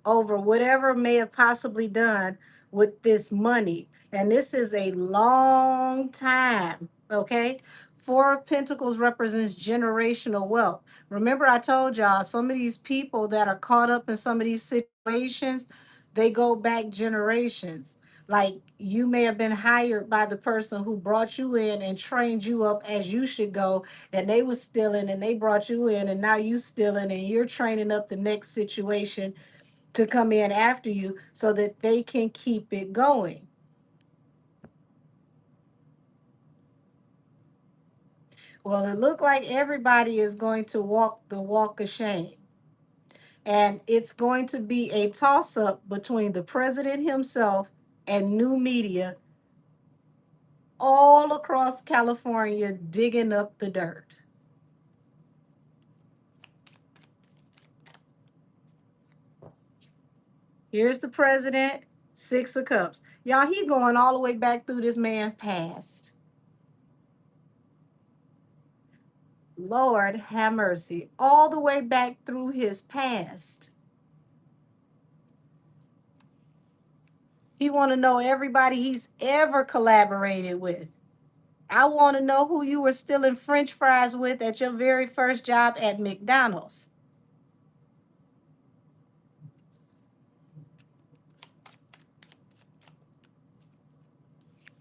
over whatever may have possibly done with this money. And this is a long time, okay? Four of Pentacles represents generational wealth. Remember, I told y'all some of these people that are caught up in some of these situations, they go back generations. Like you may have been hired by the person who brought you in and trained you up as you should go, and they was stealing and they brought you in, and now you stealing and you're training up the next situation to come in after you so that they can keep it going. Well, it looked like everybody is going to walk the walk of shame. And it's going to be a toss up between the president himself and new media all across California digging up the dirt. Here's the president, Six of Cups. Y'all, he going all the way back through this man's past. Lord have mercy, all the way back through his past. He want to know everybody he's ever collaborated with. I want to know who you were stealing French fries with at your very first job at McDonald's.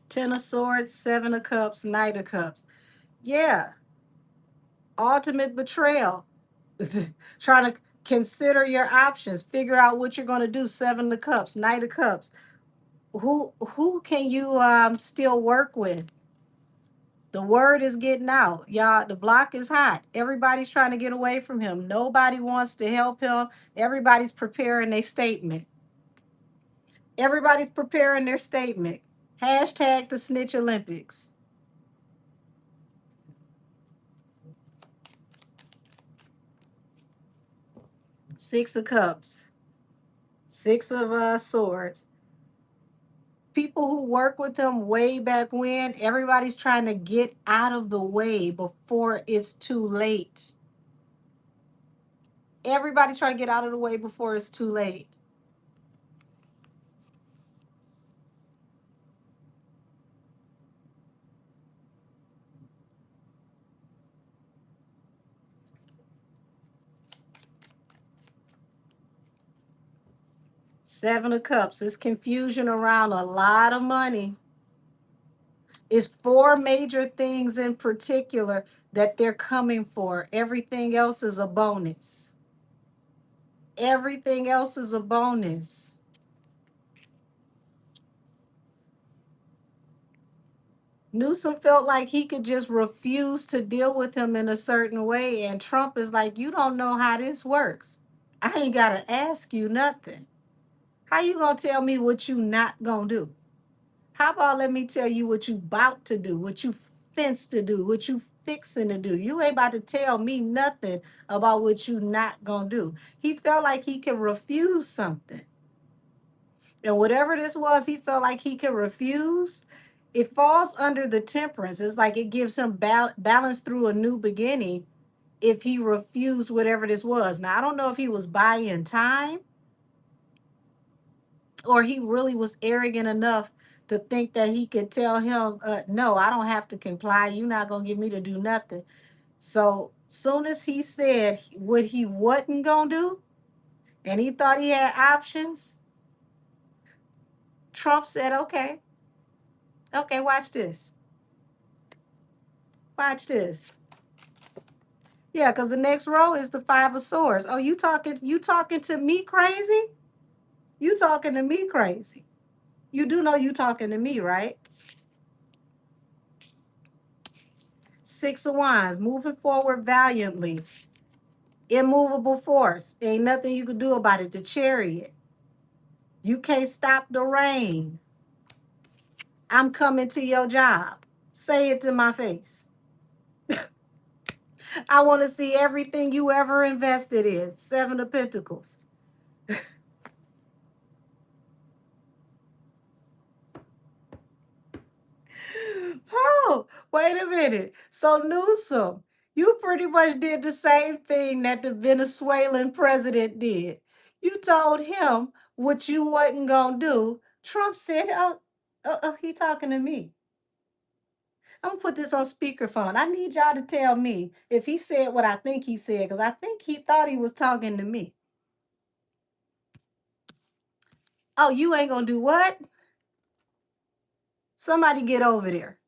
Ten of Swords, Seven of Cups, Knight of Cups. Yeah, ultimate betrayal. Trying to consider your options, figure out what you're going to do. Seven of Cups, Knight of Cups. Who can you still work with? The word is getting out. Y'all, the block is hot. Everybody's trying to get away from him. Nobody wants to help him. Everybody's preparing their statement. Everybody's preparing their statement. Hashtag the Snitch Olympics. Six of Cups. Six of Swords. People who work with him way back when, everybody's trying to get out of the way before it's too late. Everybody trying to get out of the way before it's too late. Seven of Cups. It's confusion around a lot of money. It's four major things in particular that they're coming for. Everything else is a bonus. Everything else is a bonus. Newsom felt like he could just refuse to deal with him in a certain way. And Trump is like, you don't know how this works. I ain't got to ask you nothing. How you going to tell me what you not going to do? How about let me tell you what you about to do, what you fence to do, what you fixing to do. You ain't about to tell me nothing about what you not gonna do. He felt like he could refuse something. And whatever this was, he felt like he could refuse. It falls under the temperance. It's like it gives him balance through a new beginning if he refused whatever this was. Now, I don't know if he was buying time or he really was arrogant enough to think that he could tell him, no, I don't have to comply. You're not going to get me to do nothing. So soon as he said what he wasn't going to do and he thought he had options, Trump said, okay, watch this. Watch this. Yeah, because the next row is the Five of Swords. Oh, you talking to me crazy? You talking to me crazy. You do know you talking to me, right? Six of Wands, moving forward valiantly. Immovable force. Ain't nothing you can do about it. The Chariot. You can't stop the rain. I'm coming to your job. Say it to my face. I want to see everything you ever invested in. Seven of Pentacles. Oh, wait a minute. So Newsom, you pretty much did the same thing that the Venezuelan president did. You told him what you wasn't gonna do. Trump said, he talking to me. I'm gonna put this on speakerphone. I need y'all to tell me if he said what I think he said, because I think he thought he was talking to me. Oh, you ain't gonna do what? Somebody get over there.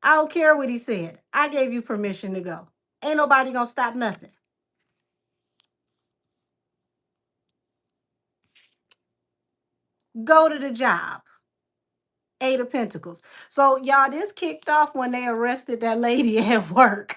I don't care what he said. I gave you permission to go. Ain't nobody gonna stop nothing. Go to the job. Eight of Pentacles. So y'all, this kicked off when they arrested that lady at work.